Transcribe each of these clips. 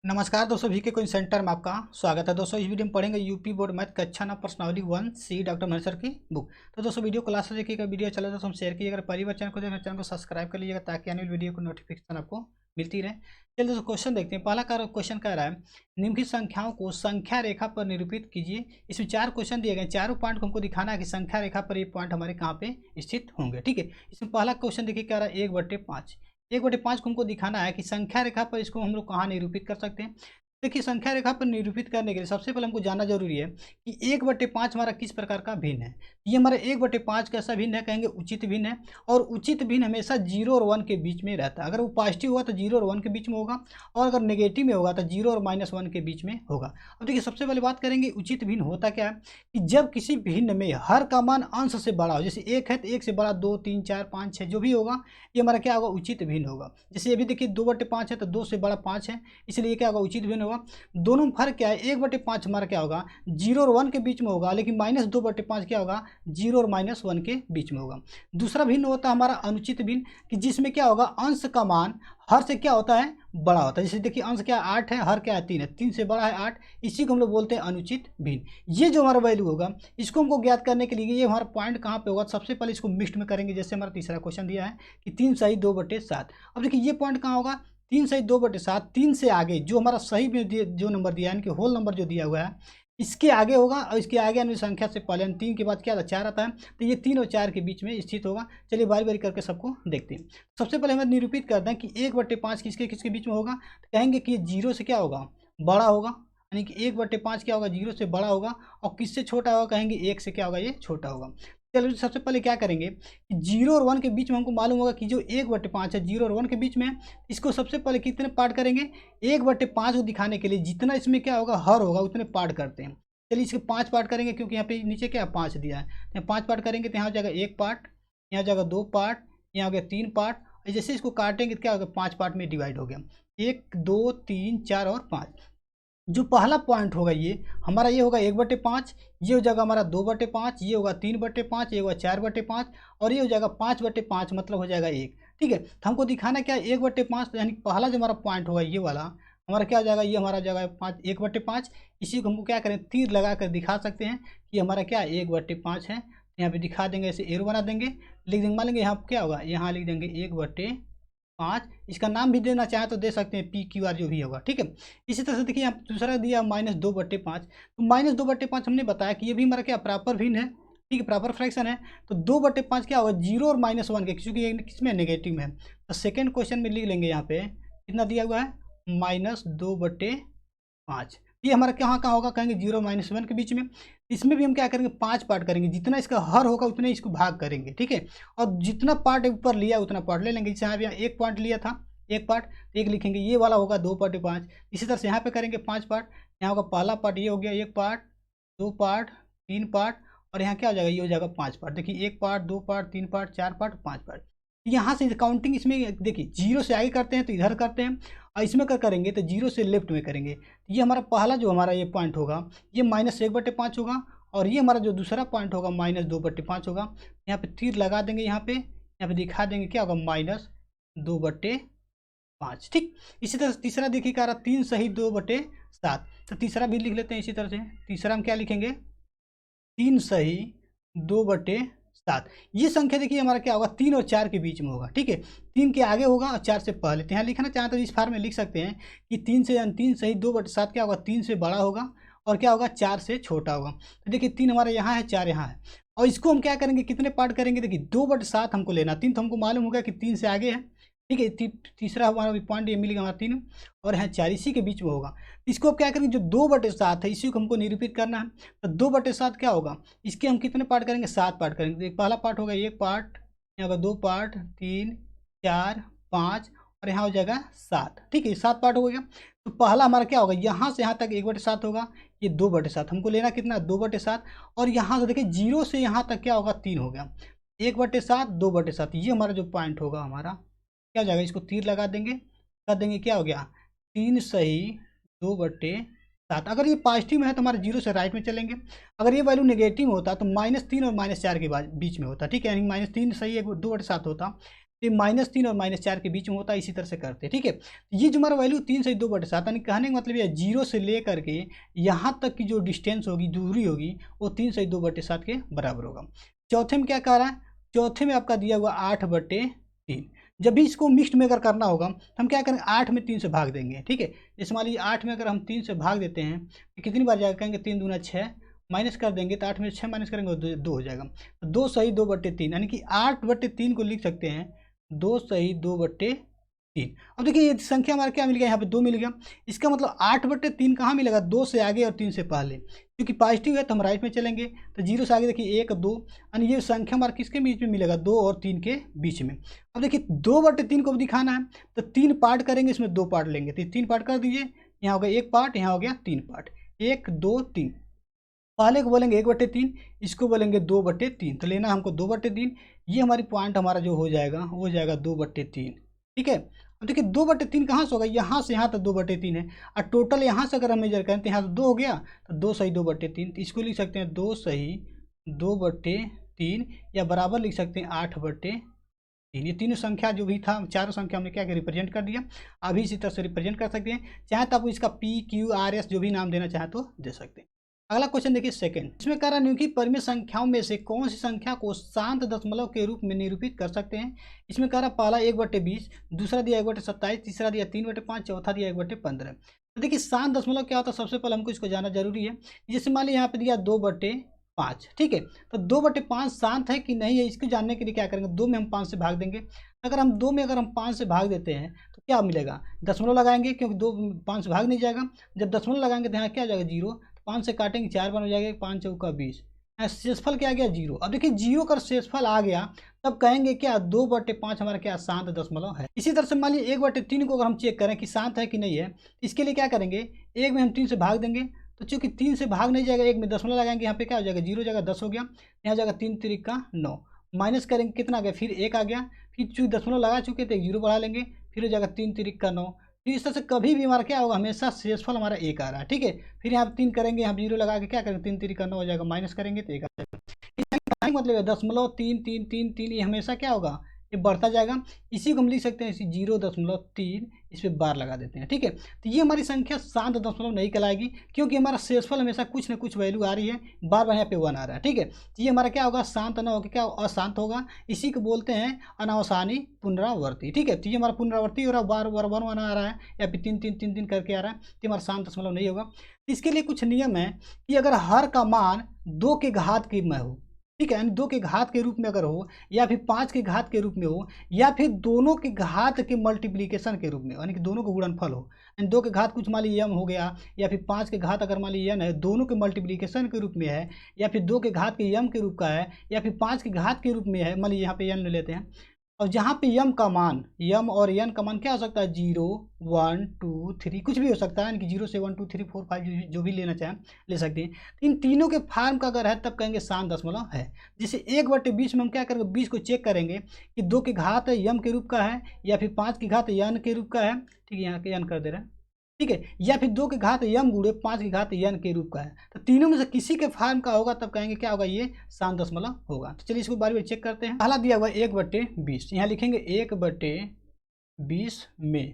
नमस्कार दोस्तों, VK coaching centre में आपका स्वागत है। दोस्तों इस वीडियो में पढ़ेंगे यूपी बोर्ड मैथ कक्षा ना प्रश्नावली 1C डॉक्टर महेश सर की बुक। तो दोस्तों वीडियो को लास्ट से देखिएगा, वीडियो चला तो हम शेयर कीजिएगा, पहली बार चैनल को देखना चैनल को सब्सक्राइब कर लीजिएगा ताकि आने वाली वीडियो को नोटिफिकेशन आपको मिलती रहे। चलिए दोस्तों क्वेश्चन देखते हैं। पहला क्वेश्चन कह रहा है निम्नलिखित संख्याओं को संख्या रेखा पर निरूपित कीजिए। इसमें 4 क्वेश्चन दिए गए, चारों पॉइंट को हमको दिखाना है कि संख्या रेखा पर ये पॉइंट हमारे कहाँ पे स्थित होंगे। ठीक है, इसमें पहला क्वेश्चन देखिए कह रहा है 1/5। 1/5 को हमको दिखाना है कि संख्या रेखा पर इसको हम लोग कहाँ निरूपित कर सकते हैं। देखिए संख्या रेखा पर निरूपित करने के लिए सबसे पहले हमको जानना जरूरी है कि 1/5 हमारा किस प्रकार का भिन्न है। ये हमारा 1/5 कैसा भिन्न है, कहेंगे उचित भिन्न है। और उचित भिन्न हमेशा 0 और 1 के बीच में रहता है। अगर वो पॉजिटिव होगा तो 0 और 1 के बीच में होगा, और अगर नेगेटिव में होगा तो 0 और -1 के बीच में होगा। अब देखिए सबसे पहले बात करेंगे उचित भिन्न होता क्या है कि जब किसी भिन्न में हर का मान अंश से बड़ा हो, जैसे 1 है तो 1 से बड़ा 2, 3, 4, 5, 6 जो भी होगा ये हमारा क्या होगा, उचित भिन्न होगा। जैसे ये भी देखिए 2/5 है तो 2 से बड़ा 5 है, इसलिए क्या होगा, उचित भिन्न होगा। दोनों में फर्क क्या है, 1/5 हमारा क्या होगा 0 और 1 के बीच में होगा, लेकिन -2/5 क्या होगा 0 और -1 के बीच में होगा। दूसरा भिन्न होता है हमारा अनुचित भिन्न, कि जिसमें क्या होगा अंश का मान हर से क्या होता है, बड़ा होता है। जैसे देखिए अंश क्या 8 है, हर क्या है 3 है, 3 से बड़ा है 8, इसी को हम लोग बोलते हैं अनुचित भिन्न। ये जो हमारा वैल्यू होगा इसको हमको ज्ञात करने के लिए ये हमारा पॉइंट कहाँ पे होगा, सबसे पहले इसको मिक्स्ड में करेंगे। जैसे हमारा तीसरा क्वेश्चन दिया है कि 3 सही 2/7। अब देखिए ये पॉइंट कहाँ होगा, 3 सही 2/7, 3 से आगे जो हमारा सही में जो नंबर दिया है, यानी कि होल नंबर जो दिया हुआ है इसके आगे होगा, और इसके आगे यानी संख्या से पहले 3 के बाद क्या आता है 4 आता है, तो ये 3 और 4 के बीच में स्थित होगा। चलिए बारी बारी करके सबको देखते हैं। सबसे पहले हमें निरूपित करते हैं कि 1/5 किसके किसके बीच में होगा, तो कहेंगे कि 0 से क्या होगा, बड़ा होगा, यानी कि 1/5 क्या होगा 0 से बड़ा होगा, और किससे छोटा होगा, कहेंगे 1 से क्या होगा, ये छोटा होगा। चलो सबसे पहले क्या करेंगे कि 0 और 1 के बीच में हमको मालूम होगा कि जो 1/5 है 0 और 1 के बीच में है, इसको सबसे पहले कितने पार्ट करेंगे, 1/5 को दिखाने के लिए जितना इसमें क्या होगा हर होगा उतने पार्ट करते हैं। चलिए इसके 5 पार्ट करेंगे, क्योंकि यहाँ पे नीचे क्या 5 दिया है, यहाँ 5 पार्ट करेंगे तो यहाँ हो जाएगा 1 पार्ट, यहाँ हो जाएगा 2 पार्ट, यहाँ हो गया 3 पार्ट। जैसे इसको काटेंगे तो क्या होगा 5 पार्ट में डिवाइड हो गया, 1 2 3 4 और 5। जो पहला पॉइंट होगा ये हमारा ये होगा 1/5, ये हो जाएगा हमारा 2/5, ये होगा 3/5, ये होगा 4/5, और ये हो जाएगा 5/5, मतलब हो जाएगा 1। ठीक है, तो हमको दिखाना क्या है 1/5, यानी पहला जो हमारा पॉइंट होगा ये वाला हमारा क्या हो जाएगा, ये हमारा जाएगा 1/5। इसी को हमको क्या करें तीर लगा कर दिखा सकते हैं कि हमारा क्या 1/5 है। यहाँ पे दिखा देंगे, ऐसे एरो बना देंगे, लिख देंगे, मान लेंगे यहाँ क्या होगा, यहाँ लिख देंगे 1/5। इसका नाम भी देना चाहें तो दे सकते हैं PQR जो भी होगा। ठीक है, इसी तरह से देखिए यहाँ दूसरा दिया -2/5। तो -2/5 हमने बताया कि ये भी हमारा क्या प्रॉपर भिन्न है, ठीक है, प्रॉपर फ्रैक्शन है। तो 2/5 क्या होगा 0 और -1 के, क्योंकि ये किसमें नेगेटिव में है। तो सेकेंड क्वेश्चन में लिख लेंगे यहाँ पे कितना दिया हुआ है -2/5। ये हमारा कहाँ कहाँ होगा, कहेंगे 0 -1 के बीच में। इसमें भी हम क्या करेंगे 5 पार्ट करेंगे, जितना इसका हर होगा उतने इसको भाग करेंगे। ठीक है, और जितना पार्ट ऊपर लिया उतना पार्ट ले लेंगे। जैसे यहाँ एक पॉइंट लिया था, एक पार्ट, एक लिखेंगे, ये वाला होगा 2/5। इसी तरह से यहाँ पे करेंगे 5 पार्ट, यहाँ होगा पहला पार्ट, ये हो गया 1 पार्ट, 2 पार्ट, 3 पार्ट, और यहाँ क्या हो जाएगा, ये हो जाएगा 5 पार्ट। देखिए 1 part, 2 part, 3 part, 4 part, 5 part. यहाँ से काउंटिंग इसमें देखिए 0 से आगे करते हैं तो इधर करते हैं, और इसमें करेंगे तो 0 से लेफ्ट में करेंगे। ये हमारा पहला जो हमारा ये पॉइंट होगा ये -1/5 होगा, और ये हमारा जो दूसरा पॉइंट होगा -2/5 होगा। यहाँ पे तीर लगा देंगे, यहाँ पे दिखा देंगे क्या होगा -2/5। ठीक, इसी तरह से तीसरा देखिए क्या रहा 3 सही 2/7। तो तीसरा भी लिख लेते हैं इसी तरह से। तीसरा हम क्या लिखेंगे 3 सही 2/7। ये संख्या देखिए हमारा क्या होगा 3 और 4 के बीच में होगा। ठीक है, 3 के आगे होगा और 4 से पहले। तो यहाँ लिखना चाहें तो इस फार्म में लिख सकते हैं कि 3 सही 2/7 क्या होगा 3 से बड़ा होगा, और क्या होगा 4 से छोटा होगा। तो देखिए 3 हमारे यहाँ है, 4 यहाँ है, और इसको हम क्या करेंगे कितने पार्ट करेंगे, देखिए 2/7 हमको लेना। 3 तो हमको मालूम होगा कि 3 से आगे है। ठीक है, तीसरा हमारा पॉइंट ये मिलेगा हमारा 3, और यहाँ 4 इसी के बीच में होगा। इसको अब क्या करेंगे जो 2/7 है इसी को हमको निरूपित करना है। तो 2/7 क्या होगा, इसके हम कितने पार्ट करेंगे 7 पार्ट करेंगे। एक पहला पार्ट होगा 1 पार्ट, यहाँ होगा 2 पार्ट, 3 4 5, और यहाँ हो जाएगा 7। ठीक है, 7 पार्ट हो गया। तो पहला हमारा क्या होगा यहाँ से यहाँ तक 1/7 होगा, ये 2/7 हमको लेना कितना 2/7, और यहाँ से देखिए 0 से यहाँ तक क्या होगा 3 हो गया, 1/7 2/7। ये हमारा जो पॉइंट होगा हमारा क्या हो जाएगा, इसको तीर लगा देंगे, कर देंगे क्या हो गया 3 सही 2/7। अगर ये पॉजिटिव में है तो हमारे 0 से राइट में चलेंगे, अगर ये वैल्यू नेगेटिव में होता तो -3 और -4 के बीच में होता। ठीक है, यानी -3 सही 2/7 होता। ये -3 और -4 के बीच में होता है, इसी तरह से करते हैं। ठीक है, ये जो हमारा वैल्यू 3 से 2/7, यानी कहने का मतलब ये 0 से ले करके यहाँ तक की जो डिस्टेंस होगी, दूरी होगी, वो 3 से 2/7 के बराबर होगा। चौथे में क्या कह रहा है, चौथे में आपका दिया हुआ 8/3। जब भी इसको मिक्स्ड में अगर करना होगा तो हम क्या करेंगे, 8 में 3 से भाग देंगे। ठीक है, जैसे मान लीजिए 8 में अगर हम 3 से भाग देते हैं तो कितनी बार जाएगा, कहेंगे 3 दूना 6, माइनस कर देंगे तो 8 में 6 माइनस करेंगे तो 2 हो जाएगा। तो 2 सही 2/3, यानी कि 8/3 को लिख सकते हैं 2 सही 2/3। अब देखिए ये संख्या हमारा क्या मिल गया, यहाँ पे 2 मिल गया। इसका मतलब 8/3 कहाँ मिलेगा, 2 से आगे और 3 से पहले, क्योंकि पॉजिटिव है तो हम राइट में चलेंगे। तो 0 से आगे देखिए 1 2, यानी ये संख्या हमारा किसके बीच में मिलेगा, 2 और 3 के बीच में। अब देखिए 2/3 को दिखाना है तो 3 पार्ट करेंगे, इसमें 2 पार्ट लेंगे, तो 3 पार्ट कर दीजिए। यहाँ हो गया 1 पार्ट, यहाँ हो गया 3 पार्ट, 1 2 3। पहले को बोलेंगे 1/3, इसको बोलेंगे 2/3, तो लेना हमको 2/3। ये हमारी पॉइंट हमारा जो हो जाएगा वो हो जाएगा 2/3। ठीक है, अब देखिए 2/3 कहाँ से होगा, यहाँ से यहाँ तक 2/3 है, और टोटल यहाँ से अगर हम मेजर करें तो यहाँ से 2 हो गया, तो 2 सही 2/3, तो इसको लिख सकते हैं 2 सही 2/3, या बराबर लिख सकते हैं 8/3। ये तीनों संख्या जो भी था, चारों संख्या हमने क्या किया, रिप्रेजेंट कर दिया। अभी इसी तरह से रिप्रेजेंट कर सकते हैं, चाहे तो आप इसका PQRS जो भी नाम देना चाहे तो दे सकते हैं। अगला क्वेश्चन देखिए सेकंड, इसमें कह रहा है कि परिमेय संख्याओं में से कौन सी संख्या को शांत दशमलव के रूप में निरूपित कर सकते हैं। इसमें कह रहा है पहला 1/20, दूसरा दिया 1/27, तीसरा दिया 3/5, चौथा दिया 1/15। तो देखिए शांत दशमलव क्या होता है, सबसे पहले हमको इसको जानना जरूरी है। जैसे मान लीजिए यहाँ पे दिया 2/5, ठीक है, तो 2/5 शांत है कि नहीं है, इसको जानने के लिए क्या करेंगे, 2 में हम 5 से भाग देंगे। अगर हम 2 में अगर हम 5 से भाग देते हैं तो क्या मिलेगा, दशमलव लगाएंगे, क्योंकि 2 5 से भाग नहीं जाएगा। जब दशमलव लगाएंगे तो यहाँ क्या आ जाएगा 0, 5 से काटेंगे 4 बार हो जाएगा, 5 चौका 20, शेषफल क्या आ गया 0। अब देखिए 0 का शेषफल आ गया, तब कहेंगे क्या 2/5 हमारा क्या शांत दशमलव है। इसी तरह से मान लीजिए 1/3 को अगर हम चेक करें कि शांत है कि नहीं है, इसके लिए क्या करेंगे, 1 में हम 3 से भाग देंगे, तो चूंकि 3 से भाग नहीं जाएगा, 1 में दशमलव लगाएंगे, यहाँ पे क्या हो जाएगा 0 हो जाएगा, 10 हो गया, यहाँ जाएगा 3 3 का 9, माइनस करेंगे कितना आ गया, फिर 1 आ गया, फिर चूंकि दशमलव लगा चुके थे 0 बढ़ा लेंगे, फिर हो जाएगा 3 3 का 9। फिर इस तरह से कभी भी हमारा क्या होगा, हमेशा शेषफल हमारा 1 आ रहा है। ठीक है, फिर यहाँ 3 करेंगे, यहाँ 0 लगा के क्या करेंगे, 3 3 का 9 हो जाएगा, माइनस करेंगे तो 1 आ जाएगा। इसका मतलब है 0.33333, ये हमेशा क्या होगा, ये बढ़ता जाएगा। इसी को हम लिख सकते हैं इसी 0.3, इस पर बार लगा देते हैं। ठीक है, तो ये हमारी संख्या शांत दशमलव नहीं कहलाएगी, क्योंकि हमारा शेषफल हमेशा कुछ ना कुछ वैल्यू आ रही है, बार बार यहाँ पे 1 आ रहा है। ठीक है, तो ये हमारा क्या होगा, शांत न होकर क्या अशांत होगा, इसी को बोलते हैं अनावसानी पुनरावर्ती। ठीक है, तो ये हमारा पुनरावर्ती हो रहा है, बार बार 1 आ रहा है, या फिर 3 3 3 3 करके आ रहा है, तो हमारा शांत दशमलव नहीं होगा। इसके लिए कुछ नियम है कि अगर हर का मान 2 के घात की में हो, ठीक है, यानी 2 के घात के रूप में अगर हो, या फिर 5 के घात के रूप में हो, या फिर दोनों के घात के मल्टीप्लिकेशन के रूप में, यानी कि दोनों का गुणनफल हो, यानी 2 के घात कुछ मान लीजिए m हो गया, या फिर 5 के घात अगर मान लीजिए n है, दोनों के मल्टीप्लिकेशन के रूप में है, या फिर 2 के घात के m के रूप का है, या फिर 5 के घात के रूप में है, मान लीजिए यहाँ पे n ले लेते हैं, और जहाँ पे m का मान, m और n का मान क्या हो सकता है, 0 1 2 3 कुछ भी हो सकता है, यानी कि 0 से 1 2 3 4 5 जो भी लेना चाहें ले सकते हैं। इन तीनों के फॉर्म का अगर है तब कहेंगे शांत दशमलव है। जैसे 1/20 में हम क्या करेंगे, 20 को चेक करेंगे कि 2 के घात m के रूप का है, या फिर 5 की घात n के रूप का है। ठीक है, यहाँ के n कर दे रहे हैं, ठीक है, या फिर 2 के घात m गुणे 5 की घात n के रूप का है। तो तीनों में से किसी के फॉर्म का होगा तब कहेंगे क्या होगा, ये शांत दशमलव होगा। तो चलिए इसको बार बार चेक करते हैं। पहला दिया हुआ 1/20, यहाँ लिखेंगे 1/20 में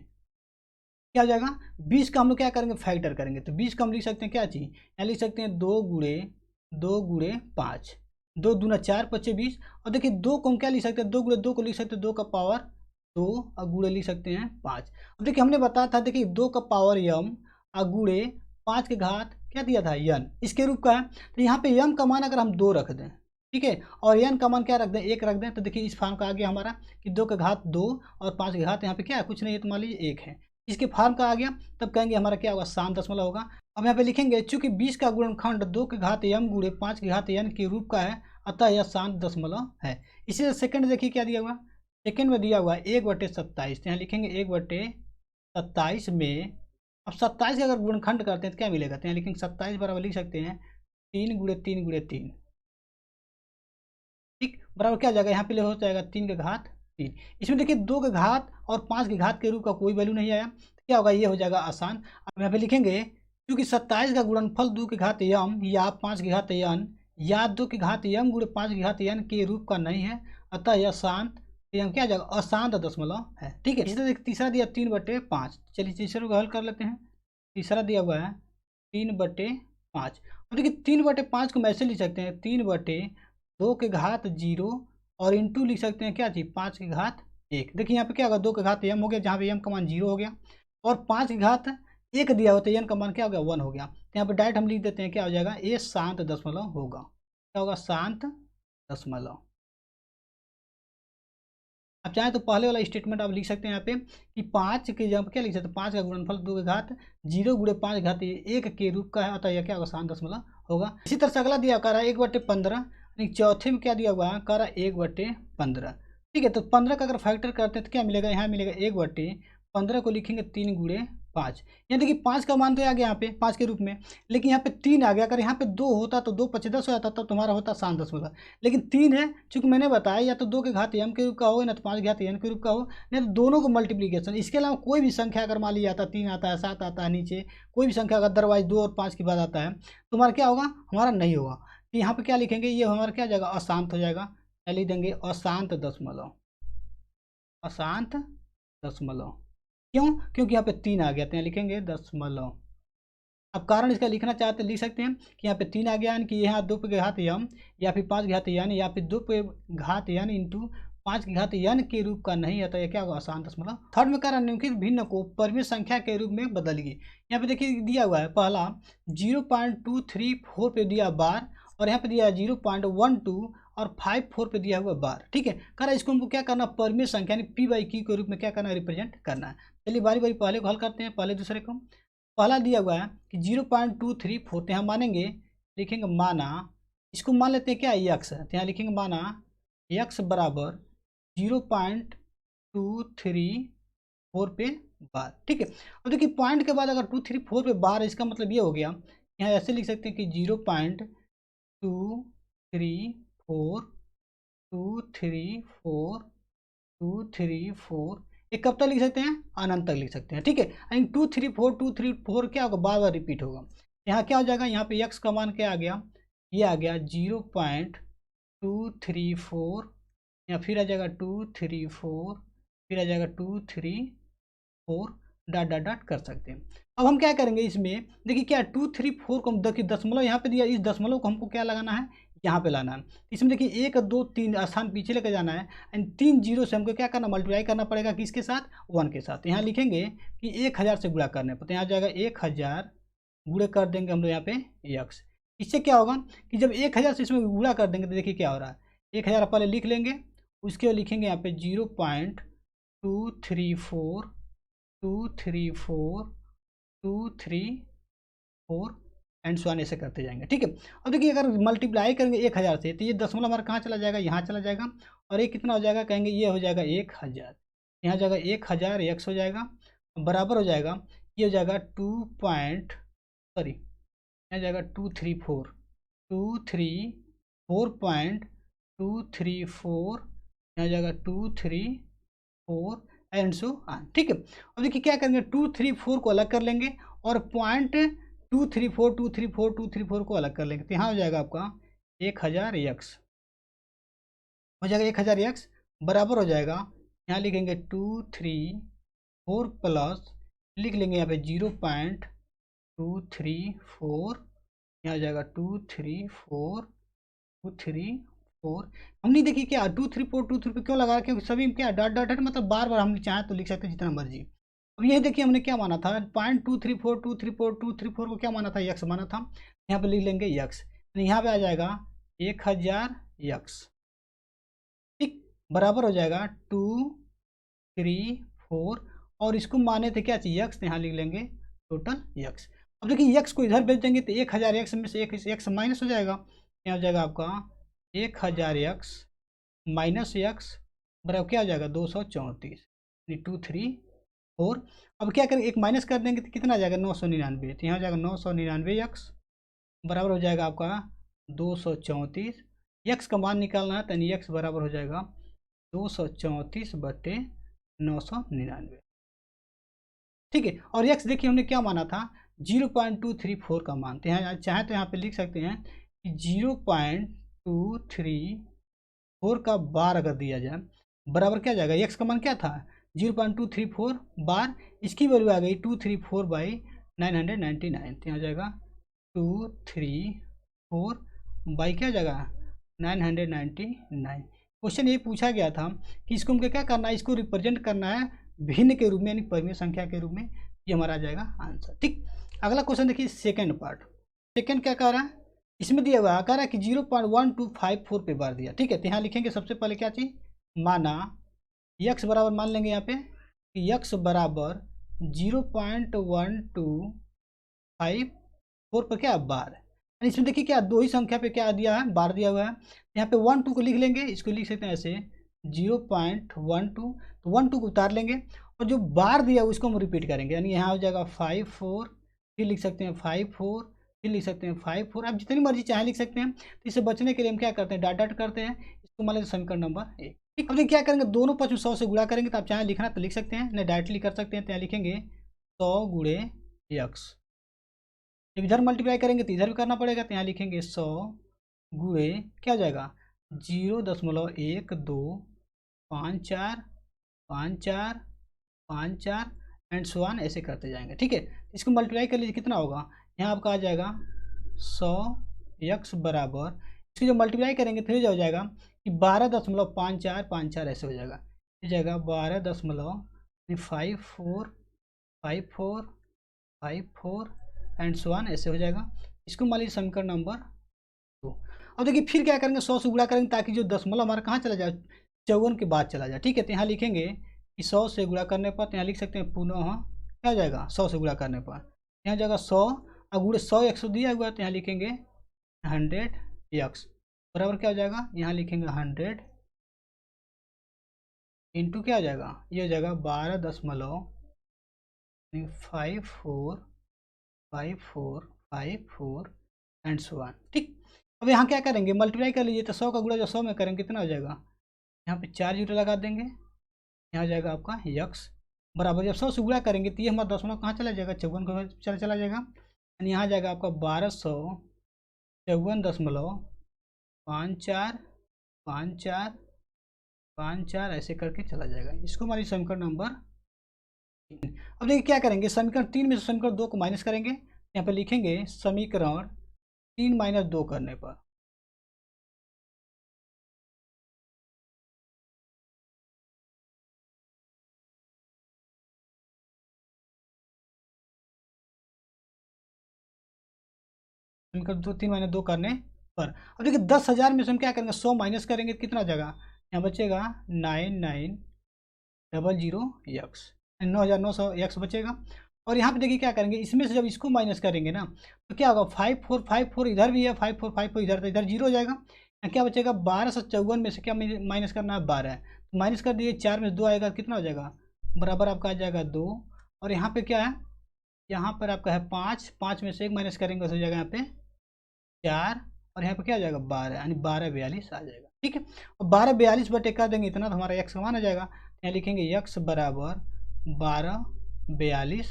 क्या हो जाएगा, 20 का हम लोग क्या करेंगे, फैक्टर करेंगे, तो 20 का हम लिख सकते हैं क्या चीज़, यहाँ लिख सकते हैं 2 गुणे 5, 2 दूना 4 5 20, और देखिए 2 को हम क्या लिख सकते हैं, 2 गुणे 2 को लिख सकते हैं 2 का पावर 2, और गुणे लिख सकते हैं 5। अब देखिए हमने बताया था, देखिए 2 का पावर m और गुणे 5 के घात क्या दिया था n, इसके रूप का है। तो यहाँ पे m का मान अगर हम 2 रख दें, ठीक है, और n का मान क्या रख दें, 1 रख दें, तो देखिए इस फॉर्म का आ गया हमारा कि 2 का घात 2 और 5 के घात यहाँ पे क्या है, कुछ नहीं है, तो मान लीजिए 1 है, इसके फॉर्म का आ गया, तब कहेंगे हमारा क्या होगा, शांत दशमलव होगा। अब यहाँ पे लिखेंगे चूंकि 20 का गुणनखंड 2 के घात m गुणे 5 के घात n के रूप का है, अतः यह शांत दशमलव है। इसी से सेकंड देखिए क्या दिया हुआ, सेकंड में दिया हुआ 1/27, यहाँ लिखेंगे 1/27 में, अब 27 का अगर गुणनखंड करते हैं तो क्या मिलेगा, तो यहाँ लिखेंगे 27 बराबर लिख सकते हैं 3 गुणे 3 गुणे 3, ठीक, बराबर क्या हो जाएगा, यहाँ पे हो जाएगा 3 के घात 3। इसमें देखिए 2 के घात और 5 के घात के रूप का कोई वैल्यू नहीं आया, तो क्या होगा, ये हो जाएगा आसान। अब यहाँ पे लिखेंगे क्योंकि 27 का गुणनफल 2 के घात m या 5 के घात n या 2 के घात m गुणे 5 के घात n के रूप का नहीं है, अतः यह शांत तो यहाँ क्या आ जाएगा, अशांत दशमलव है। ठीक है, इसी तरह तीसरा दिया 3/5। चलिए तीसरे को हल कर लेते हैं। तीसरा दिया हुआ है 3/5। और देखिए 3/5 को हम ऐसे लिख सकते हैं, 3/2 के घात 0 और इंटू लिख सकते हैं क्या चीज, 5 की घात 1। देखिए यहाँ पे क्या होगा, 2 के घात m हो गया, जहाँ पे m का मान 0 हो गया, और 5 की घात 1 दिया होता है, n का मान क्या हो गया, 1 हो गया। तो यहाँ पे डायरेक्ट हम लिख देते हैं, क्या हो जाएगा, ये शांत दशमलव होगा। क्या होगा, शांत दशमलव। आप चाहें तो पहले वाला स्टेटमेंट आप लिख सकते हैं यहाँ पे कि 5 के जब क्या लिख सकते हैं, 5 का गुणनफल 2 के घात 0 गुणे 5 घात 1 के रूप का है, अतः यह क्या होगा, शांत दशमलव होगा। इसी तरह से अगला दिया कह रहा है 1/15, चौथे में क्या दिया हुआ है, कह रहा है 1/15। ठीक है, तो 15 का अगर फैक्टर करते हैं तो क्या मिलेगा, यहाँ मिलेगा 1/15 को लिखेंगे 3 गुणे 5। यहाँ देखिए 5 का मान तो आ गया यहाँ पे 5 के रूप में, लेकिन यहाँ पे 3 आ गया। अगर यहाँ पे 2 होता तो 2 5 10 हो जाता, तब तुम्हारा होता शांत दशमलव। लेकिन 3 है, चूंकि मैंने बताया या तो 2 के घात m के रूप का हो, ना तो 5 के घात n के रूप का हो, नहीं तो दोनों को मल्टीप्लीकेशन। इसके अलावा कोई भी संख्या अगर मान लिया जाता, 3 आता है, 7 आता है, नीचे कोई भी संख्या अगर अदरवाइज 2 और 5 के बाद आता है, तुम्हारा क्या होगा, हमारा नहीं होगा। तो यहाँ पे क्या लिखेंगे, ये हमारा क्या जाएगा, अशांत हो जाएगा। क्या लिख देंगे, अशांत दशमलव। अशांत दशमलव क्यों, क्योंकि यहाँ पे 3 आ गया, तो यहाँ लिखेंगे दशमलव। अब कारण इसका लिखना चाहते लिख सकते हैं कि यहाँ पे 3 आ गया, यानी कि यहाँ 2 के घात m या फिर 5 के घात n या फिर 2 के घात n इंटू 5 के घात n के रूप का नहीं आता, यह क्या होगा, अशांत दशमलव। थर्ड में कारण निम्नलिखित भिन्न को परिमेय संख्या के रूप में बदलिए। यहाँ पे देखिए दिया हुआ है, पहला 0.234 पे दिया बार, और यहाँ पे दिया 0.12 और 54 पे दिया हुआ बार। ठीक है, कह रहा इसको हमको क्या करना, परिमेय संख्या यानी p/q के रूप में क्या करना है, रिप्रेजेंट करना है। चलिए बारी बारी पहले को हल करते हैं, पहले दूसरे को। पहला दिया हुआ है कि 0.234, यहाँ मानेंगे, लिखेंगे माना, इसको मान लेते हैं क्या, यक्स है, तो यहाँ लिखेंगे माना यक्स बराबर 0.234 पे बार। ठीक है, अब देखिए पॉइंट के बाद अगर 234 पे बार, इसका मतलब ये हो गया, यहाँ ऐसे लिख सकते हैं कि 0.234 ये कब तक लिख सकते हैं, अनंत तक लिख सकते हैं। ठीक है, यानी 234 क्या होगा, बार बार रिपीट होगा। यहाँ क्या हो जाएगा, यहाँ पे x का मान क्या आ गया, ये आ गया 0.234, या फिर आ जाएगा 234, फिर आ जाएगा 234, डॉट डॉट डॉट कर सकते हैं। अब हम क्या करेंगे इसमें, देखिए क्या 234 को हम देखिए दशमलव यहाँ पे दिया, इस दशमलव को हमको क्या लगाना है, यहाँ पे लाना है। इसमें देखिए 1 2 3 स्थान पीछे लेकर जाना है, एंड 3 जीरो से हमको क्या करना, मल्टीप्लाई करना पड़ेगा किसके साथ, 1 के साथ। यहाँ लिखेंगे कि 1000 से गुणा करने पर, तो यहाँ जाएगा 1000 गुणे कर देंगे हम लोग यहाँ पे x। इससे क्या होगा कि जब 1000 से इसमें गुणा कर देंगे तो देखिए क्या हो रहा है, 1000 पहले लिख लेंगे, उसके बाद लिखेंगे यहाँ पे 0.234 एंड सो ऑन, ऐसे करते जाएंगे। ठीक है, अब देखिए अगर मल्टीप्लाई करेंगे 1000 से, तो ये दशमलव हमारा कहाँ चला जाएगा, यहाँ चला जाएगा, और ये कितना हो जाएगा, कहेंगे ये हो जाएगा 1000, यहाँ जाएगा 1000 x हो जाएगा, बराबर हो जाएगा, ये हो जाएगा यहाँ जाएगा 234.234, यहाँ जाएगा 234 एंड सो ऑन। ठीक है, अब देखिए क्या करेंगे, 234 को अलग कर लेंगे और 234 को अलग कर लेंगे, तो यहाँ हो जाएगा आपका 1000x, हो जाएगा 1000x, बराबर हो जाएगा, यहाँ लिखेंगे 234 प्लस लिख लेंगे यहाँ पे 0.234, यहाँ हो जाएगा 234 हमने देखिए क्या 234 क्यों लगा, क्योंकि सभी क्या डॉट डॉट मतलब बार बार हम चाहें तो लिख सकते हैं जितना मर्जी। अब यही देखिए हमने क्या माना था, 234 को क्या माना था, यक्स माना था, यहाँ पे लिख लेंगे यक्स, यहाँ पे आ जाएगा 1000 यक्स। ठीक, बराबर हो जाएगा 234, और इसको माने थे क्या चाहिए, यक्स, यहाँ लिख लेंगे टोटल यक्स। अब देखिए यक्स को इधर भेज देंगे तो 1000 यक्स में से एक यक्स माइनस हो जाएगा, यहाँ हो जाएगा आपका 1000 यक्स माइनस यक्स बराबर क्या हो जाएगा 234, 234। अब क्या करेंगे, एक माइनस कर देंगे तो कितना आ जाएगा 999, तो यहाँ हो जाएगा 999 यक्स बराबर हो जाएगा आपका 234। यक्स का मान निकालना है, तो यक्स बराबर हो जाएगा 234/999। ठीक है, और यक्स देखिए हमने क्या माना था, 0.234 का मान, तो यहाँ चाहे तो यहाँ पे लिख सकते हैं कि 0.234 का बार अगर दिया जाए बराबर क्या जाएगा, एक्स का मान क्या था 0.234 बार, इसकी वैल्यू आ गई 234/999, तो यहाँ जाएगा 234 बाई क्या जाएगा 999। क्वेश्चन ये पूछा गया था कि इसको हमको क्या करना है, इसको रिप्रेजेंट करना है भिन्न के रूप में यानी परिमेय संख्या के रूप में, ये हमारा आ जाएगा आंसर। ठीक, अगला क्वेश्चन देखिए सेकंड पार्ट। सेकंड क्या कह रहा है, इसमें दिया हुआ कह रहा है कि 0.1254 पे बार दिया। ठीक है, तो यहाँ लिखेंगे सबसे पहले क्या चीज़, माना यक्स बराबर मान लेंगे यहाँ पे कि यक्स बराबर 0.1254 पर क्या बार है। इसमें देखिए क्या दो ही संख्या पे क्या दिया है, बार दिया हुआ है। यहाँ पे 1 2 को लिख लेंगे, इसको लिख सकते हैं ऐसे 0.12, तो 1 2 को उतार लेंगे और जो बार दिया उसको हम रिपीट करेंगे, यानी यहाँ हो जाएगा 54, फिर लिख सकते हैं 54, फिर लिख सकते हैं 54, आप जितनी मर्जी चाहे लिख सकते हैं। तो इससे बचने के लिए हम क्या करते हैं, डॉट डॉट करते हैं, इसको मान लेते समीकरण नंबर 1। ठीक, अब क्या करेंगे, दोनों पक्ष में 100 से गुणा करेंगे, तो आप चाहे लिखना तो लिख सकते हैं, नहीं डायरेक्टली कर सकते हैं, तो यहाँ लिखेंगे 100 गुणे यक्स। जब इधर मल्टीप्लाई करेंगे तो इधर भी करना पड़ेगा, तो यहाँ लिखेंगे 100 गुणे क्या हो जाएगा 0.12545454 एंड सो ऑन, ऐसे करते जाएंगे। ठीक है, इसको मल्टीप्लाई कर लीजिए, कितना होगा, यहाँ आपका आ जाएगा 100 बराबर, इसको जब मल्टीप्लाई करेंगे फिर जो हो जाएगा कि 12.5454 ऐसे हो जाएगा, हो जाएगा 12.545454 एंड सो ऑन, ऐसे हो जाएगा। इसको मान लीजिए समीकरण नंबर 2। अब देखिए फिर क्या करेंगे, 100 से गुणा करेंगे ताकि जो दशमलव हमारा कहाँ चला जाए, 54 के बाद चला जाए। ठीक है, तो यहाँ लिखेंगे कि 100 से गुणा करने पर, तो यहाँ लिख सकते हैं पुनः क्या हो जाएगा 100 से गुणा करने पर, यहाँ जाएगा 100 और गुणे 100 100 दिया हुआ है, तो यहाँ लिखेंगे 100 यक्स बराबर क्या हो जाएगा, यहाँ लिखेंगे 100 इंटू क्या हो जाएगा, ये हो जाएगा 12.545454 एंड सो ऑन। ठीक, अब यहाँ क्या करेंगे, मल्टीप्लाई कर लीजिए, तो 100 का गुणा जो 100 में करेंगे कितना हो जाएगा, यहाँ पे 4 जीरो लगा देंगे, यहाँ जाएगा आपका यक्स बराबर, जब 100 से गुणा करेंगे तो ये हमारा दशमलव कहाँ चला जाएगा, 54 को चला जाएगा, यानी यहाँ जाएगा आपका 1254.5454 ऐसे करके चला जाएगा। इसको हमारी समीकरण नंबर 3। अब देखिए क्या करेंगे, समीकरण 3 में से समीकरण 2 को माइनस करेंगे, यहाँ पर लिखेंगे समीकरण 3 - 2 करने पर समीकरण 3 - 2 करने पर, अब देखिए 10,000 में से हम क्या करेंगे 100 माइनस करेंगे तो कितना हो जाएगा, यहाँ बचेगा 9900 यक्स, 9,900 यक्स बचेगा। और यहाँ पे देखिए क्या करेंगे, इसमें से जब इसको माइनस करेंगे ना तो क्या होगा 5454 इधर भी है, 5454 इधर, तो इधर जीरो हो जाएगा, यहाँ क्या बचेगा 1254 में से क्या माइनस करना है 12, तो माइनस कर दिए, 4 में से 2 आएगा कितना हो जाएगा, बराबर आपका आ जाएगा 2, और यहाँ पे क्या है, यहाँ पर आपका है 5, 5 में से 1 माइनस करेंगे तो हो जाएगा यहाँ पे 4, और यहाँ पे क्या आ जाएगा 12, यानी 1242 आ जाएगा। ठीक है, और 1242 बटे कर देंगे इतना, तो हमारा यक्स का मान आ जाएगा, यहाँ लिखेंगे यक्स बराबर 1242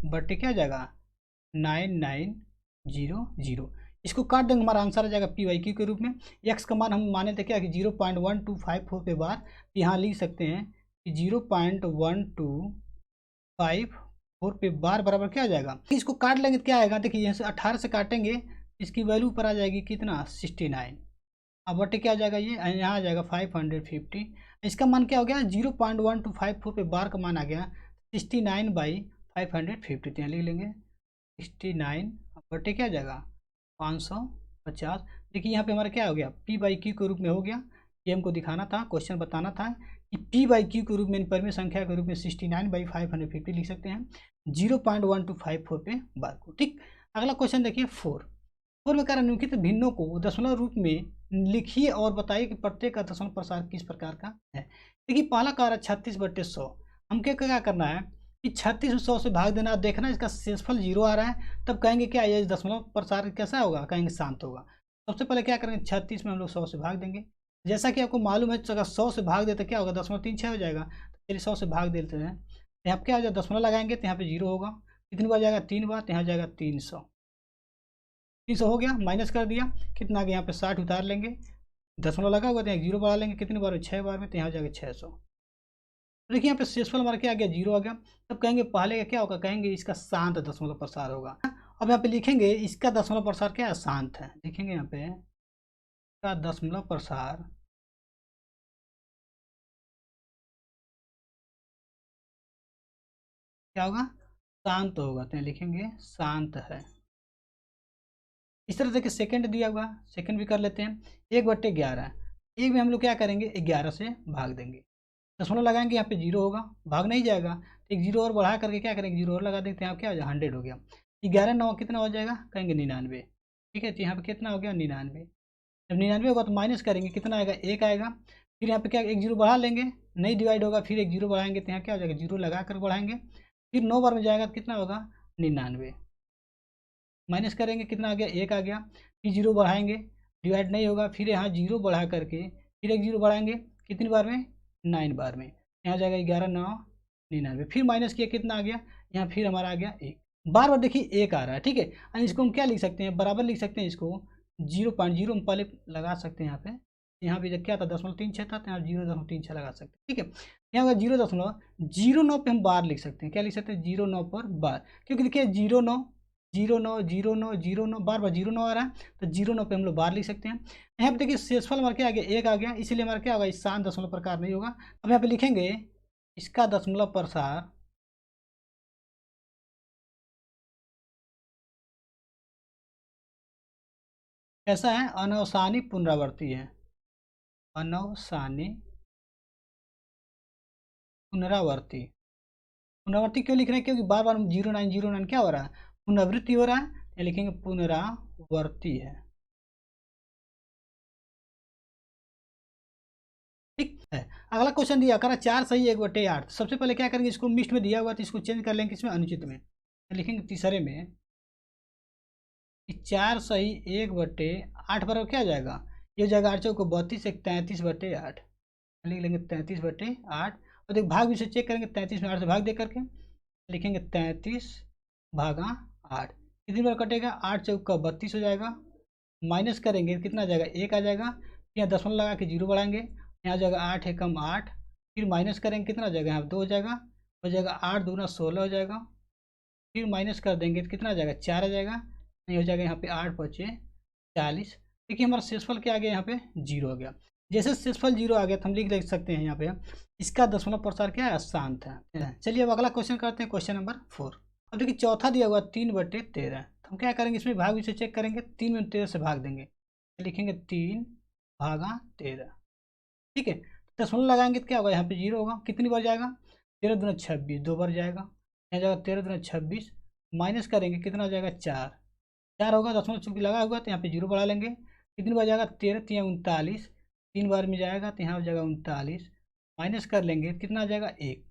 बटे क्या आ जाएगा 9900, इसको काट देंगे, हमारा आंसर आ जाएगा PYQ के रूप में। यक्स का मान हम माने थे क्या कि 0.1254 पे बार, यहाँ लिख सकते हैं कि 0.1254 पे बार बराबर क्या आ जाएगा, इसको काट लेंगे तो क्या आएगा, देखिए यहाँ से 18 से काटेंगे, इसकी वैल्यू पर आ जाएगी कितना 69, अब बटे क्या आ जाएगा, ये यहाँ आ जाएगा 550, इसका मान क्या हो गया 0.1254 पे बार का मान आ गया 69/550, यहाँ लिख लेंगे 69 बटे क्या आ जाएगा 550। देखिए यहाँ पे हमारा क्या हो गया PYQ के रूप में हो गया, ये हमको दिखाना था, क्वेश्चन बताना था कि PYQ के रूप में परिमेय संख्या के रूप में 69/550 लिख सकते हैं 0.1254 पे बार को। ठीक, अगला क्वेश्चन देखिए 4 में कह रहा निम्नलिखित भिन्नों को दशमलव रूप में लिखिए और बताइए कि प्रत्येक का दशमलव प्रसार किस प्रकार का है। देखिए पहला कह रहा है 36/100, हम क्या करना है कि 36 में 100 से भाग देना, देखना इसका शेषफल 0 आ रहा है, तब कहेंगे क्या ये दशमलव प्रसार कैसा होगा, कहेंगे शांत होगा। सबसे पहले क्या करेंगे 36 में हम लोग 100 से भाग देंगे, जैसा कि आपको मालूम है अगर 100 से भाग देते क्या होगा 0.36 हो जाएगा, तो चलिए 100 से भाग देते हैं, यहाँ पर क्या हो जाएगा दशमलव लगाएंगे तो यहाँ पे 0 होगा, कितनी बार जाएगा 3 बार, तो यहाँ जाएगा 300 हो गया, माइनस कर दिया कितना आ गया यहाँ पे 60 उतार लेंगे, दशमलव लगा हुआ तो यहाँ जीरो बढ़ा लेंगे कितनी बार में, 6 बार में, तो यहाँ हो जाएगा 600। तो देखिए यहाँ पे शेषफल हमारा क्या आ गया, जीरो आ गया। तब कहेंगे पहले का क्या होगा, कहेंगे इसका शांत दशमलव प्रसार होगा। अब यहाँ पे लिखेंगे इसका दशमलव प्रसार क्या है, शांत है। लिखेंगे यहाँ पे इसका दशमलव प्रसार क्या होगा, शांत होगा। तो लिखेंगे शांत है। इस तरह से कि सेकंड दिया हुआ, सेकंड भी कर लेते हैं। 1/11, एक में हम लोग क्या करेंगे, 11 से भाग देंगे। दशमलव लगाएंगे यहाँ पे जीरो होगा, भाग नहीं जाएगा। तो एक जीरो और बढ़ा करके क्या करेंगे, जीरो और लगा देते हैं। यहाँ क्या हो जाएगा, 100 हो गया। 11 9 कितना हो जाएगा, कहेंगे 99। ठीक है, तो यहाँ पे कितना हो गया, 99। जब 99 होगा तो माइनस करेंगे, कितना आएगा, 1 आएगा। फिर यहाँ पे क्या, एक जीरो बढ़ा लेंगे, नहीं डिवाइड होगा, फिर एक जीरो बढ़ाएंगे, तो यहाँ क्या हो जाएगा, जीरो लगा कर बढ़ाएंगे। फिर 9 बार में जाएगा तो कितना होगा, 99। माइनस करेंगे, कितना आ गया, 1 आ गया। फिर जीरो बढ़ाएंगे, डिवाइड नहीं होगा, फिर यहाँ जीरो बढ़ा करके फिर एक जीरो बढ़ाएंगे, कितनी बार में, 9 बार में। यहाँ जाएगा 11 9 99। फिर माइनस किया, कितना आ गया, यहाँ फिर हमारा आ गया 1। बार बार देखिए 1 आ रहा है। ठीक है, और इसको हम क्या लिख सकते हैं, बराबर लिख सकते हैं इसको 0.0 हम पहले लगा सकते हैं। यहाँ पे जब क्या था, 0.36 था, तो यहाँ 0.36 लगा सकते हैं। ठीक है, यहाँ होगा 0.09 पे हम बार लिख सकते हैं। क्या लिख सकते हैं, 0.9 पर बार, क्योंकि देखिए 0.9 0.9 0.9 0.9 बार बार 0.9 आ रहा है, तो 0.9 पे हम लोग बार लिख सकते हैं। यहाँ पे देखिए शेषफल हमारा क्या आ गया, 1 आ गया, इसीलिए हमारा क्या होगा, इस शांत दशमलव प्रकार नहीं होगा। अब यहाँ पे लिखेंगे इसका दशमलव प्रसार कैसा है, अनवसानी पुनरावर्ती है। अनवसानी पुनरावर्ती। पुनरावर्ती क्यों लिख रहे हैं, क्योंकि बार बार 0909 क्या हो रहा है, पुनरावृत्ति हो रहा है। या लिखेंगे पुनरावर्ती है। ठीक है, अगला क्वेश्चन दिया करा 4 सही 1/8। सबसे पहले क्या करेंगे, इसको मिश्र में दिया हुआ तो इसको चेंज कर लेंगे, इसमें अनुचित में। तो लिखेंगे तीसरे में कि 4 सही 1/8 बराबर क्या आ जाएगा, ये हो जाएगा 8 चौको 32, 33/8। लिख लेंगे 33/8। और देख भाग भी से चेक करेंगे, 33 में 8 से भाग दे करके लिखेंगे 33/8। कितनी बार कटेगा, 8 चौका 32 हो जाएगा। माइनस करेंगे, कितना आ जाएगा, 1 आ जाएगा। यहाँ दशमलव लगा के जीरो बढ़ाएंगे, यहाँ हो जाएगा 8 एकम 8। फिर माइनस करेंगे, कितना हो जाएगा, यहाँ 2 हो जाएगा 8 दूना 16 हो जाएगा। फिर माइनस कर देंगे तो कितना आ जाएगा, 4 आ जाएगा। नहीं हो जाएगा यहाँ पे 8 बचे 40। देखिए हमारा शेषफल क्या आ गया, यहाँ पे 0 आ गया। जैसे शेषफल 0 आ गया तो हम लिख सकते हैं यहाँ पे इसका दशमलव प्रसार क्या है, शांत है। चलिए अब अगला क्वेश्चन करते हैं, क्वेश्चन नंबर 4। अब देखिए चौथा दिया हुआ 3/13। तो हम क्या करेंगे, इसमें भाग भी से चेक करेंगे, 3 में 13 से भाग देंगे, लिखेंगे 3/13। ठीक है, दशमलव लगाएंगे तो क्या होगा, यहाँ पे 0 होगा। कितनी बार जाएगा, 13 दूना 26, 2 बार जाएगा। यहाँ जाएगा 13 दूना 26, माइनस करेंगे, कितना हो जाएगा, 4 होगा। दशमलव चूंकि लगा हुआ तो यहाँ पे 0 बढ़ा लेंगे। कितनी बार जाएगा, 13 3 39, 3 बार में जाएगा तो यहाँ हो जाएगा 39। माइनस कर लेंगे, कितना आ जाएगा, 1।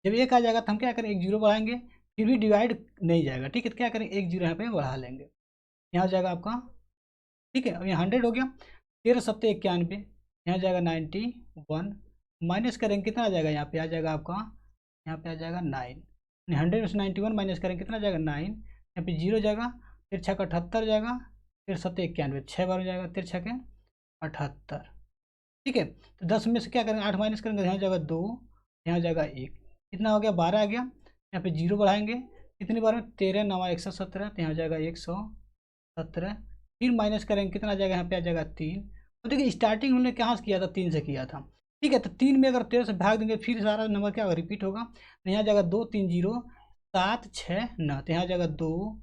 जब 1 आ जाएगा तो हम क्या करें, एक जीरो बढ़ाएंगे, फिर भी डिवाइड नहीं जाएगा। ठीक है, तो क्या करें, एक जीरो यहाँ पे बढ़ा लेंगे, यहाँ हो जाएगा आपका। ठीक है, अब यहाँ 100 हो गया। 13 सत्ते 91, यहाँ जाएगा 91। माइनस करेंगे, कितना आ जाएगा, यहाँ पे आ जाएगा आपका, यहाँ पे आ जाएगा 9। 100 में से 91 माइनस करेंगे, कितना जाएगा, 9। यहाँ पे 0 जाएगा, फिर 6 का 78 जाएगा, फिर 7 91, 6 बार हो जाएगा, 3 6 के 78। ठीक है, तो 10 में से क्या करेंगे, 8 माइनस करेंगे, यहाँ जाएगा 2, यहाँ जाएगा 1। कितना हो गया, 12 आ गया। यहाँ पे 0 बढ़ाएंगे, कितनी बार में, 13 9 117, तो यहाँ जाएगा 117। फिर माइनस करेंगे, कितना आ जाएगा, यहाँ पे आ जाएगा 3। तो देखिए स्टार्टिंग हमने कहाँ से किया था, 3 से किया था। ठीक है, तो 3 में अगर 13 से भाग देंगे फिर सारा नंबर क्या होगा, रिपीट होगा। तो यहाँ जाएगा 2 3 0 7 6 9, तो यहाँ जाएगा 2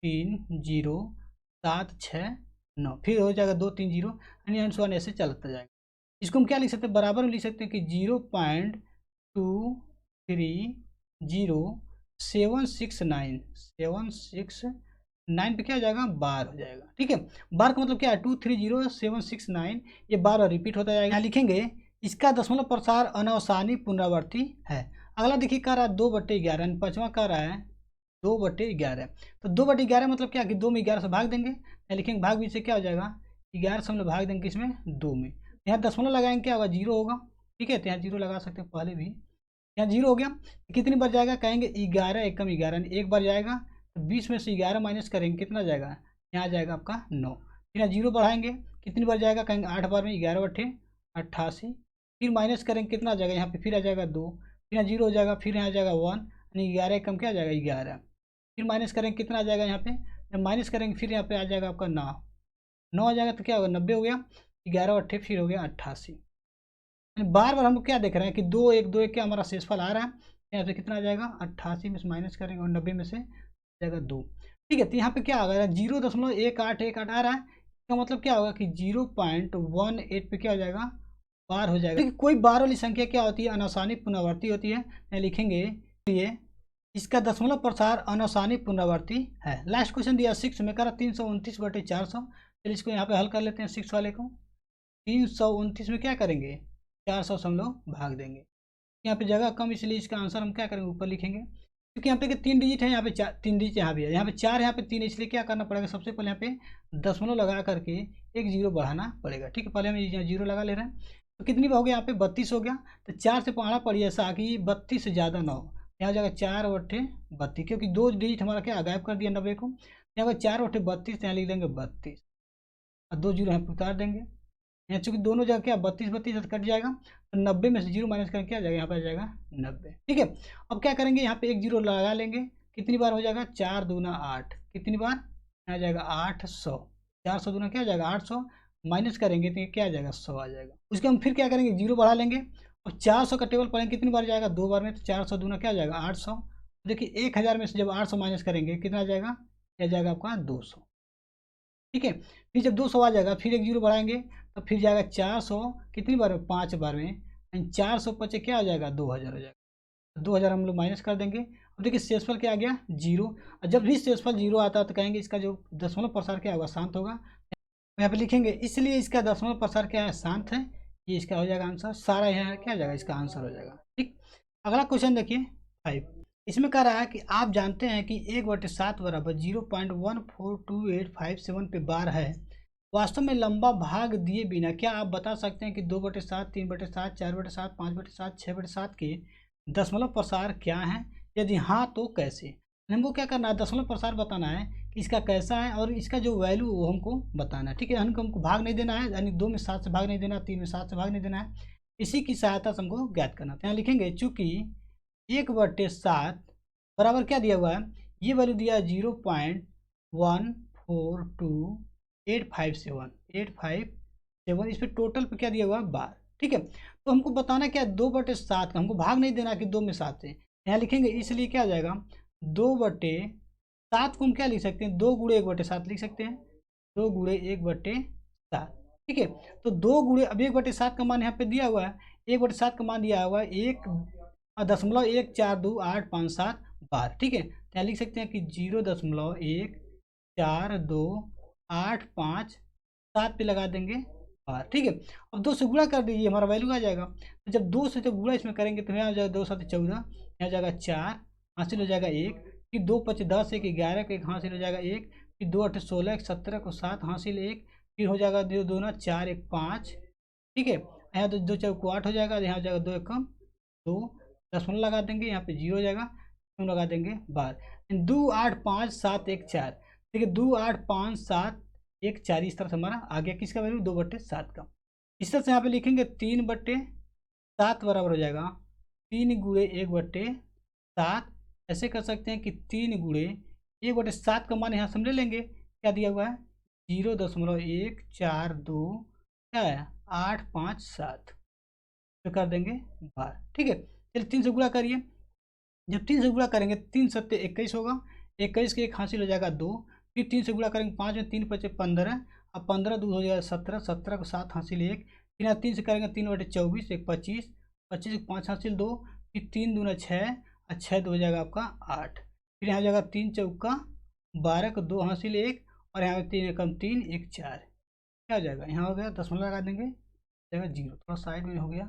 3 0 7 6 9, फिर हो जाएगा 2 3 0, यानी 1 ऐसे चलता जाएगा। इसको हम क्या लिख सकते हैं, बराबर में लिख सकते हैं कि 0.230769 पे क्या हो जाएगा, बार हो जाएगा। ठीक है, बार का मतलब क्या है, 230769, ये बार और रिपीट होता जाएगा। यहाँ लिखेंगे इसका दशमलव प्रसार अनवसानी पुनरावर्ती है। अगला देखिए कह रहा है 2/11, पाँचवा कह रहा है 2/11। तो 2/11 मतलब क्या कि 2 में 11 से भाग देंगे। यहाँ लिखेंगे भाग भी से क्या हो जाएगा, 11 से हम लोग भाग देंगे इसमें 2 में। यहाँ दशमलव लगाएंगे, क्या होगा, 0 होगा। ठीक है, तो यहाँ 0 लगा सकते हैं पहले भी। यहाँ 0 हो गया, कितनी बार जाएगा, कहेंगे 11 एकम 11, एक बार जाएगा। तो 20 में से 11 माइनस करेंगे, कितना जाएगा, यहाँ जाएगा आपका 9। फिर यहाँ 0 बढ़ाएंगे, कितनी बार जाएगा, कहेंगे 8 बार में, 11 बटे 88। फिर माइनस करेंगे, कितना आ जाएगा यहाँ पे, फिर आ जाएगा 2, फिर यहाँ 0 हो जाएगा, फिर यहाँ आ जाएगा 1, यानी 11 कम क्या आ जाएगा 11। फिर माइनस करेंगे, कितना आ जाएगा यहाँ पे, जब माइनस करेंगे फिर यहाँ पे आ जाएगा आपका 9, 9 आ जाएगा तो क्या होगा 90 हो गया, 11 अट्ठे फिर हो गया 88। बार बार हम क्या देख रहे हैं कि 2 1 2 1 क्या हमारा शेषफल आ रहा है, यहाँ पे कितना आ जाएगा 88 में से माइनस करेंगे और 90 में से जाएगा 2। ठीक है, तो यहाँ पे क्या आ गया 0.1818 आ रहा है, इसका मतलब क्या होगा कि 0.18 पे क्या हो जाएगा बार हो जाएगा। देखिए कोई बार वाली संख्या क्या होती है, अनासानी पुनरावर्ती होती है, यहाँ लिखेंगे लिए इसका दशमलव प्रसार अनासानी पुनरावर्ती है। लास्ट क्वेश्चन दिया 6 में, करा 329/400। चलिए इसको यहाँ पे हल कर लेते हैं 6 वाले को। 329 में क्या करेंगे 400 से हम लोग भाग देंगे, यहाँ पे जगह कम इसलिए इसका आंसर हम क्या करेंगे ऊपर लिखेंगे, क्योंकि यहाँ पे 3 डिजिट है, यहाँ पे 3 डिजिट यहाँ भी है, यहाँ पे 4 यहाँ पे 3, इसलिए क्या करना पड़ेगा, सबसे पहले यहाँ पे दशमलव लगा करके एक 0 बढ़ाना पड़ेगा। ठीक है, पहले हम यहाँ 0 लगा ले रहे हैं, तो कितनी हो गया यहाँ पे 32 हो गया। तो 4 से पढ़ना पड़िए ऐसा कि 32 से ज़्यादा ना हो, यहाँ हो जाएगा 4 बटे 32, क्योंकि 2 डिजिट हमारा क्या गायब कर दिया 90 को, यहाँ पर 4 बटे 32, यहाँ लिख देंगे 32 और 2 0 यहाँ पे उतार देंगे। यहाँ चूंकि दोनों जगह क्या 32 32 कट जाएगा, तो 90 में से 0 माइनस करेंगे क्या आ जाएगा, यहाँ पे आ जाएगा 90। ठीक है, अब क्या करेंगे यहाँ पे एक 0 लगा लेंगे, कितनी बार हो जाएगा 4 दूना 8, कितनी बार आ जाएगा 800, 400 दूना क्या आ जाएगा 800, माइनस करेंगे तो क्या आ जाएगा 100 आ जाएगा। उसके हम फिर क्या करेंगे 0 बढ़ा लेंगे और 400 का टेबल पढ़ेंगे, कितनी बार जाएगा 2 बार में, तो 400 दूना क्या आ जाएगा 800। देखिए 1000 में से जब 800 माइनस करेंगे कितना आ जाएगा, क्या जाएगा आपका 200। ठीक है, फिर जब 200 आ जाएगा फिर एक 0 बढ़ाएंगे तो फिर जाएगा 400, कितनी बार में 5 बार में, 400 पचे क्या आ जाएगा 2000 हो जाएगा, 2000 हम लोग माइनस कर देंगे। अब देखिए शेषफल क्या आ गया 0, और जब भी शेषफल 0 आता है तो कहेंगे इसका जो दशमलव प्रसार क्या होगा शांत होगा, यहाँ पे लिखेंगे इसलिए इसका दशमलव प्रसार क्या है शांत है, ये इसका हो जाएगा आंसर, सारा यहाँ क्या हो जाएगा इसका आंसर हो जाएगा। ठीक, अगला क्वेश्चन देखिए 5, इसमें कह रहा है कि आप जानते हैं कि 1/7 बराबर 0.142857 पे बार है, वास्तव में लंबा भाग दिए बिना क्या आप बता सकते हैं कि 2/7 3/7 4/7 5/7 6/7 के दशमलव प्रसार क्या है, यदि हाँ तो कैसे। हमको क्या करना है दशमलव प्रसार बताना है कि इसका कैसा है और इसका जो वैल्यू वो हमको बताना है। ठीक है, हमको भाग नहीं देना है, यानी 2 में 7 से भाग नहीं देना, 3 में 7 से भाग नहीं देना है, इसी की सहायता से हमको ज्ञात करना है। तो यहाँ लिखेंगे चूंकि 1/7 बराबर क्या दिया हुआ है, ये वैल्यू दिया है 0.142857, इस पर टोटल पे क्या दिया हुआ है बार। ठीक है, तो हमको बताना क्या 2/7 का, हमको भाग नहीं देना कि 2 में 7 से, यहाँ लिखेंगे इसलिए क्या आ जाएगा 2/7 को हम क्या लिख सकते हैं 2 गुणे 1/7 लिख सकते हैं, 2 गुणे 1/7। ठीक है, तो 2 गुणे अब 1/7 का मान यहाँ पे दिया हुआ है, 1/7 का मान दिया हुआ है 1.142857 बार। ठीक है, तो यहाँ लिख सकते हैं कि 0.142857 पे लगा देंगे बार। ठीक है, अब 2 से गुणा कर दीजिए हमारा वैल्यू आ जाएगा, तो जब 2 से जब गुणा इसमें करेंगे तो यहाँ जाएगा 2 7 14, यहाँ जाएगा 4 हासिल हो जाएगा 1, फिर 2 5 10 1 11 को 1 हासिल हो जाएगा 1, फिर 2 8 16 1 17 को 7 हासिल 1, फिर हो जाएगा 2 2 4 1 5। ठीक है, यहाँ 2 4 को 8 हो जाएगा, यहाँ हो जाएगा 2 1 2, दशमलव लगा देंगे, यहाँ पे 0 हो जाएगा, क्यों लगा देंगे बार। 2 8 5 7 1 4, देखिए 2 8 5 7 1 4, इस तरह से हमारा आ गया किसका वैल्यू 2/7 का। इस तरह से यहाँ पे लिखेंगे 3/7 बराबर हो जाएगा 3 गुणे 1/7, ऐसे कर सकते हैं कि 3 गुणे 1/7 का मान यहाँ से हम ले लेंगे, क्या दिया हुआ है 0.142 क्या है 857 तो कर देंगे बार। ठीक है, चलिए 3 से गुणा करिए, जब 3 से गुणा करेंगे 3 7 21 होगा, 21 के 1 हासिल हो जाएगा 2, फिर 3 से गुणा करेंगे 5 में 3 5 15, अब 15 2 हो जाएगा 17, 17 को 7 हासिल 1, फिर यहाँ 3 से करेंगे 3/24 1 25, 25 को 5 हासिल 2, फिर 3 दूना 6 और 6 2 हो जाएगा आपका 8, फिर यहाँ हो जाएगा 3 चौका 12 को 2 हासिल 1, और यहाँ 3 एकम 3 1 4, क्या हो जाएगा यहाँ हो गया दशमलव लगा देंगे जाएगा 0, थोड़ा साइड में हो गया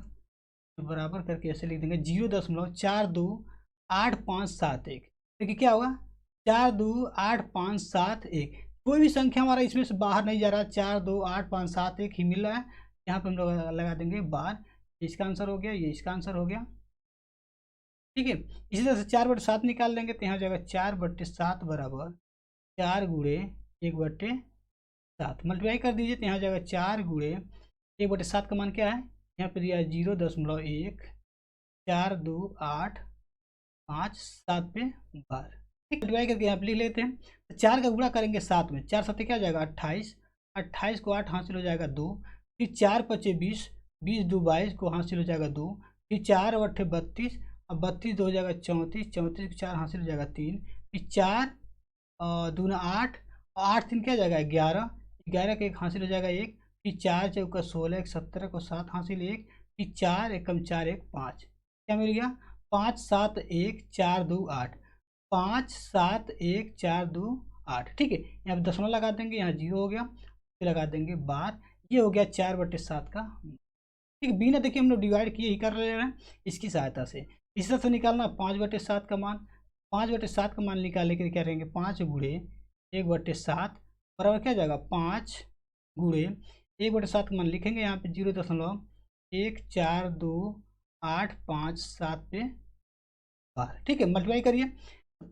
तो बराबर करके ऐसे लिख देंगे 0.42857 देखिए क्या होगा 42857 कोई भी संख्या हमारा इसमें से बाहर नहीं जा रहा, 42857 ही मिल रहा है, यहाँ पे हम लोग लगा देंगे बार, इसका आंसर हो गया, ये इसका आंसर हो गया। ठीक है, इसी तरह से 4/7 निकाल लेंगे तो यहाँ जाएगा 4/7 बराबर 4 गुणे 1/7, 7 मल्टीप्लाई कर दीजिए तो यहाँ आ जाएगा 4 गुणे 1/7 का मान क्या है, यहाँ पे दिया है 0.1, 4 2 8 5 7 पे 12। ठीक, मल्टीप्लाई करके यहाँ पे लिख लेते हैं। तो 4 का गुणा करेंगे 7 में, 4 7 क्या हो जाएगा 28, 28 को 8 हासिल हो जाएगा 2, फिर 4 5 20, 20 2 22 को हासिल हो जाएगा 2, फिर 4 8 32, अब 32 2 हो जाएगा 34, 34 को 4 हासिल हो जाएगा 3, फिर 4 दूना 8 और 8 3 क्या हो जाएगा 11, 11 का 1 हासिल हो जाएगा 1, फिर 4 चौका 16, 17 को 7 हासिल 1, फिर 4 एकम 4 1 5, क्या मिल गया 5 7 1 4 2 8, 5 7 1 4 2 8। ठीक है, यहाँ पे दशमलव लगा देंगे, यहाँ 0 हो गया, फिर लगा देंगे 12, ये हो गया 4/7 का। ठीक है, बिना देखिए हम लोग डिवाइड किए ही कर ले रहे हैं इसकी सहायता से। इस तरह से निकालना 5/7 का मान, 5/7 का मान निकालने के लिए क्या करेंगे 5 गुणे 1/7 बराबर क्या जाएगा 5 गुणे 1/7 का मान लिखेंगे यहाँ पे 0.142857 पे 12। ठीक है, मल्टीप्लाई करिए,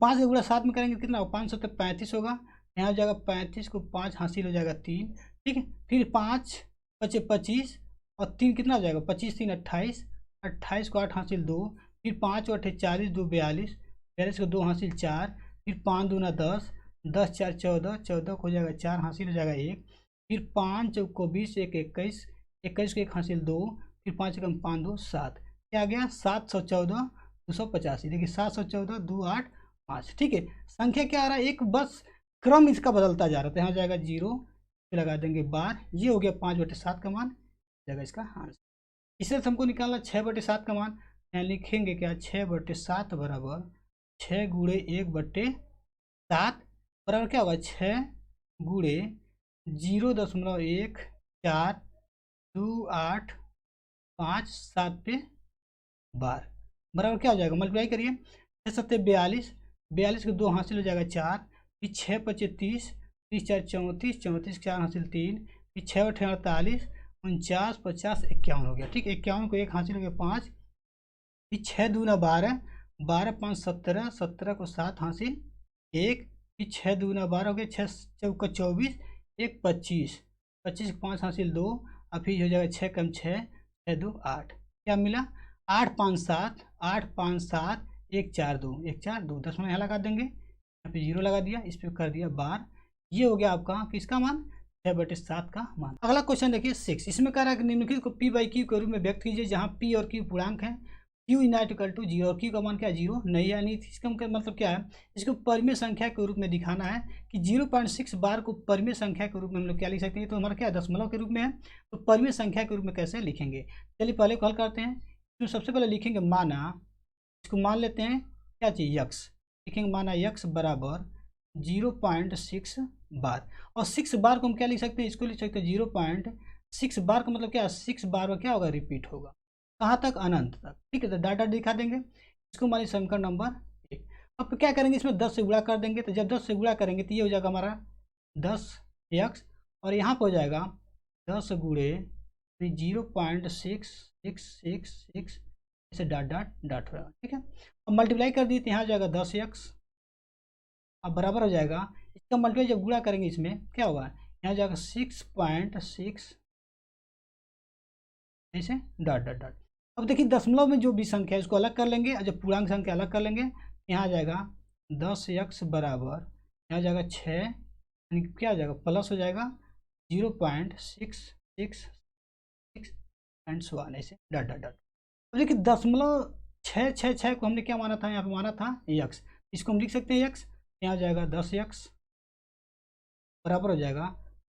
5 का गुणा 7 में करेंगे कितना होगा 5 7 35 होगा, यहाँ हो जाएगा 35 को 5 हासिल हो जाएगा 3। ठीक है, फिर 5 5 25 और 3 कितना हो जाएगा 25 3 28, 28 को 8 हासिल 2, फिर 5 8 40 2 42, 42 को 2 हासिल 4, फिर 5 दूना 10, 10 4 14, 14 को हो जाएगा 4 हासिल हो जाएगा 1, फिर 5 को 20 1 21, 21 को 1 हासिल 2, फिर 5 कम 5 2 7, क्या आ गया 714 285। देखिए 714 2 8 5। ठीक है, संख्या क्या आ रहा है एक बस क्रम इसका बदलता जा रहा था, यहाँ जाएगा 0, फिर लगा देंगे 12, ये हो गया 5/7 का मान, जाएगा इसका आंसर। इसे हमको निकालना 6/7 का मान, यहाँ लिखेंगे क्या 6/7 बराबर 6 गुणे 1/7 बराबर क्या होगा 6 गुणे 0.142857 पे 12 बराबर क्या हो जाएगा, मल्टीप्लाई करिए 6 7 42, 42 को 2 हासिल हो जाएगा 4, फिर 6 5 30, 30 4 34, 34 4 हासिल 3, फिर 6 8 48, 49 50 51 हो गया। ठीक, 51 को 1 हासिल हो गया 5, फिर 6 दूना 12, 12 5 17, 17 को 7 हासिल 1, फिर 6 दूना 12 हो गया, 6 चौका 24, 1 25, 25 को 5 हासिल 2, और फिर हो जाएगा 6 कम 6 6 2 8, क्या मिला 8 5 7, 8 5 7 1 4 2, 1 4 2, दशमलव यहाँ लगा देंगे, यहाँ पे 0 लगा दिया, इस पर कर दिया 12, ये हो गया आपका किसका मान 6/7 का मान। अगला क्वेश्चन देखिए 6, इसमें कह रहा है कि निम्नलिखित को P/Q के रूप में व्यक्त कीजिए जहाँ P और Q पूर्णांक है, Q = 0 और Q का मान क्या है 0 नहीं, यानी इसका मतलब क्या है, इसको परिमेय संख्या के रूप में दिखाना है कि 0.6 बार को परिमेय संख्या के रूप में हम लोग क्या लिख सकते हैं, तो हमारा क्या दशमलव के रूप में है, तो परिमेय संख्या के रूप में कैसे लिखेंगे, चलिए पहले हल करते हैं। तो सबसे पहले लिखेंगे माना, इसको मान लेते हैं क्या चाहिए x, लिखेंगे माना x बराबर 0.6 बार, और 6 बार को हम क्या लिख सकते हैं, इसको लिख सकते हैं 0.6 बार का मतलब क्या है 6 बार में क्या होगा रिपीट होगा, कहाँ तक अनंत तक। ठीक है, तो डाटा दिखा देंगे, इसको मान लीजिए समीकरण नंबर 1। अब क्या करेंगे इसमें 10 से गुणा कर देंगे, तो जब 10 से गुणा करेंगे तो ये हो जाएगा हमारा 10x, और यहाँ पर हो जाएगा 10 गुणे 0.6666 इसे डॉट डॉट डॉट होगा। ठीक है, अब मल्टीप्लाई कर दिए तो यहाँ हो जाएगा 10x, अब बराबर हो जाएगा इसका मल्टीप्लाई जब गुणा करेंगे इसमें क्या होगा, यहाँ जाएगा 6.6 ऐसे डॉट डॉट डॉट। अब देखिए दशमलव में जो भी संख्या है इसको अलग कर लेंगे, और जब पूर्णांक संख्या अलग कर लेंगे यहाँ आ जाएगा 10x बराबर, यहाँ जाएगा 6, यानी क्या हो जाएगा प्लस हो जाएगा 0.666 ऐसे डॉट डॉट डॉट। अब देखिए दशमलव 6 को हमने क्या माना था, यहाँ पे माना था x, इसको हम लिख सकते हैं x, यहाँ हो जाएगा 10x बराबर हो जाएगा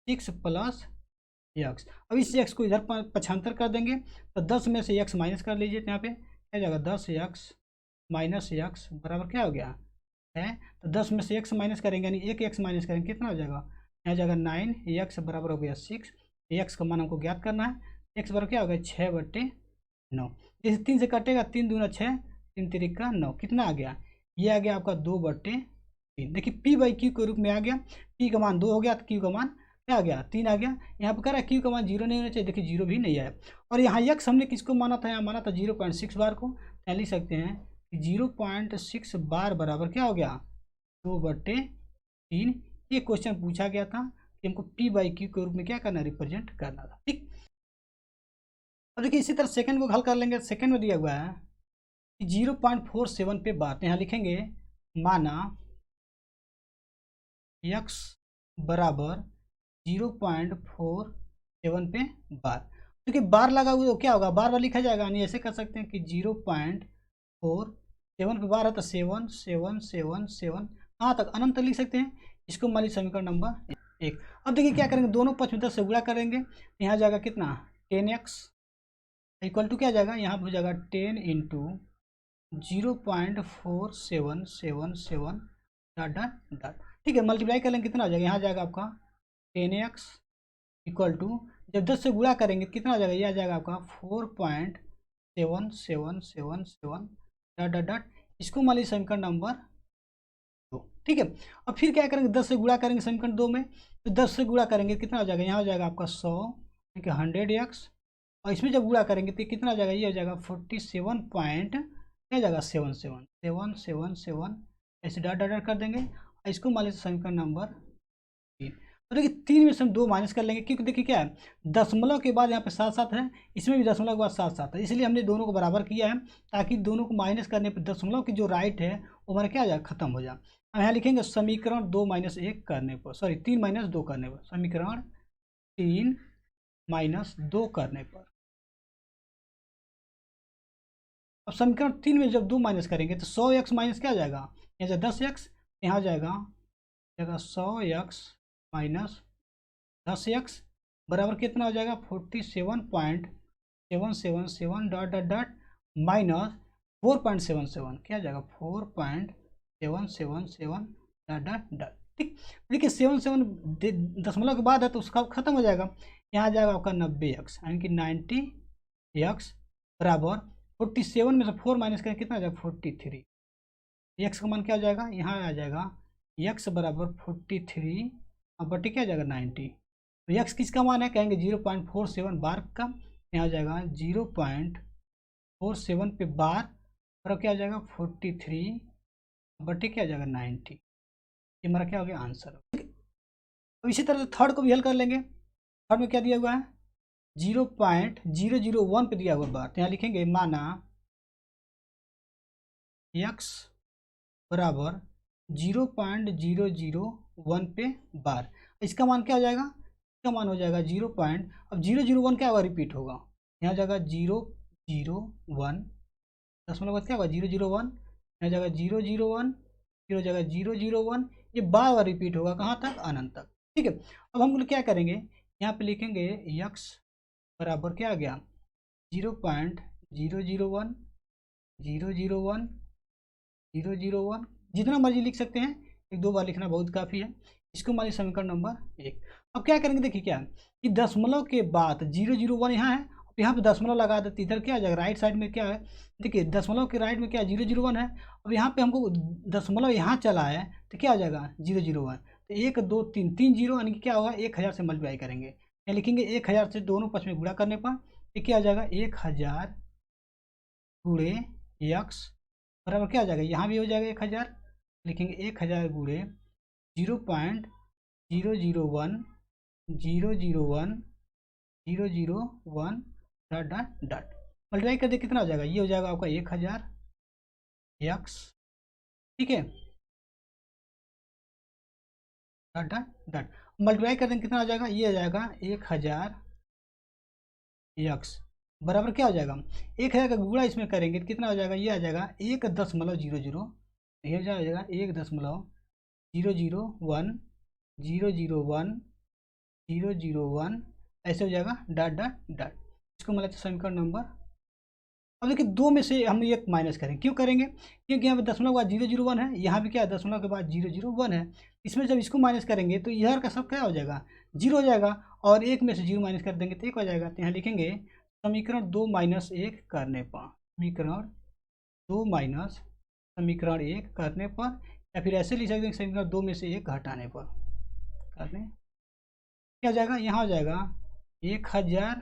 6 + x। अब इस x को इधर पक्षांतर कर देंगे, तो 10 में से x माइनस कर लीजिए, तो यहाँ पे क्या जाएगा 10x - x बराबर क्या हो गया है, तो 10 में से x माइनस करेंगे यानी एक x माइनस करेंगे कितना हो जाएगा, यहाँ जाएगा 9x बराबर हो गया 6, x का मान हमको ज्ञात करना है, x बराबर क्या हो गया 6/9, जैसे 3 से कटेगा 3 दूना 6, 3 तिरिका 9, कितना आ गया, ये आ गया आपका 2/3। देखिए P/Q के रूप में आ गया, P का मान 2 हो गया तो Q का मान क्या आ गया 3 आ गया, यहाँ पर कह रहा है Q का मान 0 नहीं होना चाहिए, देखिए 0 भी नहीं आया, और यहाँ x हमने किसको माना था, यहाँ माना था 0.6 बार को, यहाँ लिख सकते हैं कि 0.6 बार बराबर क्या हो गया 2/3। ये क्वेश्चन पूछा गया था, कि हमको पी बाई क्यू के रूप में क्या करना, रिप्रेजेंट करना था। ठीक, अब देखिए इसी तरह सेकंड को हल कर लेंगे। सेकंड में दिया हुआ है कि 0.47 पे बार, यहाँ लिखेंगे माना x बराबर 0.47 पे बार। क्योंकि बार लगा हुआ तो क्या होगा, बार बार लिखा जाएगा, यानी ऐसे कर सकते हैं कि 0.47 पे बार है तो 7 कहाँ तक, अनंत तक लिख सकते हैं। इसको मान लीजिए समीकरण नंबर 1। अब देखिए क्या करेंगे, दोनों पक्ष में 10 से गुणा करेंगे, यहाँ जाएगा कितना 10x इक्वल टू क्या जाएगा, यहाँ हो जाएगा 10 इंटू 0.4777 डॉट डॉट डॉट। ठीक है, मल्टीप्लाई कर लेंगे कितना हो जाएगा, यहाँ जाएगा आपका 10x इक्वल टू, जब 10 से गुणा करेंगे कितना हो जाएगा, यह आ जाएगा आपका 4.7777 डॉट डॉट डॉट। इसको मान लीजिए समीकरण नंबर 2। ठीक है, अब फिर क्या करेंगे, 10 से गुणा करेंगे समीकरण 2 में, तो 10 से गुणा करेंगे कितना हो जाएगा, यहाँ हो जाएगा आपका 100 ठीक है 100x, और इसमें जब गुणा करेंगे तो कितना हो जाएगा, ये हो जाएगा 47 पॉइंट क्या जाएगा 777 ऐसे डॉट डॉट कर देंगे। और इसको मान लीजिए समीकरण नंबर 3। तो देखिए 3 में से हम 2 माइनस कर लेंगे, क्योंकि देखिए क्या है, दशमलव के बाद यहाँ पे 7 है, इसमें भी दशमलव के बाद 7 है, इसलिए हमने दोनों को बराबर किया है, ताकि दोनों को माइनस करने पर दशमलव की जो राइट है वो हमारा क्या आ जाए, खत्म हो जाए। हम यहाँ लिखेंगे समीकरण 2 माइनस 1 करने पर, सॉरी 3 माइनस 2 करने पर, समीकरण 3 माइनस 2 करने पर। अब समीकरण 3 में जब 2 माइनस करेंगे तो 100x माइनस क्या आ जाएगा, यहाँ से 10x, यहाँ जाएगा 100x माइनस 10x बराबर कितना हो जाएगा 47.777 डॉट डॉट डॉट माइनस 4.77 क्या जाएगा 4.777 डॉट डॉट डॉट। ठीक, देखिए 77 दशमलव के बाद है तो उसका खत्म हो जाएगा, यहाँ जाएगा आपका 90x यानी कि 90x बराबर 47 में से 4 माइनस करें कितना आ जाएगा 43, x का मान क्या आ जाएगा, यहाँ आ जाएगा x बराबर 43 और बटी क्या आ जाएगा 90। तो x किसका मान है, कहेंगे 0.47 बार का, यहाँ आ जाएगा 0.47 पे बार और क्या आ जाएगा 43 बटी क्या आ जाएगा 90। ये हमारा क्या हो गया आंसर। अब इसी तरह से थर्ड को भी हल कर लेंगे। थर्ड में क्या दिया हुआ है 0.001 पे दिया हुआ बार, तो यहाँ लिखेंगे माना x बराबर 0.001 पे बार, इसका मान क्या हो जाएगा, इसका मान हो जाएगा 0. अब 001 क्या होगा, रिपीट होगा, यहाँ जाएगा 001 दशमलव क्या होगा 001, यहाँ जाएगा 001 फिर हो जाएगा 001, ये बार बार रिपीट होगा कहाँ तक, अनंत तक। ठीक है, अब हम लोग क्या करेंगे, यहाँ पे लिखेंगे x बराबर क्या आ गया 0.001 001 001, जितना मर्जी लिख सकते हैं, 1-2 बार लिखना बहुत काफ़ी है। इसको मान लीजिए समीकरण नंबर 1। अब क्या करेंगे, देखिए क्या कि दशमलव के बाद 001 यहाँ है, यहाँ पे दशमलव लगा देते, इधर क्या आ जाएगा राइट साइड में क्या है, देखिए दशमलव के राइट में क्या 001 है, अब यहाँ पे हमको दशमलव यहाँ चला है तो क्या आ जाएगा 001, तो 1 2 3 3 जीरो यानी कि क्या होगा 1000 से मल्टीप्लाई करेंगे, यहाँ लिखेंगे 1000 से दोनों पक्ष में गुणा करने पर ये क्या आ जाएगा 1000 गुणे x बराबर क्या आ जाएगा, यहाँ भी हो जाएगा 1000, लिखेंगे 1000 गुणे 0.001 डॉट डॉट डॉट मल्टीप्लाई कर दे कितना हो जाएगा, ये हो जाएगा आपका 1000 x ठीक है डॉट डॉट डॉट मल्टीप्लाई कर देंगे कितना हो जाएगा, ये हो जाएगा 1000 x बराबर क्या हो जाएगा 1000 का गुणा इसमें करेंगे तो कितना हो जाएगा, ये आ जाएगा 1.00, ये हो जाएगा 1.001 001 ऐसे हो जाएगा डॉट डॉट डॉट। इसको मतलब समीकरण नंबर, अब देखिए 2 में से हम एक माइनस करें, क्यों करेंगे, क्योंकि यहाँ पे दशमलव के बाद 001 है, यहाँ भी क्या है दशमलव के बाद 001 है, इसमें जब इसको माइनस करेंगे तो इधर का सब क्या हो जाएगा 0 हो जाएगा, और 1 में से 0 माइनस कर देंगे तो 1 हो जाएगा। तो यहाँ लिखेंगे समीकरण 2 माइनस 1 करने पर, समीकरण 2 माइनस समीकरण 1 करने पर, या फिर ऐसे लिख सकते हैं समीकरण 2 में से 1 घटाने पर, करने क्या हो जाएगा, यहाँ हो जाएगा 1000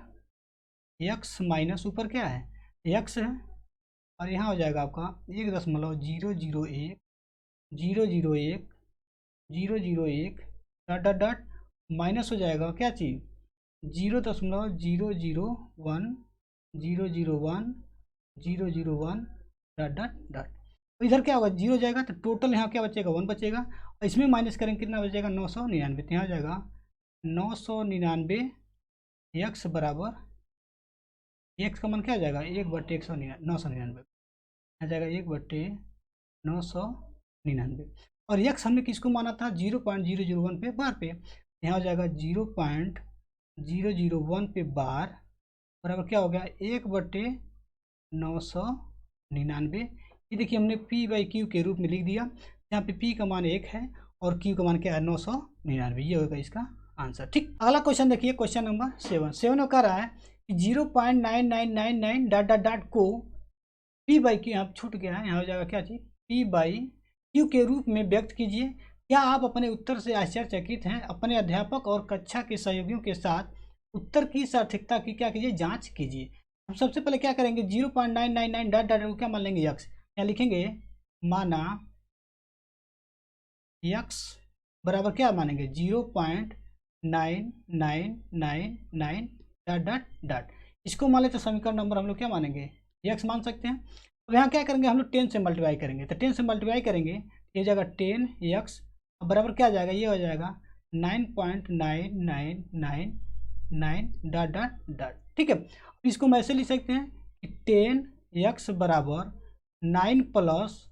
x माइनस ऊपर क्या है x है, और यहाँ हो जाएगा आपका 1.001 डॉट डॉट डॉट माइनस हो जाएगा क्या चीज़, 0.001 001 001 डॉट डॉट डॉट। तो इधर क्या होगा, जीरो जाएगा तो टोटल यहाँ क्या बचेगा, 1 बचेगा, और इसमें माइनस करेंगे कितना बचेगा, 999। तो यहाँ हो जाएगा 999 एक्स बराबर, एक्स का मान क्या आ जाएगा, 1/199 आ जाएगा, 1/999। और यक्स हमने किसको माना था, 0.001 पे बार पे, यहाँ हो जाएगा 0.001 पे बार बराबर क्या हो गया, 1/999। ये देखिए हमने p/q के रूप में लिख दिया, यहाँ पे p का मान 1 है और q का मान क्या है, 999। ये होगा इसका आंसर। ठीक, अगला क्वेश्चन देखिए, क्वेश्चन नंबर 7 में कह रहा है कि 0.9999 डॉट डॉट डॉट को p/q, यहाँ छूट गया है, यहाँ हो जाएगा क्या चीज, p/q के रूप में व्यक्त कीजिए। क्या आप अपने उत्तर से आश्चर्यचकित हैं? अपने अध्यापक और कक्षा के सहयोगियों के साथ उत्तर की सार्थकता की क्या कीजिए, जांच कीजिए। हम सबसे पहले क्या करेंगे, 0.999 डॉट डॉट को क्या मान लेंगे, यक्स। यहाँ लिखेंगे माना यक्स बराबर क्या मानेंगे, 0.9999 डॉट डॉट डॉट। इसको मान ले तो समीकरण नंबर हम लोग क्या मानेंगे, यक्स मान सकते हैं। अब यहाँ क्या करेंगे हम लोग, 10 से मल्टीप्लाई करेंगे, तो 10 से मल्टीप्लाई करेंगे, ये जाएगा 10 यक्स बराबर क्या आ जाएगा, ये हो जाएगा 9.9999 डॉट डॉट डॉट। ठीक है, इसको हम ऐसे लिख सकते हैं कि 10 यक्स बराबर 9 प्लस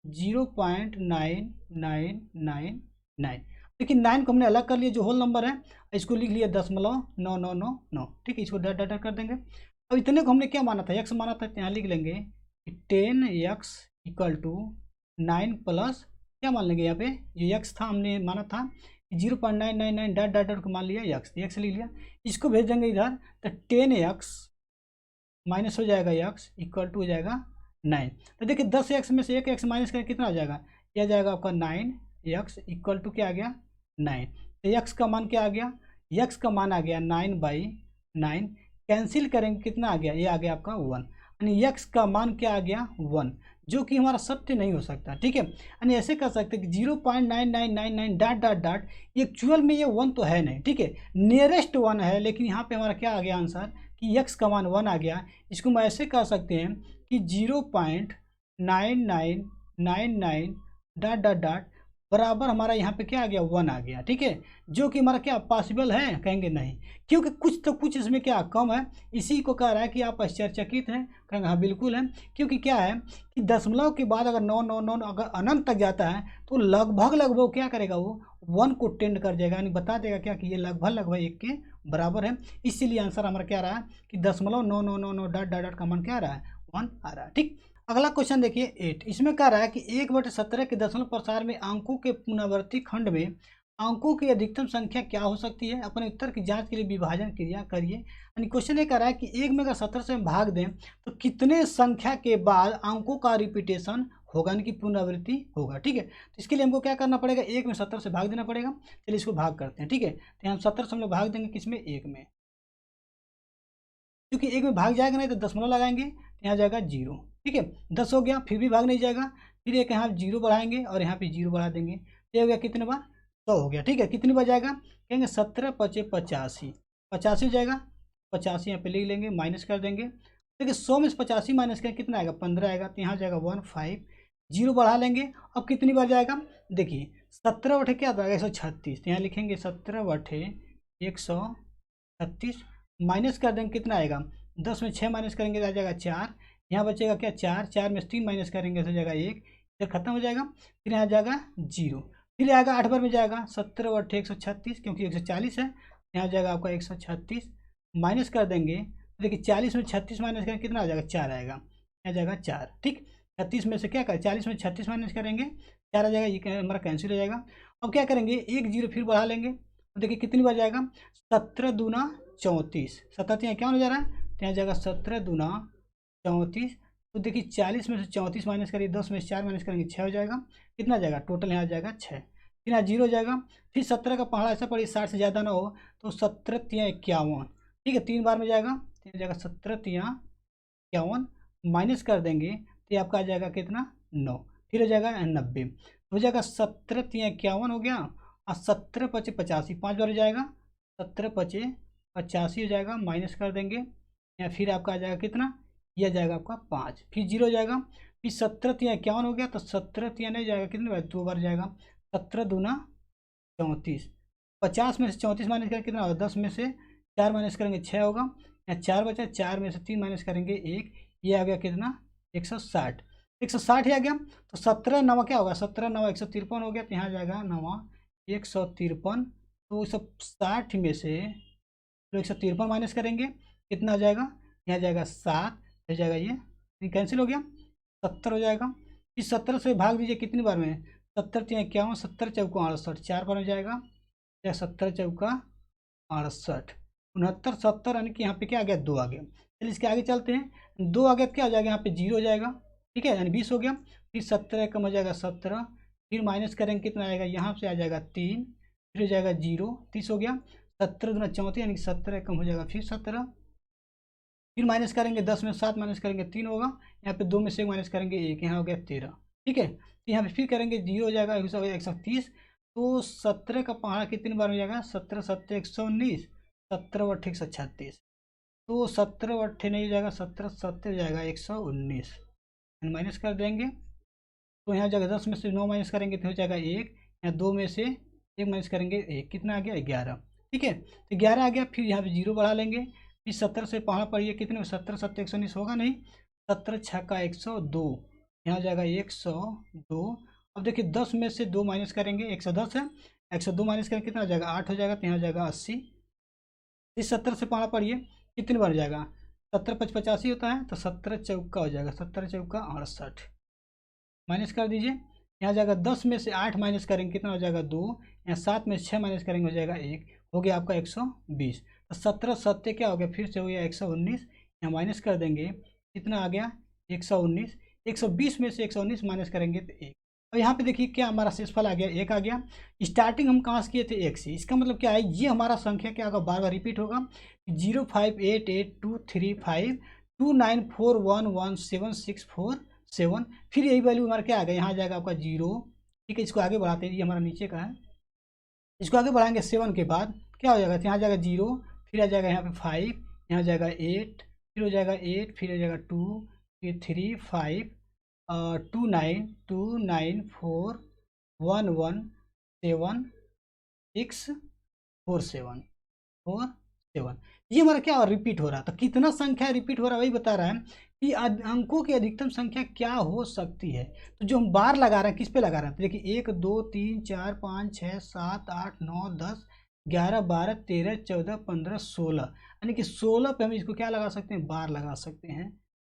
0.9999। लेकिन 9 को हमने अलग कर लिया, जो होल नंबर है, इसको लिख लिया 0.9999। ठीक है, इसको डॉट डॉट कर देंगे। अब इतने को हमने क्या माना था, यक्स माना था, यहाँ लिख लेंगे कि 10 यक्स इक्वल टू 9 प्लस क्या मान लेंगे, यहाँ पे जो यक्स था हमने माना था 0.999 डॉट डॉट डॉट को मान लिया यक्स, यक्स लिख लिया। इसको भेज देंगे इधर, तो 10 यक्स माइनस हो जाएगा यक्स इक्वल टू हो जाएगा 9। तो देखिए 10 एक्स में से 1 एक्स माइनस करके कितना आ जाएगा, यह जाएगा आपका 9 एक्स इक्वल टू क्या आ गया, 9। तो यक्स का मान क्या आ गया, यक्स का मान आ गया 9/9। कैंसिल करेंगे कितना आ गया, ये आ गया आपका 1, यानी यक्स का मान क्या आ गया 1, जो कि हमारा सत्य नहीं हो सकता। ठीक है, यानी ऐसे कर सकते कि 0.9999 डॉट डॉट डॉट, एक्चुअल में ये 1 तो है नहीं। ठीक है, नियरेस्ट 1 है, लेकिन यहाँ पे हमारा क्या आ गया आंसर कि यक्स का मान 1 आ गया। इसको हम ऐसे कह सकते हैं कि 0.9999 डॉट डॉट डॉट बराबर हमारा यहाँ पे क्या आ गया, 1 आ गया। ठीक है, जो कि हमारा क्या पॉसिबल है, कहेंगे नहीं, क्योंकि कुछ तो कुछ इसमें क्या कम है। इसी को कह रहा है कि आप आश्चर्यचकित हैं, कहेंगे हाँ बिल्कुल है, क्योंकि क्या है कि दशमलव के बाद अगर 999 अगर अनंत तक जाता है तो लगभग लगभग क्या करेगा, वो 1 को टेंड कर जाएगा, यानी बता देगा क्या कि ये लगभग लगभग 1 के बराबर है। इसीलिए आंसर हमारा क्या रहा है कि 0.999 डॉट डॉट डॉट का मान क्या आ रहा है, 1 आ रहा है। ठीक, अगला क्वेश्चन देखिए 8, इसमें कह रहा है कि 1/17 के दशमलव प्रसार में अंकों के पुनरावर्ती खंड में अंकों की अधिकतम संख्या क्या हो सकती है। अपने उत्तर की जांच के लिए विभाजन क्रिया करिए। यानी क्वेश्चन ये कह रहा है कि 1 में अगर 17 से हम भाग दें तो कितने संख्या के बाद अंकों का रिपीटेशन होगा, यानी कि पुनरावृत्ति होगा। ठीक है, तो इसके लिए हमको क्या करना पड़ेगा, 1 में 17 से भाग देना पड़ेगा। चलिए इसको भाग करते हैं। ठीक है, तो हम 17 से हम लोग भाग देंगे किसमें, 1 में, क्योंकि 1 में भाग जाएगा नहीं तो दशमलव लगाएंगे, यहाँ जाएगा 0। ठीक है, 10 हो गया, फिर भी भाग नहीं जाएगा, फिर एक यहाँ 0 बढ़ाएंगे और यहाँ पे 0 बढ़ा देंगे, ये हो गया कितने बार, 100 हो गया। ठीक है, कितनी बार जाएगा, कहेंगे 17 × 85, 85 हो जाएगा, 85 यहाँ पे लिख लेंगे, माइनस कर देंगे। देखिए 100 में से 85 माइनस करें कितना आएगा, 15 आएगा, तो यहाँ जाएगा 15, 0 बढ़ा लेंगे। अब कितनी बार जाएगा, देखिए 17/, क्या आता है 136, तो यहाँ लिखेंगे 17/136, माइनस कर देंगे कितना आएगा, 10 में 6 माइनस करेंगे तो आ जाएगा 4, यहाँ बचेगा क्या 4, 4 में 3 माइनस करेंगे तो जाएगा 1, इधर खत्म हो जाएगा, फिर यहाँ जाएगा 0, फिर आएगा 8 बार में जाएगा 17/136, क्योंकि 140 है, यहाँ जाएगा आपका 136, माइनस कर देंगे, देखिए 40 में 36 माइनस करेंगे कितना आ जाएगा, 4 आएगा, यहाँ जाएगा 4। ठीक, 36 में से क्या करें, 40 में 36 माइनस करेंगे 4 आ जाएगा, ये हमारा कैंसिल हो जाएगा। अब क्या करेंगे, 1 0 फिर बढ़ा लेंगे, तो देखिए कितनी बार जाएगा, 17 दूना 34, 17 यहाँ क्या होने जा रहा है, तो यहाँ जाएगा 17 दूना 34। तो देखिए 40 में से 34 माइनस करिए, 10 में से 4 माइनस करेंगे 6 हो जाएगा, कितना जाएगा टोटल, यहाँ जाएगा 6, फिर यहाँ 0 हो जाएगा, फिर 17 का पहाड़ा ऐसा पड़ी 60 से ज़्यादा ना हो, तो 17 × 51, ठीक है 3 बार में जाएगा, तो जाएगा 17 × 51, माइनस कर देंगे तो आपका आ जाएगा कितना 9, फिर हो जाएगा 90, हो जाएगा 17 × 51 हो गया, और 17 पचे 85, 5 बार हो जाएगा, 17 पचे 85 हो जाएगा, माइनस कर देंगे, या फिर आपका आ जाएगा कितना, यह आ जाएगा आपका 5, फिर 0 हो जाएगा, फिर 17 तिया 51 हो गया, तो 17 तिया नहीं जाएगा, कितने बार 2 बार जाएगा, 17 दूना 34, 50 में से 34 माइनस करेंगे कितना होगा, 10 में से 4 माइनस करेंगे 6 होगा, या 4 बचा, 4 में से 3 माइनस करेंगे 1, ये आ गया कितना 160, 160 ही आ गया। तो 17 नवा क्या होगा, 17 नवा 153 हो गया, तो यहाँ जाएगा नवा 153, तो 160 में से तो 153 माइनस करेंगे कितना हो जाएगा, यहाँ जाएगा 7 हो जाएगा, ये कैंसिल हो गया, 70 हो जाएगा। फिर 17 से भाग दीजिए कितनी बार में, 70 तिया 51, 70 चौका 68, 4 बार हो जाएगा, या 70 चौका 68, 69, 70, यानी कि यहाँ पे क्या आ गया 2 आ गया। चलिए इसके आगे चलते हैं, 2 आ गया तो क्या हो जाएगा, यहाँ पे 0 हो जाएगा, ठीक है, यानी 20 हो गया। फिर 17 कम हो जाएगा 17, फिर माइनस करेंगे कितना आएगा, यहाँ से आ जाएगा 3, फिर हो जाएगा 0, 30 हो गया, 17 दूना 34, यानी कि 17 कम हो जाएगा फिर 17, फिर माइनस करेंगे 10 में 7 माइनस करेंगे 3 होगा, यहाँ पे 2 में से 1 माइनस करेंगे 1, यहाँ हो गया 13, ठीक है। तो यहाँ पे फिर करेंगे 0 हो जाएगा 130, तो 17 का पहाड़ा कितनी बार हो जाएगा, 17 7 119, 17 व 136, तो 17 व 8 नहीं हो जाएगा, 17 7 हो जाएगा 119, माइनस कर देंगे, तो यहाँ जाएगा 10 में से 9 माइनस करेंगे तो हो जाएगा 1, यहाँ 2 में से 1 माइनस करेंगे 1, कितना आ गया 11, ठीक है। तो 11 आ गया, फिर यहाँ पे 0 बढ़ा लेंगे, फिर 17 से पहाड़ा पड़िए कितने, 17 7 119 होगा नहीं, 17 छक्का 102, यहाँ जाएगा 102। अब देखिए 10 में से 2 माइनस करेंगे, 110 है, 102 माइनस करेंगे कितना हो जाएगा 8 हो जाएगा, तो यहाँ हो जाएगा 80। इस 70 से पहाड़ा पड़िए कितनी बार जाएगा, 17 5 85 होता है, तो 17 चौका हो जाएगा, 17 चौका 68, माइनस कर दीजिए, यहाँ जाएगा 10 में से 8 माइनस करेंगे कितना हो जाएगा 2, यहाँ 7 में से 6 माइनस करेंगे हो जाएगा 1, हो गया आपका 120। तो 17 7 क्या हो गया, फिर से हो गया 119, यहाँ माइनस कर देंगे कितना आ गया 119, 120 में से 119 माइनस करेंगे तो 1। अब यहाँ पे देखिए क्या हमारा शेषफल आ गया 1 आ गया। स्टार्टिंग हम कहाँ से किए थे 1 से, इसका मतलब क्या है, ये हमारा संख्या क्या होगा, बार बार रिपीट होगा, 0588235294117647, फिर यही वैल्यू हमारा क्या आ गया, यहाँ जाएगा आपका 0, ठीक है। इसको आगे बढ़ाते हैं, ये हमारा नीचे का है, इसको आगे बढ़ाएंगे 7 के बाद क्या हो जाएगा, यहाँ जाएगा 0, फिर आ जाएगा यहाँ पे 5, यहाँ जाएगा 8, फिर हो जाएगा 8, फिर हो जाएगा 2, फिर 3 5 2 9 2 9 4 1 1 7 6 4 7 4 7, ये हमारा क्या रिपीट हो रहा है। तो कितना संख्या रिपीट हो रहा है वही बता रहा है कि अंकों की अधिकतम संख्या क्या हो सकती है। तो जो हम बार लगा रहे हैं किस पे लगा रहे हैं, तो देखिए 1 2 3 4 5 6 7 8 9 10 11 12 13 14 15 16, यानी कि 16 पे हम इसको क्या लगा सकते हैं, बार लगा सकते हैं।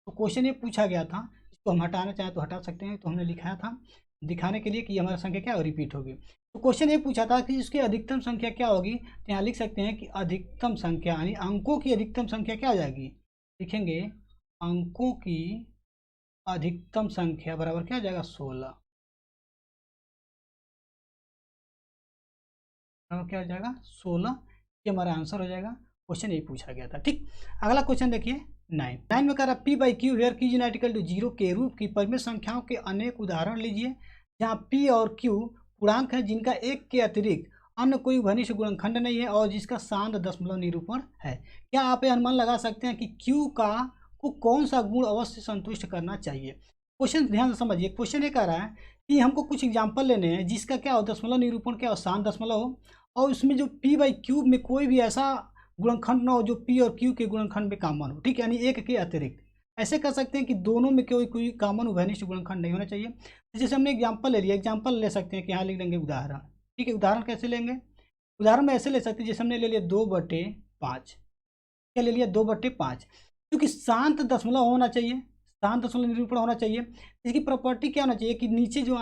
तो क्वेश्चन ये पूछा गया था, इसको हम हटाना चाहें तो हटा सकते हैं, तो हमने लिखाया था दिखाने के लिए कि हमारा संख्या क्या रिपीट होगी। तो क्वेश्चन ये पूछा था कि इसकी अधिकतम संख्या क्या होगी, तो यहाँ लिख सकते हैं कि अधिकतम संख्या यानी अंकों की अधिकतम संख्या क्या आ जाएगी, लिखेंगे अंकों की अधिकतम संख्या बराबर क्या आ जाएगा 16, बराबर क्या हो जाएगा 16, ये हमारा आंसर हो जाएगा। क्वेश्चन यही पूछा गया था, ठीक। अगला क्वेश्चन देखिए 9 में कह रहा P by Q where Q is to 0 के रूप की परिमेय संख्याओं के अनेक उदाहरण लीजिए जहाँ पी और क्यू पूर्णांक है जिनका एक के अतिरिक्त अन्य कोई घनिष्ठ गुणनखंड नहीं है और जिसका शांत दशमलव निरूपण है। क्या आप ये अनुमान लगा सकते हैं कि क्यू को कौन सा गुण अवश्य संतुष्ट करना चाहिए। क्वेश्चन ध्यान से समझिए, क्वेश्चन ये कह रहा है कि हमको कुछ एग्जाम्पल लेने हैं जिसका क्या हो दशमलव निरूपण क्या हो, शांत दशमलव हो, और उसमें जो पी बाई क्यूब में कोई भी ऐसा गुणनखंड ना हो जो पी और क्यू के गुणनखंड में कॉमन हो, ठीक है, यानी एक के अतिरिक्त। ऐसे कर सकते हैं कि दोनों में कोई कॉमन घनिष्ठ गुणनखंड नहीं होना चाहिए। जैसे हमने एग्जाम्पल ले लिया, एग्जाम्पल ले सकते हैं कि यहाँ लिख लेंगे उदाहरण, ठीक है। उदाहरण कैसे लेंगे, उदाहरण में ऐसे ले सकते हैं जैसे हमने ले लिया 2/5, क्या ले लिया 2/5, क्योंकि शांत दशमलव होना चाहिए, शांत दशमलव निरूपण होना चाहिए। इसकी प्रॉपर्टी क्या होना चाहिए कि नीचे जो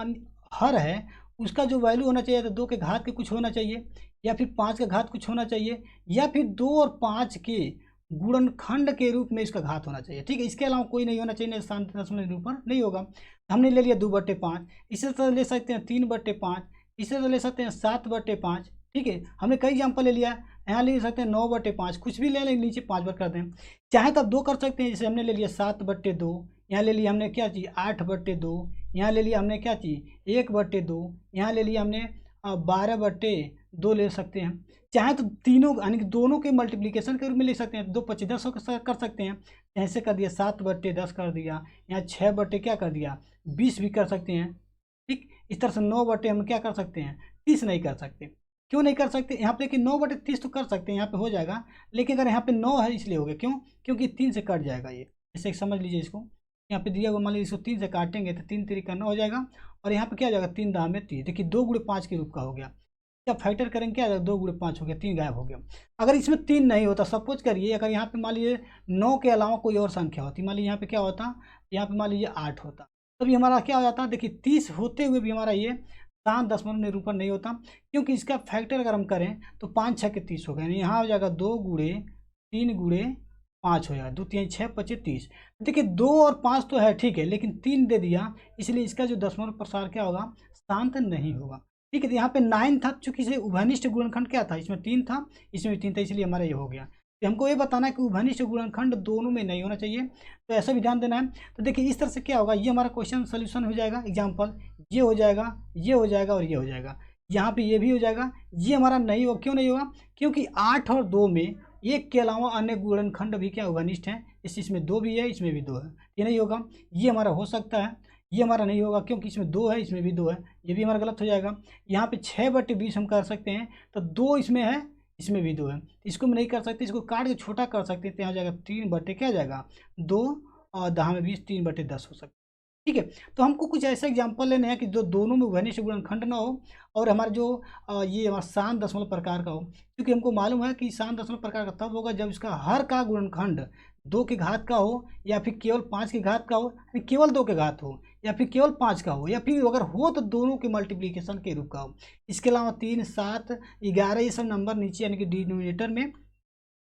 हर है उसका जो वैल्यू होना चाहिए तो 2 के घात के कुछ होना चाहिए, या फिर 5 का घात कुछ होना चाहिए, या फिर 2 और 5 के गुणनखंड के रूप में इसका घात होना चाहिए, ठीक है। इसके अलावा कोई नहीं होना चाहिए, नहीं शांत दशमलव निरूपण नहीं होगा। हमने ले लिया 2/5, इसी तरह ले सकते हैं 3/5, इसी तरह ले सकते हैं 7/5, ठीक है। हमने कई एग्जाम्पल ले लिया, यहाँ ले सकते हैं 9/5, कुछ भी ले लें, नीचे 5 बार कर दें। चाहे तो आप 2 कर सकते हैं, जैसे हमने ले लिया 7/2, यहाँ ले लिया हमने क्या चीज़ 8/2, यहाँ ले लिया हमने क्या चीज़ 1/2, यहाँ ले लिया हमने 12/2 ले सकते हैं। चाहे तो तीनों यानी कि दोनों के मल्टीप्लिकेशन के रूप में ले सकते हैं, 2 25 10 कर सकते हैं। ऐसे कर दिया 7/10 कर दिया, यहाँ 6 क्या कर दिया 20 भी कर सकते हैं। ठीक, इस तरह से 9 हम क्या कर सकते हैं 30 नहीं कर सकते। क्यों नहीं कर सकते यहाँ पे कि 9/30 तो कर सकते हैं, यहाँ पे हो जाएगा। लेकिन अगर यहाँ पे 9 है इसलिए हो गया, क्यों, क्योंकि 3 से कट जाएगा ये। इसे समझ लीजिए इसको, यहाँ पे दिया हुआ मान लीजिए इसको 3 से काटेंगे तो 3 3 9 हो जाएगा। और यहाँ पे क्या हो जाएगा 3 दाम में 30, देखिए 2 × 5 के रूप का हो गया। जब फैक्टर करेंगे क्या आ जाएगा 2 × 5 हो गया, 3 गायब हो गया। अगर इसमें 3 नहीं होता, सपोज करिए अगर यहाँ पे मान लीजिए 9 के अलावा कोई और संख्या होती, मान लीजिए यहाँ पे क्या होता, यहाँ पे मान लीजिए 8 होता, तभी हमारा क्या हो जाता, देखिए 30 होते हुए भी हमारा ये 7 निरूपण नहीं होता। क्योंकि इसका फैक्टर अगर हम करें तो 5 6 के 30 हो गए, यहाँ हो जाएगा 2 × 3 × 5 हो जाएगा, 2 3 6 25 30। देखिए 2 और 5 तो है ठीक है, लेकिन 3 दे दिया, इसलिए इसका जो दशमलव प्रसार क्या होगा शांत नहीं होगा। ठीक है, तो यहाँ पे 9 था, चूंकि इसे उभयनिष्ठ गुणनखंड क्या था, इसमें 3 था इसमें भी 3 था, इसलिए हमारा ये हो गया। तो हमको ये बताना है कि उभयनिष्ठ गुणनखंड दोनों में नहीं होना चाहिए, तो ऐसा भी ध्यान देना है। तो देखिए इस तरह से क्या होगा, ये हमारा क्वेश्चन सोल्यूशन हो जाएगा। एग्जाम्पल ये हो जाएगा, ये हो जाएगा और ये हो जाएगा, यहाँ पे ये भी हो जाएगा। ये हमारा नहीं होगा, क्यों नहीं होगा, क्योंकि 8 और 2 में एक के अलावा अन्य गुणनखंड भी क्या उभयनिष्ठ हैं, इसमें 2 भी है इसमें भी 2 है, ये नहीं होगा। ये हमारा हो सकता है, ये हमारा नहीं होगा क्योंकि इसमें 2 है इसमें भी 2 है, ये भी हमारा गलत हो जाएगा। यहाँ पे 6/20 हम कर सकते हैं, तो 2 इसमें है इसमें भी 2 है, इसको हम नहीं कर सकते, इसको काट के छोटा कर सकते हैं, तो यहाँ जाएगा 3 क्या जाएगा 2 और 10 में 20 3/10 हो सकता है। ठीक है, तो हमको कुछ ऐसे एग्जाम्पल लेने हैं कि जो दोनों में उभयनिष्ठ गुणनखंड ना हो और हमारा जो ये हमारा शांत दशमलव प्रकार का हो। क्योंकि हमको मालूम है कि शांत दशमलव प्रकार का तब होगा जब इसका हर का गुणनखंड 2 के घात का हो, या फिर केवल 5 के घात का हो, फिर केवल 2 के घात हो, या फिर केवल 5 का हो, या फिर अगर हो तो दोनों के मल्टीप्लिकेशन के रूप का हो। इसके अलावा 3 7 11 ये सब नंबर नीचे यानी कि डिनोमिनेटर में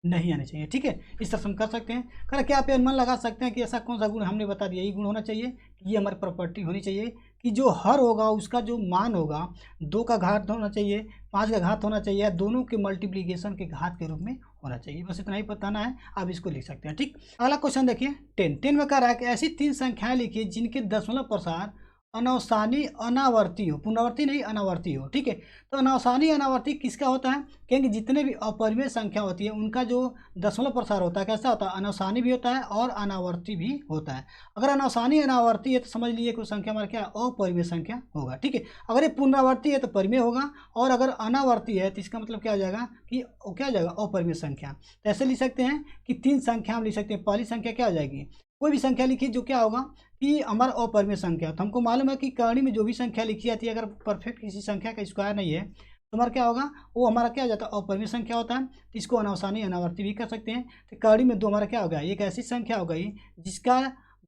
नहीं आने चाहिए। ठीक है, इस तरह से हम कर सकते हैं। कर क्या आप अनुमान लगा सकते हैं कि ऐसा कौन सा गुण, हमने बता दिया यही गुण होना चाहिए कि ये हमारी प्रॉपर्टी होनी चाहिए कि जो हर होगा उसका जो मान होगा 2 का घात होना चाहिए, 5 का घात होना चाहिए, दोनों के मल्टीप्लिकेशन के घात के रूप में होना चाहिए। बस इतना ही बताना है, आप इसको लिख सकते हैं। ठीक, अगला क्वेश्चन देखिए 10 में कह रहा है कि ऐसी 3 संख्याएं लिखिए जिनके दशमलव प्रसार अनवसानी अनावर्ती हो, पुनरावर्ती नहीं अनावर्ती हो। ठीक है, तो अनवसानी अनावर्ती किसका होता है, क्योंकि जितने भी अपरिमेय संख्या होती है उनका जो दशमलव प्रसार होता है कैसा होता है, अनवसानी भी होता है और अनावर्ती भी होता है। अगर अनवसानी अनावर्ती है तो समझ लीजिए कोई संख्या हमारा क्या अपरिमेय संख्या होगा। ठीक है, अगर ये पुनरावर्ती है तो परिमेय होगा, और अगर अनावर्ती है तो इसका मतलब क्या हो जाएगा कि क्या हो जाएगा अपरिमेय संख्या। तो ऐसे लिख सकते हैं कि 3 संख्या हम लिख सकते हैं। पहली संख्या क्या हो जाएगी, कोई भी संख्या लिखिए जो क्या होगा कि हमारा अपरिमेय संख्या। तो हमको मालूम है कि कहानी में जो भी संख्या लिखी जाती है अगर परफेक्ट किसी संख्या का स्क्वायर नहीं है तो हमारा क्या होगा, वो हमारा क्या हो जाता है अपरिमेय संख्या होता है। तो इसको अनवसानी अनावर्ती भी कर सकते हैं। तो कहानी में 2 हमारा क्या होगा, एक ऐसी संख्या हो गई जिसका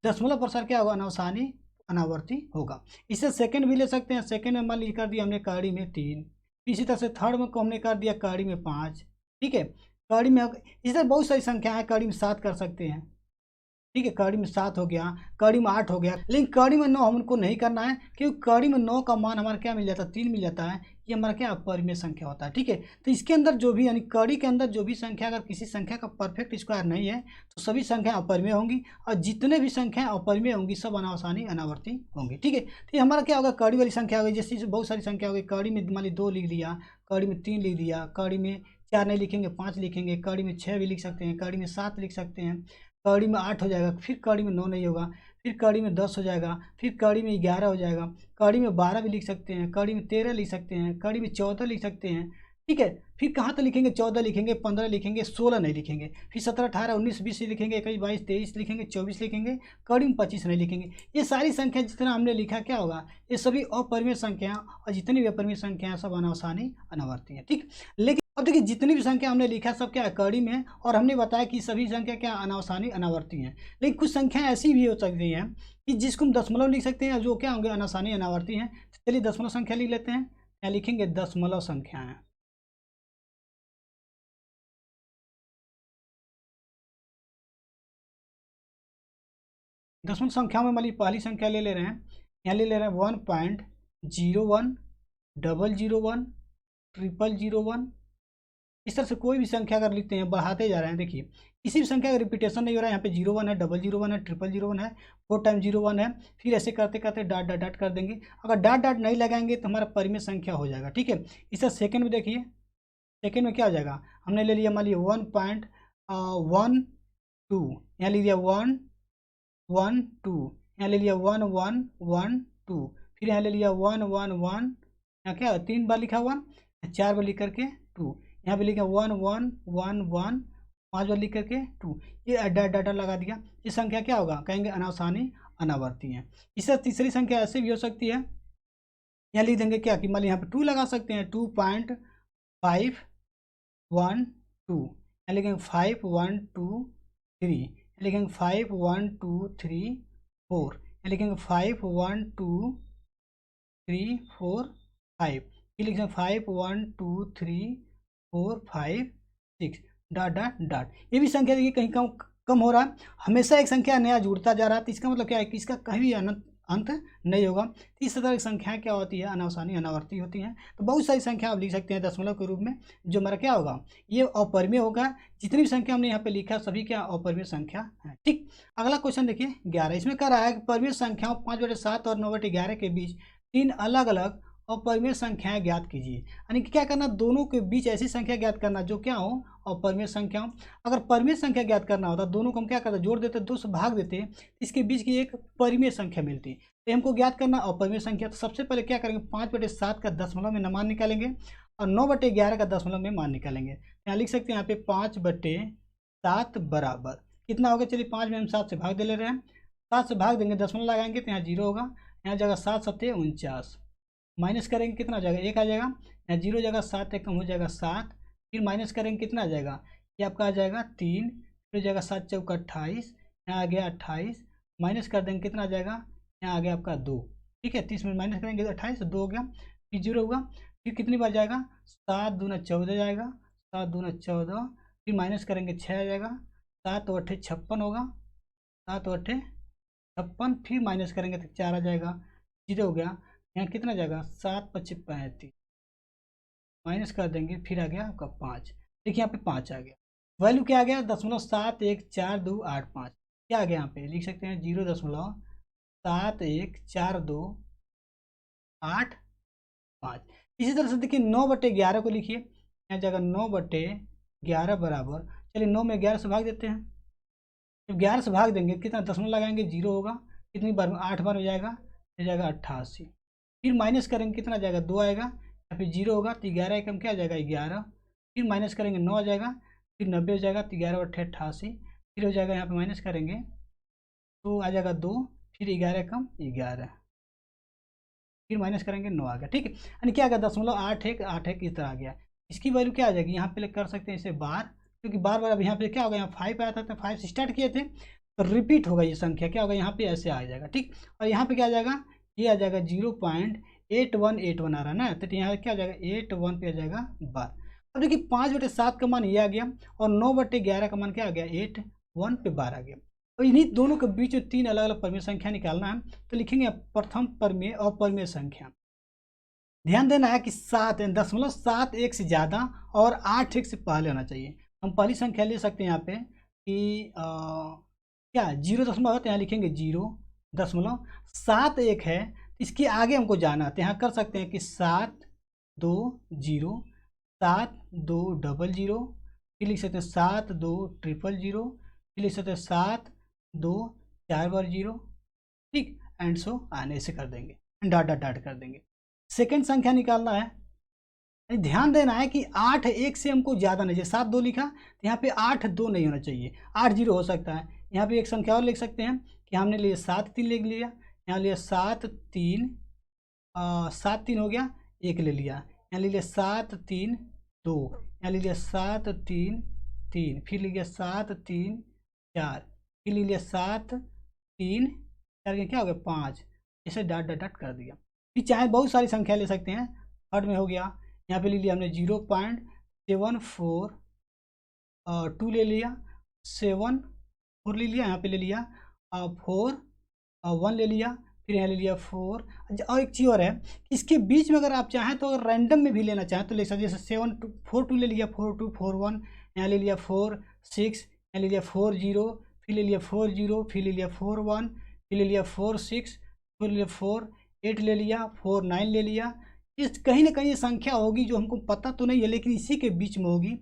दशमलव प्रसार क्या होगा अनवसानी अनावर्ती होगा। इससे सेकंड भी ले सकते हैं। सेकंड में मान लीजिए कर दिया हमने कहानी में 3, इसी तरह से थर्ड में को हमने कर दिया कहानी में 5। ठीक है, कहानी में इस तरह बहुत सारी संख्या है, कहानी में 7 कर सकते हैं। ठीक है, कड़ी में 7 हो गया, कड़ी में 8 हो गया, लेकिन कड़ी में 9 हमको नहीं करना है क्योंकि कड़ी में 9 का मान हमारा क्या मिल जाता है 3 मिल जाता है। ये हमारा क्या अपरिमेय संख्या होता है। ठीक है, तो इसके अंदर जो भी यानी कड़ी के अंदर जो भी संख्या अगर किसी संख्या का परफेक्ट स्क्वायर नहीं है तो सभी संख्या अपरिमेय होंगी, और जितने भी संख्या अपरिमेय होंगी सब अनावसानी अनावर्ती होंगी। ठीक है, तो ये हमारा क्या होगा कड़ी वाली संख्या होगी। जैसे बहुत सारी संख्या होगी, कड़ी में मान ली 2 लिख लिया, कड़ी में 3 लिख दिया, कड़ी में 4 नहीं लिखेंगे 5 लिखेंगे, कड़ी में 6 भी लिख सकते हैं, कड़ी में 7 लिख सकते हैं, कड़ी में 8 हो जाएगा, फिर कड़ी में 9 नहीं होगा, फिर कड़ी में 10 हो जाएगा, फिर कड़ी में 11 हो जाएगा, कड़ी में 12 भी लिख सकते हैं, कड़ी में 13 लिख सकते हैं, कड़ी में 14 लिख सकते हैं। ठीक है, फिर कहाँ तक लिखेंगे 14 लिखेंगे, 15 लिखेंगे, 16 नहीं लिखेंगे, फिर 17 18 19 20 लिखेंगे, 21 22 23 लिखेंगे, 24 लिखेंगे, कड़ी में 25 नहीं लिखेंगे। ये सारी संख्या जितना हमने लिखा क्या होगा, ये सभी अपरिमेय संख्या, और जितनी भी अपरिमेय संख्या सब अनावसानी अनावर्ती है। ठीक, लेकिन अब देखिए जितनी भी संख्या हमने लिखा सब क्या है कड़ी में, और हमने बताया कि सभी संख्या क्या अनावसानी अनावर्ती हैं। लेकिन कुछ संख्या ऐसी भी हो सकती हैं कि जिसको हम दशमलव लिख सकते हैं, जो क्या होंगे अनावसानी अनावर्ती हैं। चलिए दशमलव संख्या लिख लेते हैं, क्या लिखेंगे दशमलव संख्या है। दशमलव संख्या में मान लीजिए पहली संख्या ले ले रहे हैं, यहाँ ले ले रहे हैं 1.01 001 001 000 1 इस तरह से कोई भी संख्या अगर लिखते हैं बढ़ाते जा रहे हैं, देखिए किसी भी संख्या का रिपीटेशन नहीं हो रहा है, यहाँ पे 01 है, 001 है, 000 है, 4 टाइम 01 है, फिर ऐसे करते करते डॉट डॉट डॉट कर देंगे। अगर डॉट डॉट नहीं लगाएंगे तो हमारा परिमेय संख्या हो जाएगा, ठीक है। इसे सेकंड में देखिए, सेकंड में क्या हो जाएगा, हमने ले लिया मान लिया 1.12, यहाँ ले लिया 112, यहाँ ले लिया 1112, फिर यहाँ ले लिया 111, यहाँ क्या 3 बार लिखा 1, 4 बार लिख करके 2, यहाँ पे लिखा 1111, 5 बार लिख करके 2, ये डाटा लगा दिया। ये संख्या क्या होगा, कहेंगे अनावसानी अनावर्ती है। इससे तीसरी संख्या ऐसे भी हो सकती है, यहाँ लिख देंगे क्या कि मान लीजिए यहाँ पे 2 लगा सकते हैं, 2.512, यहाँ लिखेंगे 5123, लिखेंगे 51234, लिखेंगे 51235, फिर लिखेंगे 5123456 डॉट डॉट डॉट। ये भी संख्या देखिए कहीं कम कम हो रहा है, हमेशा एक संख्या नया जुड़ता जा रहा है, तो इसका मतलब क्या है कि इसका कहीं भी अंत नहीं होगा। तो इस तरह की संख्या क्या होती है, अनावसानी अनावर्ती होती हैं। तो बहुत सारी संख्या आप लिख सकते हैं दशमलव के रूप में, जो हमारा क्या होगा, ये अपरिमेय होगा। जितनी भी संख्या हमने यहाँ पे लिखा सभी क्या अपरिमेय संख्या है, ठीक। अगला क्वेश्चन देखिए 11, इसमें कह रहा है कि परिमेय संख्याओं 5/7 और 9/11 के बीच 3 अलग अलग अपरिमेय संख्याएं ज्ञात कीजिए। यानी कि क्या करना, दोनों के बीच ऐसी संख्या ज्ञात करना जो क्या हो, अपरिमेय संख्या हो। अगर परिमेय संख्या ज्ञात करना होता दोनों को हम क्या करते, जोड़ देते, 2 से भाग देते, इसके बीच की एक परिमेय संख्या मिलती। तो हमको ज्ञात करना अपरिमेय संख्या, तो सबसे पहले क्या करेंगे, 5/7 का दशमलव में मान निकालेंगे और 9/11 का दशमलव में मान निकालेंगे। यहाँ लिख सकते हैं, यहाँ पे 5/7 बराबर कितना होगा, चलिए 5 में हम 7 से भाग दे ले रहे हैं, 7 से भाग देंगे, दशमलव लगाएंगे तो यहाँ 0 होगा, यहाँ जगह 7 7 49, माइनस करेंगे कितना आ जाएगा, 1 आ जाएगा, यहाँ 0 जगह 7 एक कम हो जाएगा 7, फिर माइनस करेंगे कितना आ जाएगा, ये आपका आ जाएगा 3, फिर जगह 7 चौका 28, यहाँ आ गया 28, माइनस कर देंगे कितना आ जाएगा, यहाँ आ गया आपका 2, ठीक है। 30 में माइनस करेंगे तो 28 2 हो गया, फिर 0 होगा, फिर कितनी बार जाएगा, 7 दूना 14 जाएगा, 7 दूना 14, फिर माइनस करेंगे 6 आ जाएगा, 7 और 8 56 होगा, 7 और 8 56, फिर माइनस करेंगे तो 4 आ जाएगा, 0 हो गया, यहाँ कितना जाएगा, 7 × 5 = 35, माइनस कर देंगे, फिर आ गया आपका 5, देखिए यहाँ पे 5 आ गया, वैल्यू क्या आ गया, 0.714285, क्या आ गया, यहाँ पे लिख सकते हैं 0.714285। इसी तरह से देखिए 9/11 को लिखिए, यहाँ जगह 9/11 बराबर, चलिए 9 में 11 से भाग देते हैं, जब 11 से भाग देंगे कितना दशमलव लगाएंगे, 0 होगा, कितनी बार में 8 बार हो जाएगा, ये जाएगा 88, फिर माइनस करेंगे कितना जाएगा, 2 आएगा, या फिर 0 होगा तो 11 एकम क्या आ जाएगा 11, फिर माइनस करेंगे 9 आ जाएगा, फिर 90 हो जाएगा, तो 11 × 8 = 88, फिर हो जाएगा यहाँ पे माइनस करेंगे तो आ जाएगा 2, फिर 11 एकम 11, फिर माइनस करेंगे 9 आ गया, ठीक है। यानी क्या आ गया, 0.8181 इस तरह आ गया। इसकी वैल्यू क्या आ जाएगी, यहाँ पे कर सकते हैं इसे बार, क्योंकि बार बार अब यहाँ पे क्या होगा, यहाँ 5 आया था तो 5 से स्टार्ट किए थे, तो रिपीट होगा ये संख्या, क्या होगा यहाँ पे ऐसे आ जाएगा, ठीक। और यहाँ पे क्या आ जाएगा, ये आ जाएगा 0.8181 आ रहा है ना, तो यहाँ क्या आ जाएगा 81 पे आ जाएगा बार। अब देखिए 5/7 का मान ये आ गया और 9/11 का मान क्या आ गया, 81 पे बार आ गया। और इन्हीं दोनों के बीच में 3 अलग अलग परिमेय संख्या निकालना है, तो लिखेंगे प्रथम परिमेय अपरिमेय संख्या। ध्यान देना है कि 7 एक से ज़्यादा और 8 एक से पहले होना चाहिए। हम पहली संख्या ले सकते हैं यहाँ पे कि क्या 0 तो यहाँ लिखेंगे 0.7 है, इसके आगे हमको जाना है, तो यहाँ कर सकते हैं कि 720, 7200, फिर लिख सकते हैं 72000, फिर लिख सकते हैं 724 ठीक, एंड सो आने से कर देंगे, डॉट डॉट डॉट कर देंगे। सेकेंड संख्या निकालना है, ध्यान देना है कि 8 एक से हमको ज़्यादा नहीं, जैसे 7 2 लिखा तो यहाँ पे 8 2 नहीं होना चाहिए, 8 0 हो सकता है। यहाँ पे एक संख्या और लिख सकते हैं कि हमने लिए 7 3 लिख लिया, यहाँ लिया 7 3 7 3 हो गया, 1 ले लिया, यहाँ ले लिया 7 3 2, यहाँ ले लिया 7 3 3, फिर ले लिया 7 3 4, फिर ले लिया 7 3 4 के क्या हो गया 5, इसे डॉट डॉट डॉट कर दिया। फिर चाहे बहुत सारी संख्या ले सकते हैं, थर्ड में हो गया, यहाँ पे ले लिया हमने 0.742 ले लिया, 7 4 ले लिया, यहाँ पे ले लिया 4 1 ले लिया, फिर यहाँ ले लिया 4। और एक चीज़ और है कि इसके बीच में अगर आप चाहें तो अगर रैंडम में भी लेना चाहें तो ले सकते, जैसे 7 2 4 2 ले लिया, 4 2 4 1, यहाँ ले लिया 4 6, यहाँ ले लिया 4 0, फिर ले लिया 4 0, फिर ले लिया 4 1, फिर ले लिया 4 6, फिर ले लिया 4 8 ले लिया, 4 9 ले लिया। इस कहीं ना कहीं ये संख्या होगी जो हमको पता तो नहीं है, लेकिन इसी के बीच में होगी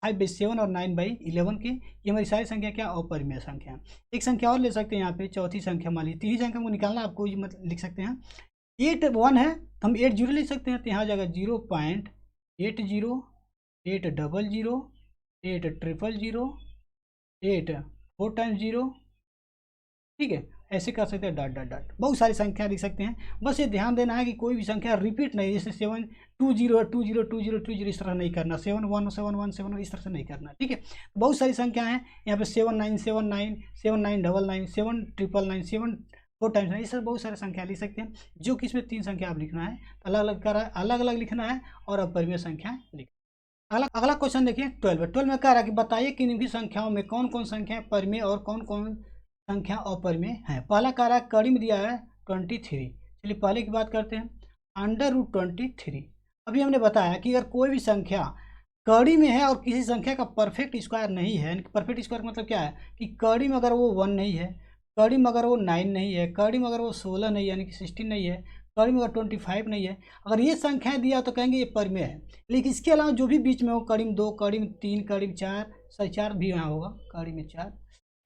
5/7 और 9/11 की। ये हमारी सारी संख्या क्या अपरिमेय संख्या है। एक संख्या और ले सकते हैं यहाँ पे, चौथी संख्या मान लीजिए, तीसरी संख्या को निकालना आपको मतलब लिख सकते हैं 8 1 है तो हम 8 0 लिख सकते हैं, तो यहाँ हो जाएगा 0.80 8 00 8 000 8 4 टाइम्स 0, ठीक है। ऐसे कर सकते हैं डॉट डॉट डॉट, बहुत सारी संख्या लिख सकते हैं। बस ये ध्यान देना है कि कोई भी संख्या रिपीट नहीं, जैसे 7 2 0 2 0 2 0 2 0 इस तरह नहीं करना, 7 1 7 1 7 1 इस तरह से नहीं करना, ठीक है। बहुत सारी संख्या हैं यहाँ पे 7 9 7 9 7 9 9 9 7 9 7 4 टाइम्स 9, इस तरह बहुत सारे संख्या लिख सकते हैं। जो कि इसमें 3 संख्या आप लिखना है, अलग अलग कर अलग अलग लिखना है और अपरिमेय संख्या लिखना। अगला क्वेश्चन देखिए 12 में कह रहा है कि बताइए कि निम्नलिखित संख्याओं में कौन कौन संख्या परिमेय और कौन कौन संख्या अपरिमेय है। पहला कह रहा है कड़ी में दिया है 23। चलिए पहले की बात करते हैं, √23। अभी हमने बताया कि अगर कोई भी संख्या कड़ी में है और किसी संख्या का परफेक्ट स्क्वायर नहीं है, परफेक्ट स्क्वायर मतलब क्या है कि कड़ी में अगर वो 1 नहीं है, कड़ी में अगर वो 9 नहीं है, कड़ी में अगर वो 16 नहीं है यानी कि 16 नहीं है, कड़ी में अगर 25 नहीं है, अगर ये संख्याएं दिया तो कहेंगे ये परिमेय है। लेकिन इसके अलावा जो भी बीच में हो, कड़ी में 2, कड़ी में 3, कड़ी में 4, सही 4 भी यहाँ होगा, कड़ी में 4,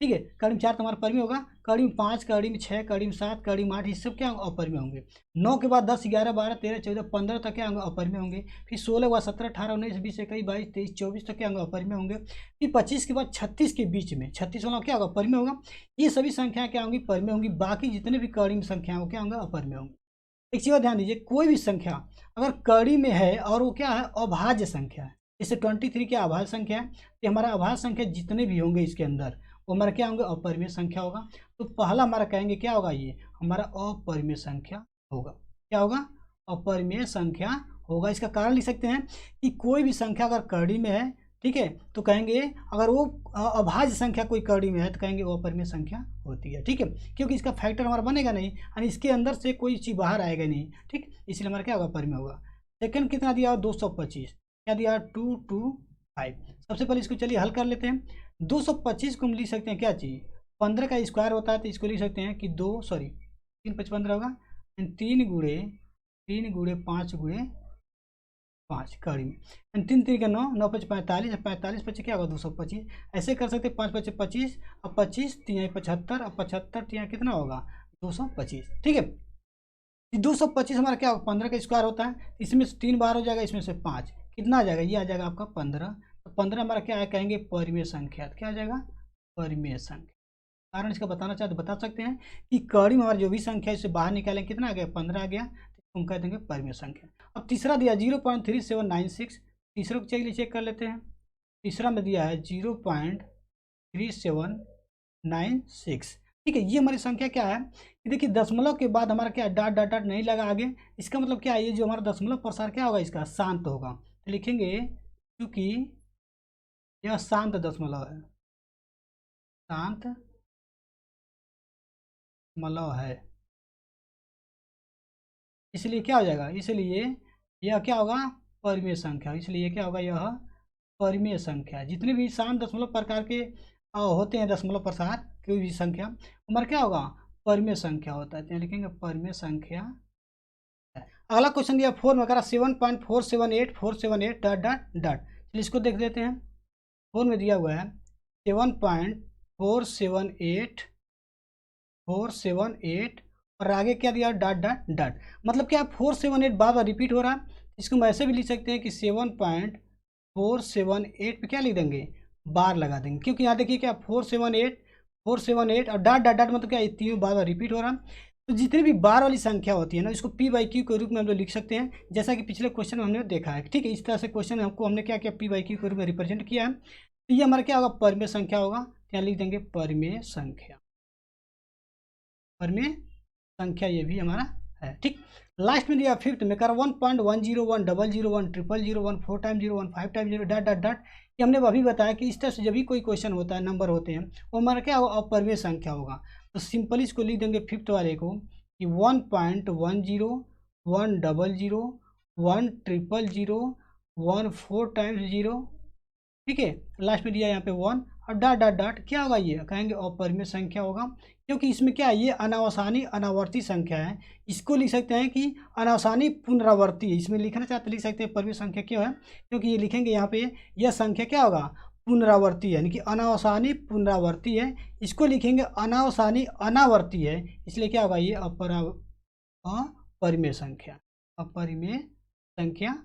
ठीक है। कड़ी में 4 तुम्हारा परिमेय होगा, कड़ी में 5, कड़ी में 6, कड़ी में 7, कड़ी में 8, ये सब क्या अपरिमेय होंगे। 9 के बाद 10 11 12 13 14 15 तक क्या होंगे अपरिमेय होंगे। फिर 16 के बाद 17 18 19 20 21 22 23 24 तक क्या होंगे अपरिमेय होंगे। फिर 25 के बाद 36 के बीच में 36 वाला क्या होगा परिमेय होगा। ये सभी संख्याएं क्या होंगी परिमेय होंगी। बाकी जितने भी कड़ी में संख्या हो क्या होंगे अपरिमेय होंगे। एक चीज़ ध्यान दीजिए, कोई भी संख्या अगर कड़ी में है और वो क्या है अभाज्य संख्या है, जैसे 23 क्या अभाज्य संख्या है, तो हमारा अभाज्य संख्या जितने भी होंगे इसके अंदर वो हमारा क्या होंगे अपरिमेय संख्या होगा। तो पहला हमारा कहेंगे क्या होगा, ये हमारा अपरिमेय संख्या होगा। क्या होगा अपरिमेय संख्या होगा। इसका कारण लिख सकते हैं कि कोई भी संख्या अगर कड़ी में है, ठीक है, तो कहेंगे अगर वो अभाज्य संख्या कोई कड़ी में है तो कहेंगे वो अपरिमेय संख्या होती है, ठीक है, क्योंकि इसका फैक्टर हमारा बनेगा नहीं यानी इसके अंदर से कोई चीज़ बाहर आएगा नहीं, ठीक, इसलिए हमारा क्या होगा परिमेय होगा। सेकंड कितना दिया 225, क्या दिया 225। सबसे पहले इसको चलिए हल कर लेते हैं। 225 को हम लिख सकते हैं क्या चीज़ 15 का स्क्वायर होता है, तो इसको लिख सकते हैं कि 3 5 15 होगा, 3 गुणे 5 गुणे 5 कड़ी में, 3 3 का 9 9 5 45 45 25 क्या होगा 225। ऐसे कर सकते हैं 5 5 25 और 25 3 75 और 75 3 कितना होगा 225, ठीक है। 225 हमारा क्या होगा 15 का स्क्वायर होता है, इसमें से 3 बार हो जाएगा, इसमें से 5 कितना आ जाएगा, ये आ जाएगा आपका 15। तो 15 हमारा क्या है कहेंगे परिमेय संख्या, क्या आ जाएगा परिमेय संख्या। कारण इसका बताना चाहते बता सकते हैं कि कड़ी में हमारी जो भी संख्या है इसे बाहर निकालें, कितना आ गया 15 आ गया, तो हम कह देंगे परिमेय संख्या। अब तीसरा दिया 0.3796, तीसरे को चलिए चेक कर लेते हैं। तीसरा में दिया है 0.3796, ठीक है। ये हमारी संख्या क्या है कि देखिए दशमलव के बाद हमारा क्या डॉट डॉट डॉट नहीं लगा आगे, इसका मतलब क्या है ये जो हमारा दशमलव प्रसार क्या होगा इसका शांत होगा, तो लिखेंगे क्योंकि यह शांत दशमलव है, शांत दशमलव है, इसलिए क्या हो जाएगा, इसलिए यह क्या होगा परिमेय संख्या, इसलिए क्या होगा यह परिमेय संख्या। जितने भी शांत दशमलव प्रकार के होते हैं दशमलव प्रसार कोई भी संख्या हमारा क्या होगा परिमेय संख्या होता है, तो लिखेंगे परिमेय संख्या। अगला क्वेश्चन दिया 4 में करा 7.478 478 डॉट डॉट डॉट, चलिए इसको देख लेते हैं। 4 में दिया हुआ है 7.478 478 और आगे क्या दिया डॉट डॉट डॉट, मतलब क्या 478 बार बार रिपीट हो रहा है, इसको हम ऐसे भी लिख सकते हैं कि 7.478 पे क्या लिख देंगे बार लगा देंगे, क्योंकि यहाँ देखिए क्या 478 और डॉट डॉट डॉट मतलब क्या तीनों बार बार रिपीट हो रहा है। तो जितनी भी बार वाली संख्या होती है ना इसको p/q के रूप में हम लोग लिख सकते हैं, जैसा कि पिछले क्वेश्चन में हमने देखा है, ठीक है। इस तरह से क्वेश्चन हमने क्या किया p/q के रूप में रिप्रेजेंट किया है, तो ये हमारा क्या होगा परिमेय संख्या होगा, यहाँ लिख देंगे परिमेय संख्या, परिमेय संख्या ये भी हमारा है, ठीक। लास्ट में दिया 5th में कर 1.101 001 0001 4 time 01 5 time 0 dot dot dot, ये हमने अभी बताया कि इस तरह से जब भी कोई क्वेश्चन होता है नंबर होते हैं वो हमारा क्या होगा अपरिमेय संख्या होगा। तो सिंपली इसको लिख देंगे 5th वाले को कि 1.10 100 100 14 टाइम्स 0, ठीक है, लास्ट में दिया यहाँ पे 1 और डॉट डॉट डॉट, क्या होगा ये कहेंगे अपरिमेय संख्या होगा, क्योंकि इसमें क्या है, ये अनावसानी अनावर्ती संख्या है। इसको लिख सकते हैं कि अनावसानी पुनरावर्ती है, इसमें लिखना चाहते लिख सकते हैं परिमेय संख्या क्यों है, क्योंकि ये लिखेंगे यहाँ पे यह संख्या क्या होगा, पुनरावर्ती है, यानी कि अनावसानी पुनरावर्ती है। इसको लिखेंगे अनावसानी अनावर्ती है, इसलिए क्या होगा ये अपरिमेय संख्या, अपरिमेय संख्या।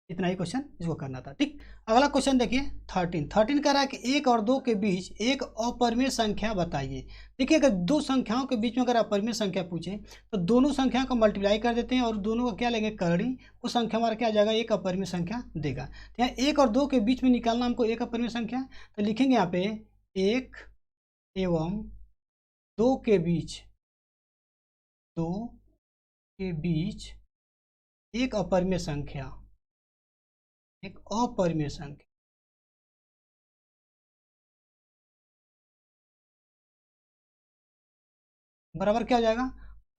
इतना ही क्वेश्चन इसको करना था, ठीक। अगला क्वेश्चन देखिए 13 कह रहा है कि 1 और 2 के बीच एक अपरिमेय संख्या बताइए। देखिए अगर दो संख्याओं के बीच में अगर अपरिमेय संख्या पूछे तो दोनों संख्याओं को मल्टीप्लाई कर देते हैं और दोनों का क्या लेंगे करड़ी, वो संख्या हमारा क्या आ जाएगा, एक अपरिमेय संख्या देगा। तो यहाँ 1 और 2 के बीच में निकालना हमको एक अपरिमेय संख्या, तो लिखेंगे यहाँ पे 1 एवं 2 के बीच, 2 के बीच एक अपरिमेय संख्या, एक अपरिमेय संख्या बराबर क्या हो जाएगा,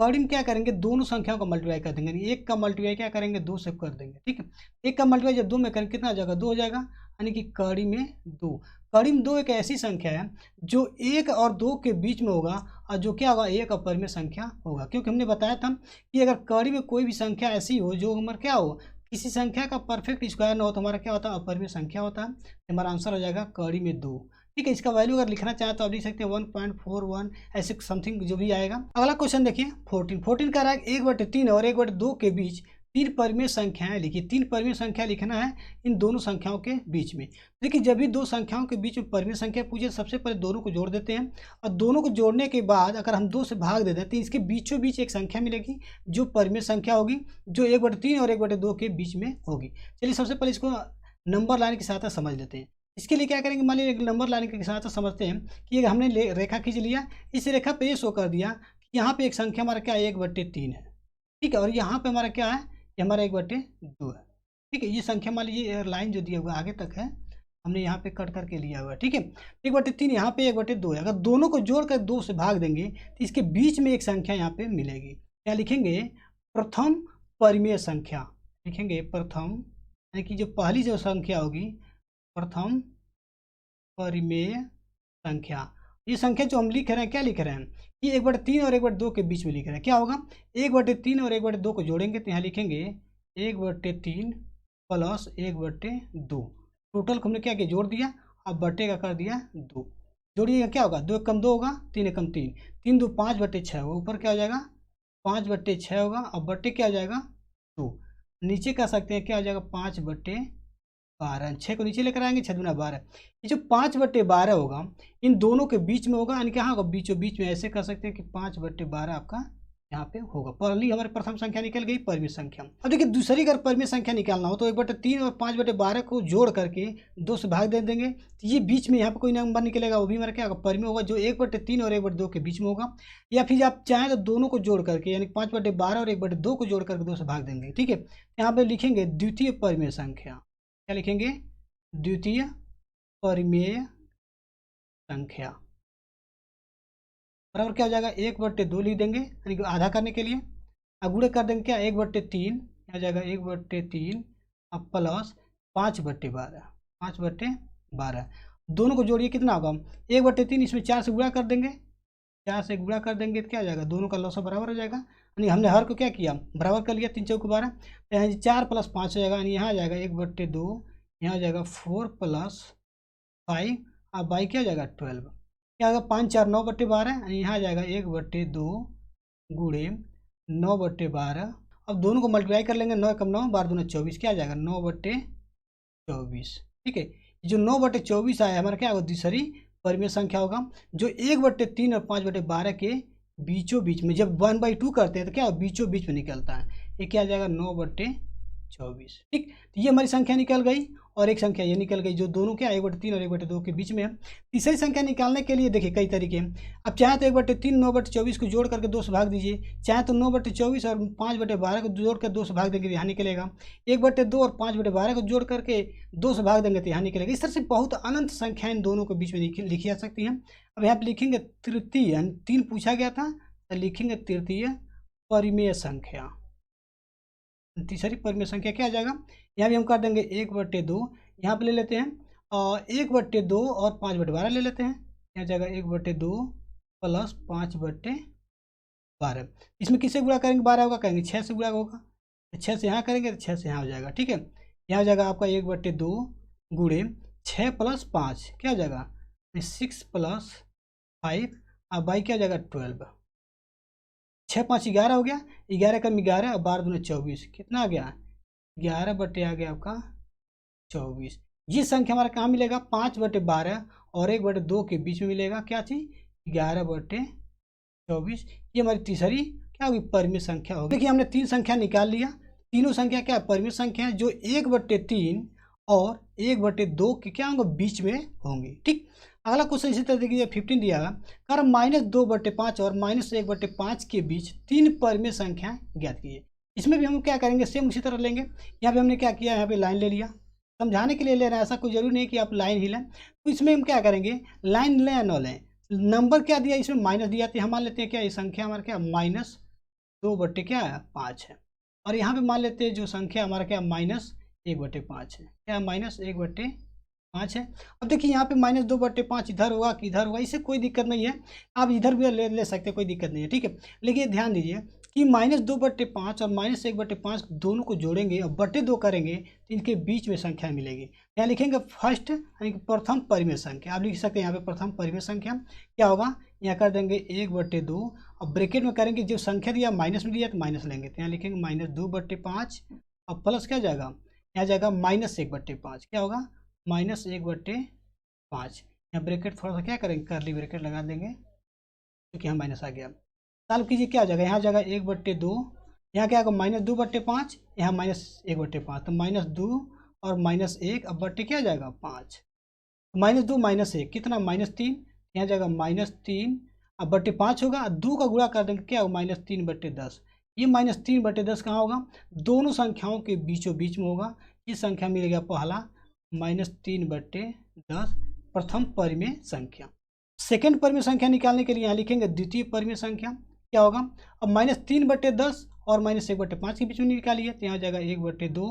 कड़ी में क्या करेंगे, दोनों संख्याओं का मल्टीप्लाई कर देंगे, एक का मल्टीप्लाई क्या करेंगे 2 से कर देंगे, ठीक है। एक का मल्टीप्लाई जब 2 में करेंगे कितना आ जाएगा, 2 हो जाएगा, यानी कि कड़ी में 2। कड़ी में 2 एक ऐसी संख्या है जो 1 और 2 के बीच में होगा और जो क्या होगा, एक अपरिमेय संख्या होगा, क्योंकि हमने बताया था कि अगर कड़ी में कोई भी संख्या ऐसी हो जो हमारा क्या हो, किसी संख्या का परफेक्ट स्क्वायर ना हो तो हमारा क्या होता है, अपरिमेय संख्या होता है। हमारा आंसर हो जाएगा कड़ी में 2, ठीक है। इसका वैल्यू अगर लिखना चाहे तो आप लिख सकते हैं 1.41 ऐसे समथिंग जो भी आएगा। अगला क्वेश्चन देखिए 14 का रहा है 1/3 और 1/2 के बीच 3 परिमेय संख्याएं लिखिए। 3 परिमेय संख्या लिखना है इन दोनों संख्याओं के बीच में। देखिए जब भी दो संख्याओं के बीच में परिमेय संख्या पूछे सबसे पहले दोनों को जोड़ देते हैं और दोनों को जोड़ने के बाद अगर हम 2 से भाग दे दें तो इसके बीचों बीच एक संख्या मिलेगी जो परिमेय संख्या होगी, जो 1/3 और 1/2 के बीच में होगी। चलिए सबसे पहले इसको नंबर लाइन की सहायता समझ लेते हैं। इसके लिए क्या करेंगे, मान लीजिए एक नंबर लाइन के साथ समझते हैं कि अगर हमने रेखा खींच लिया, इस रेखा पे ये शो कर दिया कि यहाँ पे एक संख्या हमारा क्या है 1/3 है, ठीक है, और यहाँ पे हमारा क्या है, ये हमारा 1/2 है, ठीक है। ये संख्या मान लीजिए लाइन जो दिया हुआ आगे तक है, हमने यहाँ पे कट करके लिया हुआ है, ठीक है। 1/3 यहाँ पे 1/2 है, अगर दोनों को जोड़ कर 2 से भाग देंगे तो इसके बीच में एक संख्या यहाँ पे मिलेगी। क्या लिखेंगे, प्रथम परिमेय संख्या लिखेंगे, प्रथम यानी कि जो पहली जो संख्या होगी प्रथम परिमेय संख्या। ये संख्या जो हम लिख रहे हैं क्या लिख रहे हैं, ये 1/3 और 1/2 के बीच में लिख रहे हैं। क्या होगा, 1/3 और 1/2 को जोड़ेंगे तो यहाँ लिखेंगे 1/3 प्लस 1/2, टोटल को हमने क्या किया जोड़ दिया, अब बटे का कर दिया 2, जोड़िएगा क्या होगा, 2 एकम 2 होगा, 3 एकम 3, 3 2 5/6 होगा, ऊपर क्या हो जाएगा 5/6 होगा और बटे क्या हो जाएगा 2, नीचे कह सकते हैं क्या हो जाएगा 5/12, 6 को नीचे लेकर आएंगे 6 दूना 12। ये जो 5/12 होगा इन दोनों के बीच में होगा, यानी कहाँ होगा बीचों बीच में, ऐसे कर सकते हैं कि 5/12 आपका यहाँ पे होगा। पहली हमारी प्रथम संख्या निकल गई परिमेय संख्या। अब देखिए दूसरी अगर परिमेय संख्या निकालना हो तो 1/3 और 5/12 को जोड़ करके 2 से भाग दे देंगे तो ये बीच में यहाँ पे कोई नंबर निकलेगा, वो भी हमारा क्या होगा परिमेय होगा, जो 1/3 और 1/2 के बीच में होगा। या फिर आप चाहें तो दोनों को जोड़ करके यानी 5/12 और 1/2 को जोड़ करके 2 से भाग देंगे, ठीक है। यहाँ पे लिखेंगे द्वितीय परिमेय संख्या, क्या लिखेंगे, द्वितीय परिमेय संख्या बराबर क्या हो जाएगा 1/2 लिख देंगे, यानी कि आधा करने के लिए गुणे कर देंगे क्या 1/3 आ जाएगा 1/3 अब प्लस 5/12, 5/12 दोनों को जोड़िए कितना होगा 1/3, इसमें 4 से गुणा कर देंगे, 4 से गुणा कर देंगे तो क्या हो जाएगा, दोनों का लौसा बराबर हो जाएगा, यानी हमने हर को क्या किया बराबर कर लिया, 3 चौक 12, तो यहाँ 4 + 5 हो जाएगा, यानी यहाँ आ जाएगा 1/2, यहाँ आ जाएगा 4 + 5 अब बाई क्या हो जाएगा 12, क्या होगा 5 4 9/12, यहाँ आ जाएगा 1/2 गुणे 9/12। अब दोनों को मल्टीप्लाई कर लेंगे, 9 कम 9 12 दूना 24, क्या आ जाएगा 9/24, ठीक है। जो 9/24 आया हमारा क्या होगा दूसरी परिमेय संख्या होगा, जो 1/3 और 5/12 के बीचों बीच में जब 1/2 करते हैं तो क्या बीचों बीच में निकलता है, ये क्या आ जाएगा 9/24, ठीक। तो ये हमारी संख्या निकल गई और एक संख्या ये निकल गई जो दोनों क्या 1/3 और 1/2 के बीच में है। तीसरी संख्या निकालने के लिए देखिए कई तरीके हैं, अब चाहे तो 1/3 9/24 को जोड़ करके 2 से भाग दीजिए, चाहे तो 9/24 और 5/12 को जोड़ कर 2 से भाग देंगे तो यहाँ निकलेगा, 1/2 और 5/12 को जोड़ करके 2 से भाग देंगे तो यहाँ निकलेगा। इस तरह से बहुत अनंत संख्याएं दोनों के बीच में लिखी जा सकती हैं। अब यहाँ पे लिखेंगे तृतीय, 3 पूछा गया था तो लिखेंगे तृतीय परिमेय संख्या। तीसरी परिमेय संख्या क्या आ जाएगा, यहाँ भी हम कर देंगे 1/2, यहाँ पे ले लेते हैं 1/2 और 5/12 ले लेते हैं, यहाँ जाएगा 1/2 प्लस 5/12। इसमें किससे गुणा करेंगे, 12 होगा, कहेंगे 6 से गुणा होगा, 6 से यहाँ करेंगे तो 6 से यहाँ हो जाएगा। ठीक है, यहाँ हो जाएगा आपका 1/2 गुणे 6 + 5 क्या हो जाएगा 6 + 5 और बाई क्या हो जाएगा 12। 6 × 5 = 11 हो गया, 11 कम 11 और 12 दूनी 24, कितना आ गया 11 आ गया आपका 24। ये संख्या हमारा कहाँ मिलेगा 5/12 और 1/2 के बीच में मिलेगा, क्या चीज 11/24। ये हमारी तीसरी क्या होगी परिमेय संख्या होगी। देखिए हमने 3 संख्या निकाल लिया, तीनों संख्या क्या परिमेय संख्या है जो 1/3 और 1/2 के क्या होंगे बीच में होंगी। ठीक, अगला क्वेश्चन इसी तरह देखिए 15 दिया है, कर -2/5 और -1/5 के बीच 3 परिमेय संख्या ज्ञात कीजिए। इसमें भी हम क्या करेंगे सेम उसी तरह लेंगे, यहाँ पे हमने क्या किया यहाँ पे लाइन ले लिया, समझाने के लिए ले रहे हैं, ऐसा कोई जरूरी नहीं कि आप लाइन ही लें। तो इसमें हम क्या करेंगे लाइन लें या न लें, नंबर क्या दिया इसमें माइनस दिया, तो हम मान लेते हैं क्या ये संख्या हमारा क्या -2/5 है, और यहाँ पे मान लेते हैं जो संख्या हमारा क्या -1/5 है, क्या -1/5 है। अब देखिए यहाँ पे -2/5 इधर होगा कि इधर होगा, इससे कोई दिक्कत नहीं है, आप इधर भी ले सकते हैं, कोई दिक्कत नहीं है। ठीक है, लेकिन ध्यान दीजिए कि -2/5 और -1/5 दोनों को जोड़ेंगे और बटे 2 करेंगे तो इनके बीच में संख्या मिलेगी। यहाँ लिखेंगे फर्स्ट यानी कि प्रथम परिमेय संख्या, आप लिख सकते हैं यहाँ पे प्रथम परिमेय संख्या क्या होगा, यहाँ कर देंगे 1/2 और ब्रैकेट में करेंगे जो संख्या दिया माइनस में दिया तो माइनस लेंगे, तो यहाँ लिखेंगे -2/5 और प्लस क्या जाएगा यहाँ जाएगा -1/5, क्या होगा -1/5। यहाँ ब्रैकेट थोड़ा सा क्या करेंगे कर्ली ब्रैकेट लगा देंगे क्योंकि यहाँ माइनस आ गया। सॉल्व कीजिए क्या आ जाएगा, यहाँ जाएगा 1/2, यहाँ क्या होगा -2/5, यहाँ -1/5, तो -2 और -1 अब बट्टे क्या जाएगा 5, -2 -1 कितना -3, यहाँ जाएगा -3 अब बट्टे 5 होगा, 2 का गुणा कर देंगे क्या होगा -3/10। ये -3/10 कहाँ होगा दोनों संख्याओं के बीचों बीच में होगा, ये संख्या मिलेगा पहला -3/10 प्रथम परिमेय संख्या। सेकेंड परिमेय संख्या निकालने के लिए यहाँ लिखेंगे द्वितीय परिमेय संख्या क्या होगा, अब -3/10 और -1/5 के बीच में निकालिए, तो यहाँ जाएगा 1/2,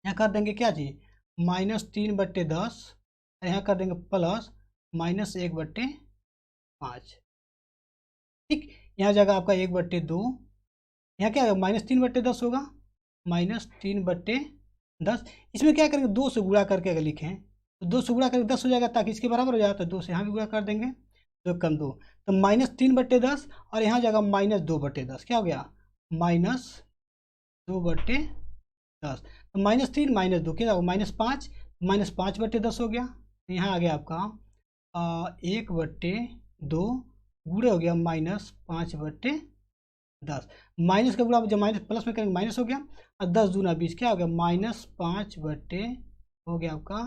यहाँ कर देंगे क्या जी -3/10, यहाँ कर देंगे प्लस -1/5। ठीक, यहाँ जाएगा आपका 1/2, यहाँ क्या होगा -3/10 होगा -3/10। इसमें क्या करेंगे 2 से गुणा करके अगर लिखें तो 2 से गुणा करके 10 हो जाएगा, ताकि इसके बराबर हो जाता है, 2 से यहाँ भी गुणा कर देंगे 2 कम 2, तो -3/10 और यहाँ जाएगा -2/10, क्या हो गया -2/10, तो -3 -2 क्या होगा -5, -5/10 हो गया, तो यहाँ आ गया आपका 1/2 गुणे हो गया -5/10, माइनस का गुणा जब माइनस प्लस में करेंगे माइनस हो गया, और 10 दूना 20 क्या हो गया -5 हो गया आपका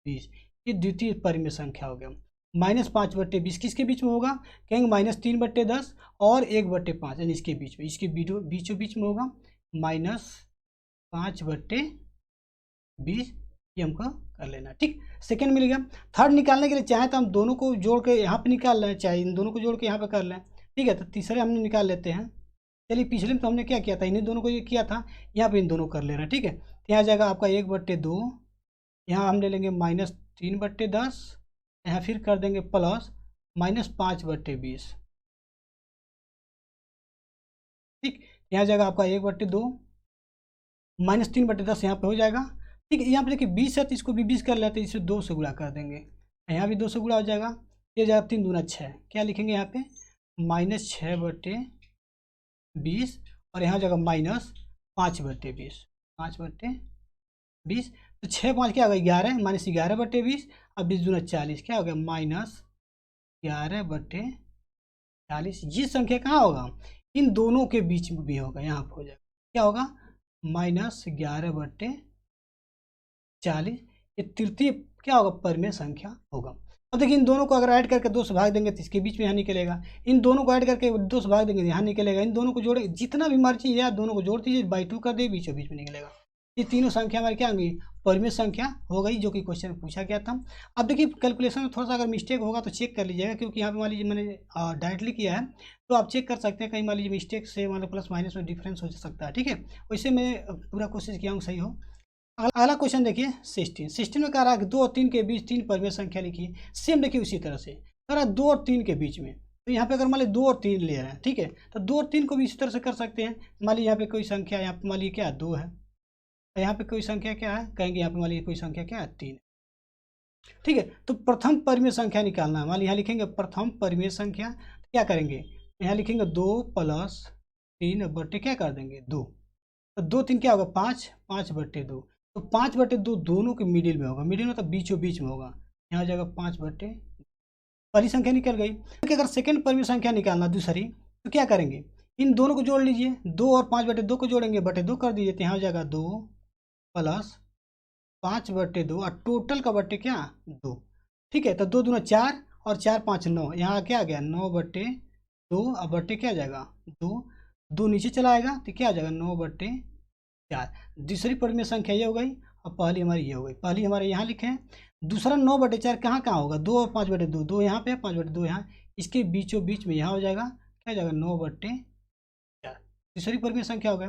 20। ये द्वितीय परिमेय संख्या हो गया। -5/20 किसके बीच में होगा, कहेंगे -3/10 और 1/5 यानी इसके बीच में, इसके बीचों बीच में होगा -5/20, ये हमको कर लेना। ठीक, सेकेंड मिल गया। थर्ड निकालने के लिए चाहे तो हम दोनों को जोड़ के यहाँ पे निकाल लें, चाहे इन दोनों को जोड़ के यहाँ पे कर लें। ठीक है, तो तीसरे हमने निकाल लेते हैं। चलिए पिछले में तो हमने क्या किया था, इन्हीं दोनों को ये किया था, यहाँ पे इन दोनों कर लेना। ठीक है, तो यहाँ जाएगा आपका 1/2, यहाँ हम ले लेंगे -3/10, यहाँ फिर कर देंगे प्लस -5/20। ठीक, यहाँ जाएगा आपका 1/2 -3/10 यहाँ पे हो जाएगा। ठीक है, यहाँ पे देखिए 20 है तो इसको भी 20 कर लेते हैं, इसे 2 से गुणा कर देंगे, यहाँ भी 2 से गुणा हो जाएगा, ये जाएगा 3 दूना 6, क्या लिखेंगे यहाँ पे -6/20 और यहाँ जाएगा -5/20, 5/20, तो 6 5 क्या होगा 11 -11/20 और 20 दूना 40, क्या हो गया -11/40। ये संख्या कहाँ होगा इन दोनों के बीच में भी होगा, यहाँ पर हो जाएगा क्या होगा -11/40। ये तृतीय क्या होगा परिमेय संख्या होगा। अब देखिए इन दोनों को अगर ऐड करके 2 से भाग देंगे तो इसके बीच में यहाँ निकलेगा, इन दोनों को ऐड करके 2 से भाग देंगे यहाँ निकलेगा, इन दोनों को जोड़े जितना भी मर्जी है दोनों को जोड़ दीजिए, बाई 2 कर दे बीचों बीच में निकलेगा। ये तीनों संख्या हमारी क्या होंगी परिमेय संख्या हो गई, जो कि क्वेश्चन में पूछा गया था। अब देखिए कैलकुलेशन में थोड़ा सा अगर मिस्टेक होगा तो चेक कर लीजिएगा, क्योंकि यहाँ पे मान लीजिए मैंने डायरेक्टली किया है, तो आप चेक कर सकते हैं, कहीं मान लीजिए मिस्टेक से मतलब प्लस माइनस में डिफरेंस हो सकता है, ठीक है। वैसे मैं पूरा कोशिश किया हूँ सही हो। अगला क्वेश्चन देखिए 16 में कह रहा है कि 2 और 3 के बीच 3 परिमेय संख्या लिखिए। सेम देखिए उसी तरह से कह रहा है 2 और 3 के बीच में, तो यहाँ पे अगर मान लीजिए 2 और 3 ले रहे हैं, ठीक है, तो 2 और 3 को भी इसी तरह से कर सकते हैं। मान लीजिए यहाँ पे कोई संख्या, यहाँ पे मान लीजिए क्या है 2 है, यहाँ पे कोई संख्या क्या है, कहेंगे यहाँ पे मान लीजिए कोई संख्या क्या है 3, ठीक है। तो प्रथम परिमेय संख्या निकालना है, मान लीजिए यहाँ लिखेंगे प्रथम परिमेय संख्या, क्या करेंगे यहाँ लिखेंगे 2 प्लस 3 बटे क्या कर देंगे 2, तो 2 3 क्या होगा 5, 5 बटे 2, तो 5 बटे 2 दोनों के मिडिल में होगा, मिडिल मतलब बीचों बीच में होगा, यहाँ हो जाएगा 5 बटे, पहली संख्या निकल गई। क्योंकि अगर सेकंड परिमेय संख्या निकालना दूसरी, तो क्या करेंगे इन दोनों को जोड़ लीजिए, 2 और 5 बटे 2 को जोड़ेंगे, बटे 2 कर दीजिए, तो यहाँ हो जाएगा 2 प्लस 5 बटे 2 और टोटल का बटे क्या 2, ठीक है। तो 2 दूना 4 और 4 5 9, यहाँ क्या आ गया 9 बटे 2, अब बटे क्या आ जाएगा 2, 2 नीचे चला आएगा तो क्या आ जाएगा 9 बटे 4। दूसरी परिमेय संख्या ये हो गई, और पहली हमारी ये हो गई। पहली हमारे यहाँ लिखे हैं, दूसरा 9 बटे 4 कहाँ कहाँ होगा 2 और 5 बटे 2, 2 यहाँ पे 5 बटे 2 यहाँ, इसके बीचों बीच में यहाँ हो जाएगा क्या हो जाएगा 9 बटे 4। तीसरी परिमेय संख्या हो गई।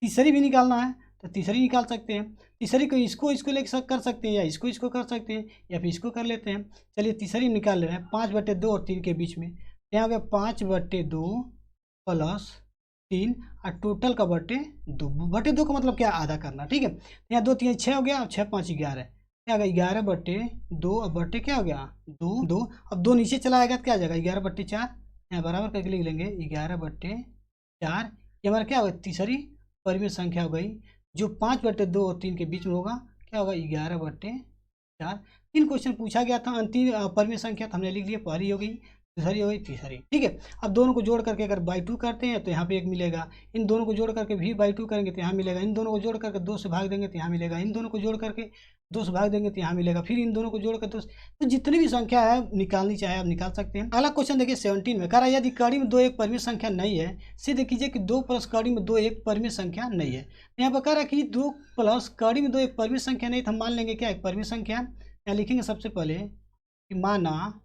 तीसरी भी निकालना है तो तीसरी निकाल सकते हैं, तीसरी को इसको लेके कर सकते हैं, या इसको कर सकते हैं, या फिर इसको कर लेते हैं। चलिए तीसरी निकाल ले रहे हैं, 5 बटे 2 और 3 के बीच में, यहाँ हो गया 5 बटे 2 प्लस 3 और टोटल का बटे 2, बटे 2 का मतलब क्या आधा करना, ठीक है। यहाँ 2 3 6 हो गया, अब 6 5 11, क्या आ गया 11 बटे 2, अब बटे क्या हो गया 2 2, अब 2 नीचे चला आएगा तो क्या आ जाएगा 11 बटे 4, यहाँ बराबर करके लिख लेंगे 11 बटे 4। ये हमारा क्या होगा तीसरी परिमेय संख्या हो गई, जो 5 बटे 2 और 3 के बीच में होगा, क्या होगा 11 बटे 4। 3 क्वेश्चन पूछा गया था, अंतिम परिमेय संख्या तो हमने लिख लिया, पहली हो गई, दूसरी हो गई, तीसरी, ठीक है। अब दोनों को जोड़ करके अगर बाई 2 करते हैं तो यहाँ पे 1 मिलेगा, इन दोनों को जोड़ करके भी बाई 2 करेंगे तो यहाँ मिलेगा, इन दोनों को जोड़ करके 2 से भाग देंगे तो यहाँ मिलेगा, इन दोनों को जोड़ करके 2 से भाग देंगे तो यहाँ मिलेगा, फिर इन दोनों को जोड़ कर 2, तो जितनी भी संख्या है निकालनी चाहे आप निकाल सकते हैं। अगला क्वेश्चन देखिए 17 में कह रहा है यदि कड़ी में 2 एक परिमेय संख्या नहीं है, सिद्ध कीजिए कि 2 प्लस कड़ी में 2 एक परिमेय संख्या नहीं है। यहाँ पर कह रहा है कि 2 प्लस कड़ी में 2 एक परिमेय संख्या नहीं, तो हम मान लेंगे क्या एक परिमेय संख्या। यहाँ लिखेंगे सबसे पहले कि माना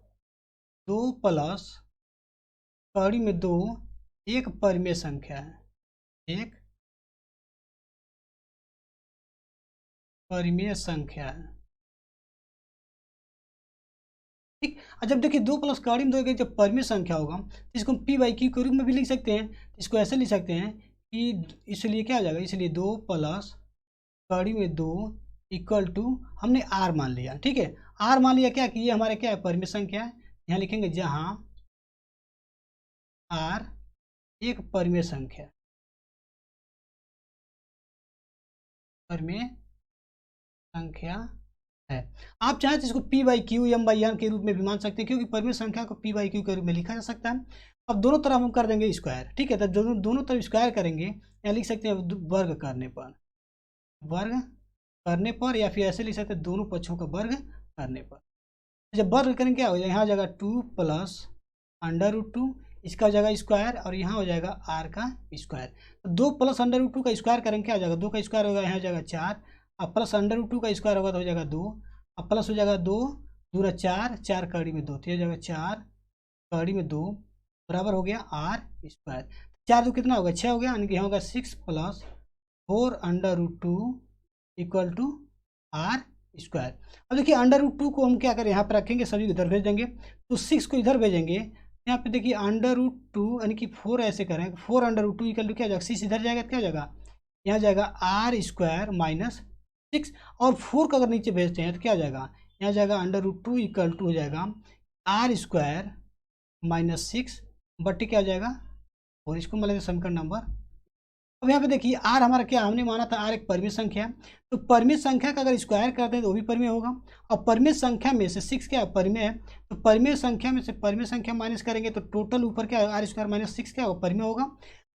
2 प्लस कड़ी में 2 एक परिमेय संख्या है, एक परिमेय संख्या है, ठीक। और जब देखिए 2 प्लस कड़ी में 2 एक जब परिमेय संख्या होगा तो इसको हम पी बाई क्यू के रूप में भी लिख सकते हैं। इसको ऐसे लिख सकते हैं कि इसलिए क्या हो जाएगा, इसलिए 2 प्लस कड़ी में 2 इक्वल टू हमने आर मान लिया, ठीक है। आर मान लिया क्या कि ये हमारे क्या है परिमेय संख्या है, यहाँ लिखेंगे जहाँ आर एक परिमेय संख्या, परिमेय संख्या है। आप चाहें तो इसको P by Q M by N के रूप में भी मान सकते हैं, क्योंकि परिमेय संख्या को पी बाई क्यू के रूप में लिखा जा सकता है। अब दोनों तरफ हम कर देंगे स्क्वायर, ठीक है। तो दोनों तरफ स्क्वायर करेंगे, या लिख सकते हैं वर्ग करने पर, वर्ग करने पर, या फिर ऐसे लिख सकते हैं दोनों पक्षों का वर्ग करने पर। जब वर्ग करेंगे क्या हो जाएगा, यहाँ हो जाएगा 2 प्लस √2, इसका हो जाएगा स्क्वायर, और यहाँ हो जाएगा आर का स्क्वायर। तो 2 प्लस √2 का स्क्वायर करेंगे क्या हो जाएगा 2 का स्क्वायर होगा, यहाँ हो जाएगा 4, अब प्लस √2 का स्क्वायर होगा तो हो जाएगा 2, अब प्लस हो जाएगा 2 दूना 4, 4 कड़ी में 2, तो हो जाएगा 4 कड़ी में 2 बराबर हो गया आर स्क्वायर। 4 2 कितना होगा 6 हो गया, यानी कि यहाँ होगा 6 plus 4√2 equal to R square. अब देखिए √2 को हम क्या करें यहाँ पर रखेंगे, सभी इधर भेज देंगे, तो 6 को इधर भेजेंगे, यहाँ पे देखिए √2 यानी कि 4 ऐसे करें, 4√2 इक्वल टू क्या हो जाएगा 6 इधर जाएगा तो क्या हो जाएगा, यहाँ जाएगा आर स्क्वायर माइनस 6, और 4 का अगर नीचे भेजते हैं तो क्या हो जाएगा, यहाँ जाएगा √2 इक्वल टू हो जाएगा आर स्क्वायर माइनस 6 बट्टी क्या हो जाएगा, और इसको मान लेते समीकरण नंबर। अब यहाँ पे देखिए आर हमारा क्या, हमने माना था आर एक परिमेय संख्या है, तो परिमेय संख्या का अगर स्क्वायर करते हैं तो वो भी परिमेय होगा, और परिमेय संख्या में से 6 क्या परिमेय है, तो परिमेय संख्या में से परिमेय संख्या माइनस करेंगे तो टोटल ऊपर क्या आर स्क्वायर माइनस 6 क्या होगा परिमेय होगा,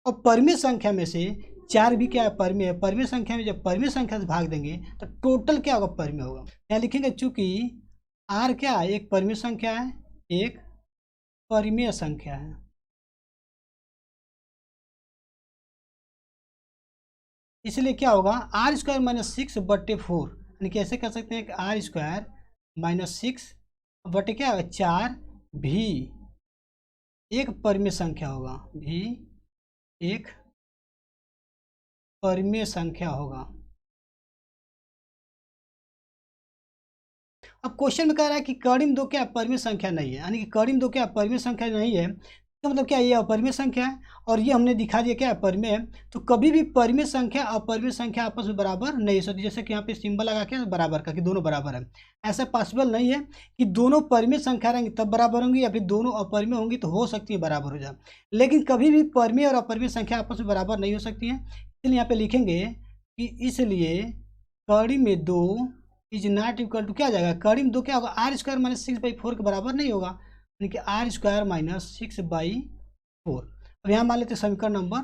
और परिमेय संख्या में से 4 भी क्या है परिमेय है। परिमेय संख्या में जब परिमेय संख्या से भाग देंगे तो टोटल क्या होगा परिमेय होगा। यहाँ लिखेंगे चूंकि आर क्या है एक परिमेय संख्या है, एक परिमेय संख्या है, इसलिए क्या होगा आर स्क्वायर माइनस 6 बट्टे 4, यानी कि ऐसे कर सकते हैं कि आर स्क्वायर माइनस 6 बटे क्या होगा 4 भी एक परिमेय संख्या होगा, भी एक परिमेय संख्या होगा। अब क्वेश्चन में कह रहा है कि कड़िम 2 क्या परिमेय संख्या नहीं है, यानी कि कड़िम 2 क्या परिमेय संख्या नहीं है, तो मतलब क्या ये अपरिमेय संख्या है और ये हमने दिखा दिया क्या परिमेय है। तो कभी भी परिमेय संख्या और अपरिमेय संख्या आपस में बराबर नहीं हो सकती, जैसे कि यहाँ पे सिंबल लगा के बराबर का कि दोनों बराबर है। ऐसा पॉसिबल नहीं है कि दोनों परिमेय संख्या रहेंगी तब बराबर होंगी, या फिर दोनों अपरिमेय होंगी तो हो सकती है बराबर हो जाए, लेकिन कभी भी परिमेय और अपरिमेय संख्या आपस में बराबर नहीं हो सकती है। इसलिए यहाँ पे लिखेंगे कि इसलिए कड़िम 2 इज नॉट इक्वल टू क्या आ जाएगा, कड़िम 2 क्या होगा आर स्क्वायर माइनस 6/4 के बराबर नहीं होगा, यानी कि आर स्क्वायर माइनस 6/4। अब यहाँ मान लेते हैं समीकरण नंबर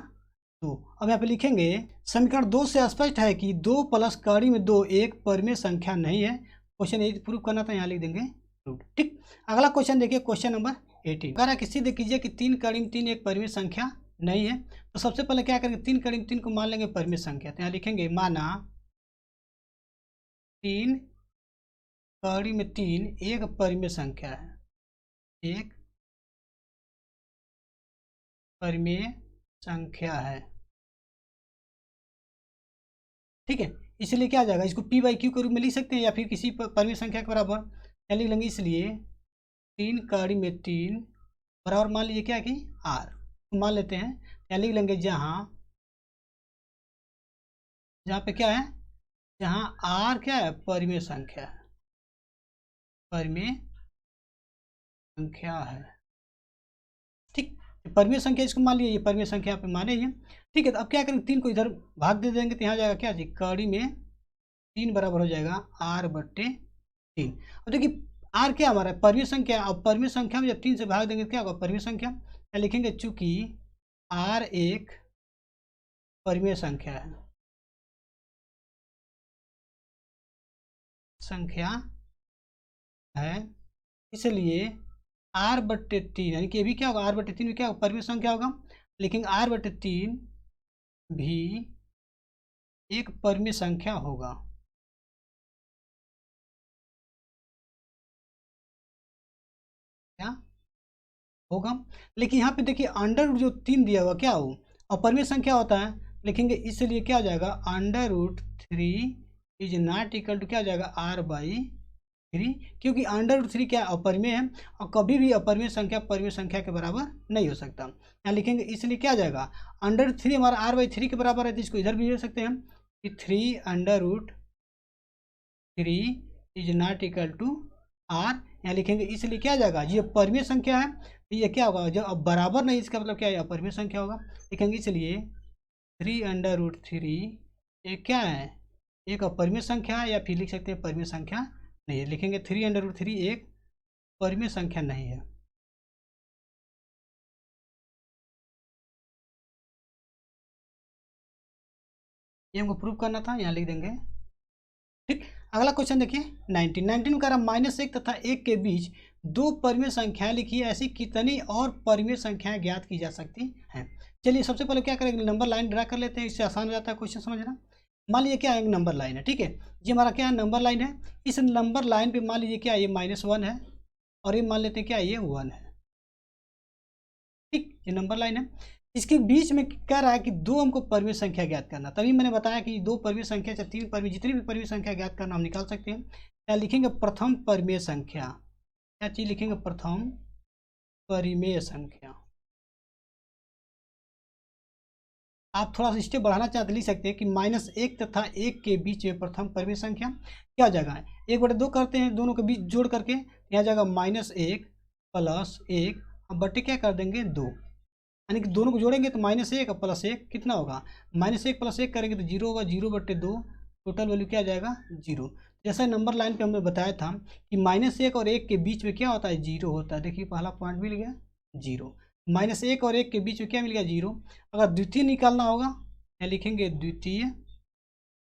2। अब यहाँ पे लिखेंगे समीकरण 2 से स्पष्ट है कि 2 प्लस कड़िम 2 एक परिमेय संख्या नहीं है। क्वेश्चन ये प्रूव करना था, यहाँ लिख देंगे प्रूव। ठीक, अगला क्वेश्चन देखिए, क्वेश्चन नंबर 18 कह रहा है कि सिद्ध कीजिए कि 3 कड़िम 3 एक परिमेय संख्या नहीं है। तो सबसे पहले क्या करेंगे, 3 कड़िम 3 को मान लेंगे परिमेय संख्या। तो यहाँ लिखेंगे माना 3 कड़िम 3 एक परिमेय संख्या है, एक परिमेय संख्या है। ठीक है, इसलिए क्या आ जाएगा, इसको पी बाई क्यू के रूप में लिख सकते हैं या फिर किसी परिमेय संख्या के बराबर क्या लिख लेंगे। इसलिए 3 कड़िम 3 बराबर मान लीजिए क्या कि आर मान लेते हैं, क्या लिख लेंगे जहाँ पे क्या है, जहाँ आर क्या है परिमेय संख्या है, परिमेय संख्या है। ठीक, परिमेय संख्या इसको मान लिया, ये परिमेय संख्या पे माने ही। ठीक है, तो अब क्या करेंगे 3 को इधर भाग दे देंगे तो यहाँ जाएगा क्या जी, कड़ी में 3 बराबर हो जाएगा r/3। अब देखिए r क्या हमारा परिमेय संख्या, अब परिमेय संख्या में जब 3 से भाग देंगे तो क्या होगा परिमेय संख्या। क्या लिखेंगे, चूंकि r एक परिमेय संख्या है, इसलिए r/3 यानी कि ये भी क्या होगा, r/3 भी क्या होगा परिमेय संख्या होगा, लेकिन r/3 भी एक परिमेय संख्या होगा। क्या होगा, लेकिन यहाँ पे देखिए अंडर रूट जो 3 दिया हुआ क्या हो अपरिमेय संख्या होता है, लिखेंगे इसलिए क्या हो जाएगा √3 इज नॉट इक्वल टू क्या हो जाएगा r/3, क्योंकि √3 क्या अपरिमेय है और कभी भी अपरिमेय संख्या परिमेय संख्या के बराबर नहीं हो सकता। यहाँ लिखेंगे इसलिए क्या आ जाएगा √3 हमारा r/3 के बराबर है, तो इसको इधर भी ले सकते हैं हम कि 3√3 is not equal to r। यहाँ लिखेंगे इसलिए क्या आ जाएगा, ये परिमेय संख्या है, ये क्या होगा जब अब बराबर नहीं, इसका मतलब क्या है अपरिमेय संख्या होगा। लिखेंगे इसलिए 3√3 ये क्या है एक अपरिमेय संख्या है, या फिर लिख सकते हैं परिमेय संख्या नहीं है। लिखेंगे 3√3 एक परिमेय संख्या नहीं है। ये हमको प्रूव करना था, यहाँ लिख देंगे। ठीक, अगला क्वेश्चन देखिए 19 में कह रहा -1 तथा 1 के बीच 2 परिमेय संख्याएं लिखिए, ऐसी कितनी और परिमेय संख्याएं ज्ञात की जा सकती हैं। चलिए सबसे पहले क्या करेंगे, नंबर लाइन ड्रा कर लेते हैं, इससे आसान हो जाता है क्वेश्चन समझना। मान लीजिए क्या है नंबर लाइन है, ठीक है, ये हमारा क्या है नंबर लाइन है। इस नंबर लाइन पे मान लीजिए क्या ये -1 है और ये मान लेते हैं क्या ये 1 है। ठीक, ये नंबर लाइन है, इसके बीच में कह रहा है कि 2 हमको परिमेय संख्या ज्ञात करना। तभी मैंने बताया कि 2 परिमेय संख्या चाहे 3 परिमेय, जितनी भी परिमेय संख्या ज्ञात करना हम निकाल सकते हैं। क्या लिखेंगे प्रथम परिमेय संख्या, क्या चीज लिखेंगे प्रथम परिमेय संख्या। आप थोड़ा सा स्टेप बढ़ाना चाहते लिख सकते हैं कि -1 तथा 1 के बीच में प्रथम परिमेय संख्या क्या जगह है 1/2 करते हैं, दोनों के बीच जोड़ करके यहाँ जाएगा -1 + 1 अब बटे क्या कर देंगे 2, यानी कि दोनों को जोड़ेंगे तो -1 और +1 कितना होगा, -1 + 1 करेंगे तो 0 होगा, 0/2 टोटल वैल्यू क्या आ जाएगा 0। जैसा नंबर लाइन पे हमने बताया था कि -1 और 1 के बीच में क्या होता है 0 होता है। देखिए पहला पॉइंट मिल गया 0, -1 और 1 के बीच में क्या मिल गया 0। अगर द्वितीय निकालना होगा यहाँ लिखेंगे द्वितीय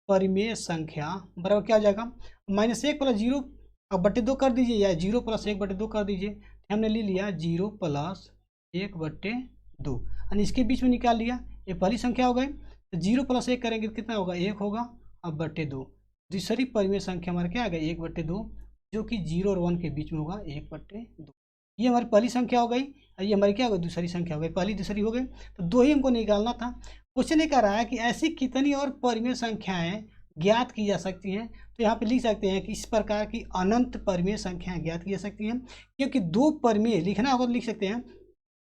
परिमेय संख्या बराबर क्या आ जाएगा -1 + 0 अब बटे 2 कर दीजिए, या 0 + 1/2 कर दीजिए। हमने ले लिया 0 + 1/2 यानी इसके बीच में निकाल लिया, ये पहली संख्या हो गई। तो 0 + 1 करेंगे तो कितना होगा 1 होगा अब बटे 2, दूसरी परिमेय संख्या हमारे क्या आ गई 1/2, जो कि 0 और 1 के बीच में होगा 1/2। ये हमारी पहली संख्या हो गई और ये हमारी क्या हो गई दूसरी संख्या हो गई, पहली दूसरी हो गई, तो दो ही हमको निकालना था। क्वेश्चन ये कह रहा है कि ऐसी कितनी और परिमेय संख्याएं ज्ञात की जा सकती हैं। तो यहाँ पे लिख सकते हैं कि इस प्रकार की अनंत परिमेय संख्याएं ज्ञात की जा सकती हैं, क्योंकि दो परिमेय लिखना होगा तो लिख सकते हैं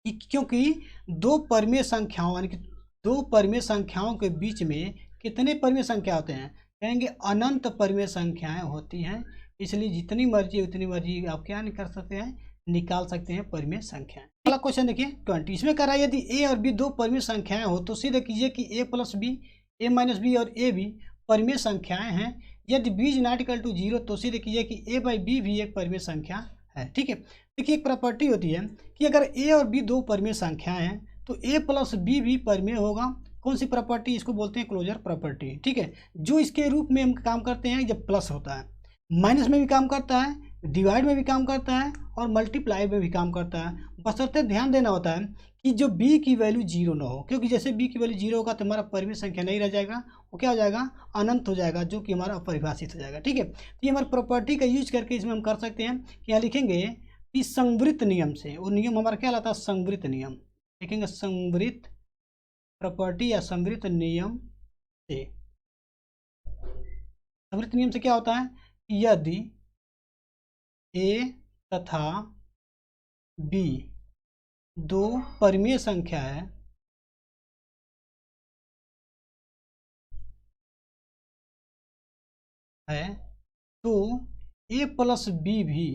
कि क्योंकि दो परिमेय संख्याओं यानी कि दो परिमेय संख्याओं के बीच में कितने परिमेय संख्या होते हैं, कहेंगे अनंत परिमेय संख्याएं होती हैं। इसलिए जितनी मर्जी उतनी मर्जी आप क्या नहीं कर सकते हैं, निकाल सकते हैं परिमेय संख्याएं। अगला क्वेश्चन देखिए 20, इसमें कह रहा है यदि ए और बी दो परिमेय संख्याएं हो तो सीधे कीजिए कि A plus B, A minus B और ए बी परिमेय संख्याएं हैं। यदि B is not equal to 0 तो सीधे कीजिए कि ए बाई बी भी एक परिमेय संख्या है। ठीक है, देखिए एक प्रॉपर्टी होती है कि अगर ए और बी दो परिमेय संख्याएं हैं तो ए प्लस बी भी परिमेय होगा। कौन सी प्रॉपर्टी, इसको बोलते हैं क्लोजर प्रॉपर्टी। ठीक है, जो इसके रूप में हम काम करते हैं जब प्लस होता है, माइनस में भी काम करता है, डिवाइड में भी काम करता है और मल्टीप्लाई में भी काम करता है। बशर्ते ध्यान देना होता है कि जो b की वैल्यू 0 ना हो, क्योंकि जैसे b की वैल्यू 0 होगा तो हमारा परिमेय संख्या नहीं रह जाएगा, वो क्या हो जाएगा अनंत हो जाएगा, जो कि हमारा अपरिभाषित हो जाएगा। ठीक है, तो ये हमारी प्रॉपर्टी का यूज करके इसमें हम कर सकते हैं कि यहाँ लिखेंगे कि संवृत्त नियम से, वो नियम हमारा क्या लाता है संवृत्त नियम, लिखेंगे संवृत्त प्रॉपर्टी या संवृत्त नियम से। संवृत्त नियम से क्या होता है, यदि ए तथा बी दो परिमेय संख्या है तो ए प्लस बी भी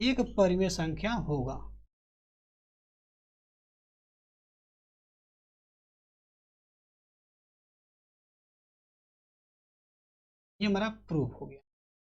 एक परिमेय संख्या होगा। ये हमारा प्रूफ हो गया।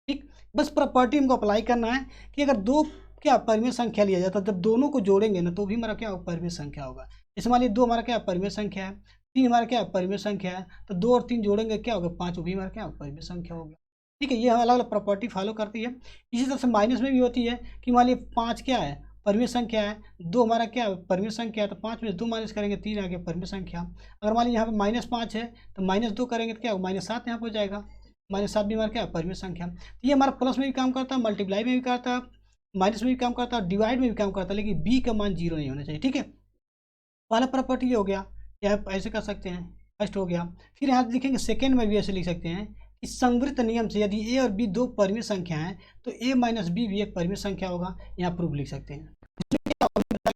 ठीक, बस प्रॉपर्टी हमको अप्लाई करना है कि अगर दो क्या परिमेय संख्या लिया जाता है, जब दोनों को जोड़ेंगे ना तो भी हमारा क्या परिमेय संख्या होगा। जैसे मान लीजिए 2 हमारा क्या परिमेय संख्या है, 3 हमारा क्या परिमेय संख्या है, तो 2 और 3 जोड़ेंगे क्या होगा 5, वो भी हमारा क्या परिमेय संख्या होगा। ठीक है, ये अलग अलग प्रॉपर्टी फॉलो करती है। इसी तरह से माइनस में भी होती है कि मान लीजिए 5 क्या है परिमेय संख्या है, 2 हमारा क्या परिमेय संख्या है, तो 5 में 2 माइनस करेंगे 3 आ गया परिमेय संख्या। अगर मान लीजिए यहाँ पे -5 है तो -2 करेंगे तो क्या होगा -7 यहाँ पर हो जाएगा, -7 भी हमारा क्या परिमेय संख्या। तो ये हमारा प्लस में भी काम करता है, मल्टीप्लाई में भी करता है, माइनस में भी काम करता है, डिवाइड में भी काम करता है, लेकिन बी का मान 0 नहीं होना चाहिए। ठीक है, पहला प्रॉपर्टी ये हो गया, या ऐसे कर सकते हैं, फर्स्ट हो गया। फिर यहाँ लिखेंगे सेकेंड में भी ऐसे लिख सकते हैं कि संवृत्त नियम से यदि ए और बी दो परिमेय संख्या हैं तो ए माइनस बी भी एक परिमेय संख्या होगा। यहाँ प्रूफ लिख सकते हैं।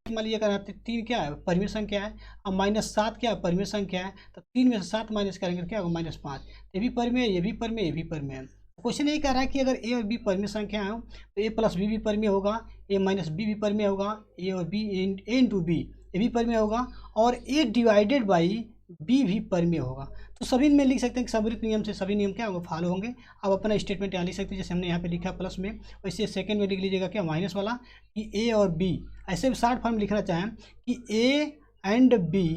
मान लीजिए अगर 3 क्या है परिमेय संख्या है और -7 क्या है परिमेय संख्या है, तो 3 में से 7 माइनस करेंगे तो क्या होगा -5। ये भी परिमेय, ये भी परिमेय, ये भी परिमेय है। क्वेश्चन यही कह रहा है कि अगर ए और बी परिमेय संख्या हो तो ए प्लस बी भी परिमेय होगा, ए माइनस बी भी परिमेय होगा, ए और बी ए इंटू बी ये भी परिमेय होगा और ए डिवाइडेड बाई बी भी परिमेय होगा। तो सभी में लिख सकते हैं कि संवृत्त नियम से सभी नियम क्या होंगे फॉलो होंगे। अब अपना स्टेटमेंट यहाँ लिख सकते हैं, जैसे हमने यहाँ पे लिखा प्लस में, वैसे सेकंड में लिख लीजिएगा क्या माइनस वाला कि ए और बी। ऐसे भी शॉर्ट फॉर्म लिखना चाहें कि ए एंड बी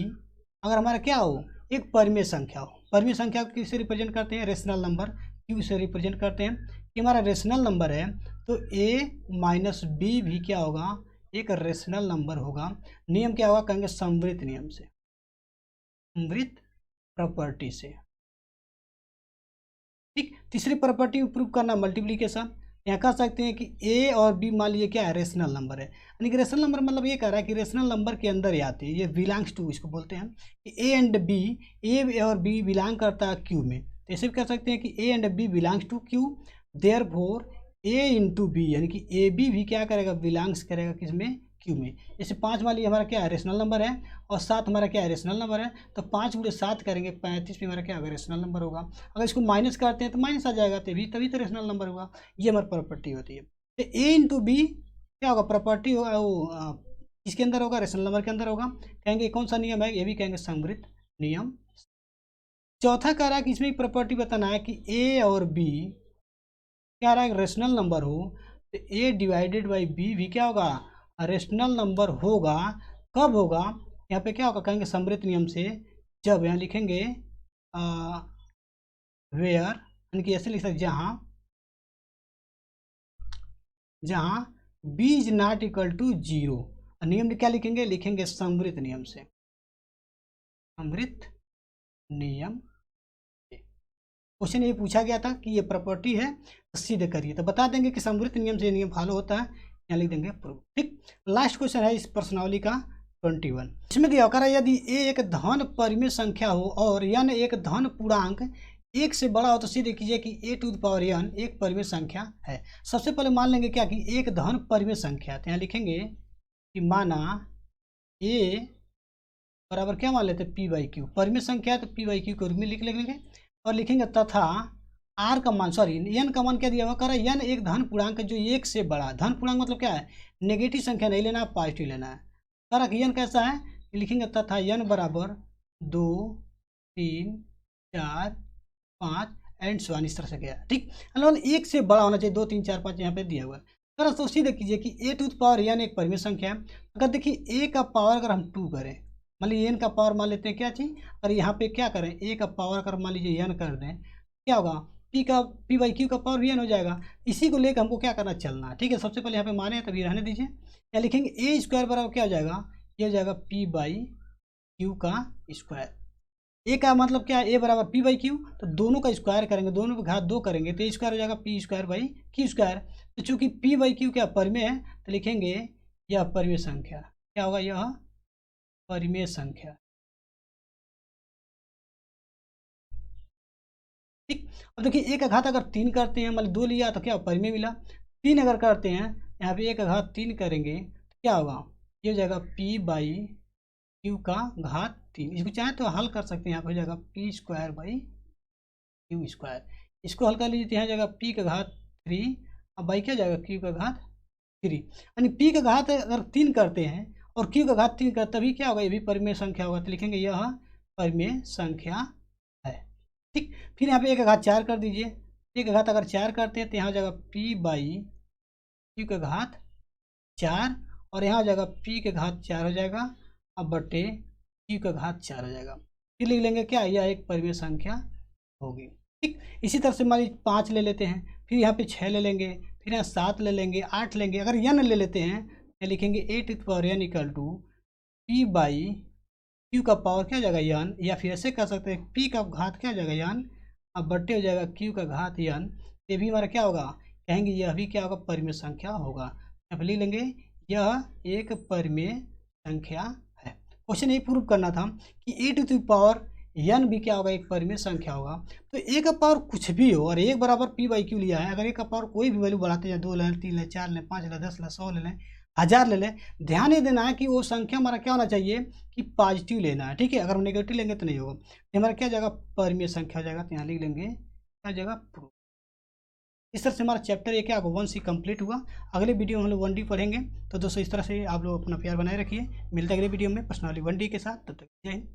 अगर हमारा क्या हो एक परिमेय संख्या हो। परिमेय संख्या को किससे रिप्रेजेंट करते हैं, रेशनल नंबर क्यू से रिप्रेजेंट करते हैं कि हमारा रेशनल नंबर है तो ए माइनस बी भी क्या होगा एक रेशनल नंबर होगा। नियम क्या होगा, कहेंगे संवृत्त नियम से, संवृत्त प्रॉपर्टी से। ठीक, तीसरी प्रॉपर्टी प्रूव करना मल्टीप्लिकेशन। यहाँ कह सकते हैं कि ए और बी मान लीजिए क्या है रेशनल नंबर है, यानी कि रेशनल नंबर मतलब ये कह रहा है कि रेशनल नंबर के अंदर ही आते हैं, ये बिलोंग्स टू इसको बोलते हैं कि ए एंड बी, ए और बी बिलोंग करता है क्यू में। तो ऐसे भी कह सकते हैं कि A and B belongs to Q, therefore A into B यानी कि ए बी भी क्या करेगा बिलोंग्स करेगा किसमें क्यू में। जैसे 5 मान लीजिए हमारा क्या है रेशनल नंबर है और 7 हमारा क्या है रेशनल नंबर है, तो 5 × 7 करेंगे 35 भी हमारा क्या होगा रेशनल नंबर होगा। अगर इसको माइनस करते हैं तो माइनस आ जाएगा, तभी तो रेशनल नंबर होगा। ये हमारी प्रॉपर्टी होती है। तो ए इंटू बी क्या होगा प्रॉपर्टी होगा, वो इसके अंदर होगा रेशनल नंबर के अंदर होगा। कहेंगे कौन सा नियम है, ये भी कहेंगे संवृत्त नियम। चौथा कह रहा है कि इसमें प्रॉपर्टी बताना है कि ए और बी क्या रहा है रेशनल नंबर हो तो ए डिवाइडेड बाई बी भी क्या होगा रेशनल नंबर होगा। कब होगा, यहाँ पे क्या होगा कहेंगे संवृत्त नियम से, जब यहाँ लिखेंगे वेयर यानी कि ऐसे लिख सकते जहाँ B is not equal to 0। नियम क्या लिखेंगे, लिखेंगे संवृत्त नियम से, संवृत्त नियम क्वेश्चन ये पूछा गया था कि ये प्रॉपर्टी है तो सिद्ध करिए। तो बता देंगे कि समृद्ध नियम से ये नियम फॉलो होता है, यहाँ लिख देंगे प्रूव। ठीक, लास्ट क्वेश्चन है इस प्रश्नावली का 21। इसमें दिया होगा यदि ए एक धन परिमेय संख्या हो और n एक धन पूर्णांक 1 से बड़ा हो तो सिद्ध कीजिए कि a to the power n एक परिमेय संख्या है। सबसे पहले मान लेंगे क्या कि एक धन परिमेय संख्या, तो यहाँ लिखेंगे कि माना a बराबर क्या मान लेते हैं p बाई क्यू, परिमेय संख्या है तो p बाई क्यू के रूप में लिख लेंगे और लिखेंगे तथा r का मान n का मान क्या दिया हुआ, कह रहा है n एक धन पूर्णांक जो 1 से बड़ा, धन पूर्णांक मतलब क्या है, नेगेटिव संख्या नहीं लेना, पॉजिटिव लेना है। कह रहा कि n कैसा है, लिखेंगे तथा n बराबर 2 3 4 5 एंड सो ऑन, इस तरह से गया। ठीक, मतलब 1 से बड़ा होना चाहिए, 2 3 4 5 यहाँ पे दिया हुआ है। अगर तो सीधे कीजिए कि a to the power n एक परिमेय संख्या है। अगर देखिए a का पावर अगर हम 2 करें, मान लीजिए n का पावर मान लेते हैं क्या चीज़, अगर यहाँ पे क्या करें a का पावर अगर मान लीजिए n कर दें, क्या होगा, p बाई क्यू का पावर भी n हो जाएगा। इसी को लेकर हमको क्या करना, चलना। ठीक है, सबसे पहले यहाँ पे माने तभी रहने दीजिए। या लिखेंगे a स्क्वायर बराबर क्या हो जाएगा, ये हो जाएगा p बाई क्यू का स्क्वायर। ए का मतलब क्या है, ए बराबर पी बाई क्यू, तो दोनों का स्क्वायर करेंगे, दोनों का घात 2 करेंगे तो स्क्वायर हो जाएगा P square by Q square. तो चूंकि पी बाई क्यू क्या परिमेय है तो लिखेंगे यह परिमेय संख्या, क्या होगा, यह परिमेय संख्या। ठीक, अब देखिए 1 का घात अगर 3 करते हैं, मान 2 लिया तो क्या परिमेय मिला, 3 अगर करते हैं यहाँ पे 1 का घात 3 करेंगे तो क्या होगा, ये हो जाएगा पी बाई क्यू का घात 3। इसको चाहे तो हल कर सकते हैं, यहाँ पर हो जाएगा P square by Q square. इसको हल कर लीजिए तो यहाँ जाएगा पी का घात 3 और बाई क्या जाएगा क्यू का घात 3। यानी पी का घात अगर 3 करते हैं और क्यू का घात 3 करते तभी क्या होगा, ये भी परिमेय संख्या होगा, तो लिखेंगे यह परिमेय संख्या है। ठीक, फिर यहाँ पे 1 का घात 4 कर दीजिए, 1 का घात अगर 4 करते हैं तो यहाँ हो जाएगा पी बाई क्यू का घात 4 और यहाँ हो जाएगा पी के घात 4 हो जाएगा अब बटे क्यू का घात 4 हो जाएगा। फिर लिख लेंगे क्या, यह एक परिमेय संख्या होगी। ठीक, इसी तरह से मान लीजिए 5 ले लेते हैं, फिर यहाँ पे 6 ले लेंगे, फिर यहाँ 7 ले लेंगे, 8 लेंगे। अगर n ले लेते हैं तो लिखेंगे a to the power n equal to p by q का पावर क्या हो जाएगा n, या फिर ऐसे कर सकते हैं p का घात क्या हो जाएगा n अब बट्टे हो जाएगा क्यू का घात n। ये भी हमारा क्या होगा, कहेंगे यह भी क्या होगा, परिमेय संख्या होगा। यहाँ पर लिख लेंगे यह एक परिमेय संख्या है। क्वेश्चन ये प्रूव करना था कि ए टू द पावर n भी क्या होगा, एक परिमेय संख्या होगा। तो ए का पावर कुछ भी हो और 1 बराबर पी बाई क्यू लिया है, अगर ए का पावर कोई भी वैल्यू बढ़ाते हैं, 2 लें, 3 लें, 4 लें, 5 लें, 10 लें, 100 ले लें, 1000 ले लें, ध्यान ये देना है कि वो संख्या हमारा क्या होना चाहिए कि पॉजिटिव लेना है। ठीक है, अगर हम नेगेटिव लेंगे तो नहीं होगा, ये हमारा क्या जाएगा, परिमेय संख्या हो जाएगा। तो यहाँ लिख लेंगे क्या जाएगा, प्रूफ। इस तरह से हमारा चैप्टर ये क्या 1C कंप्लीट हुआ। अगले वीडियो में हम लोग 1D पढ़ेंगे। तो दोस्तों इस तरह से आप लोग अपना प्यार बनाए रखिए, मिलते हैं अगले वीडियो में प्रश्नावली 1D के साथ। तब तक जय हिंद।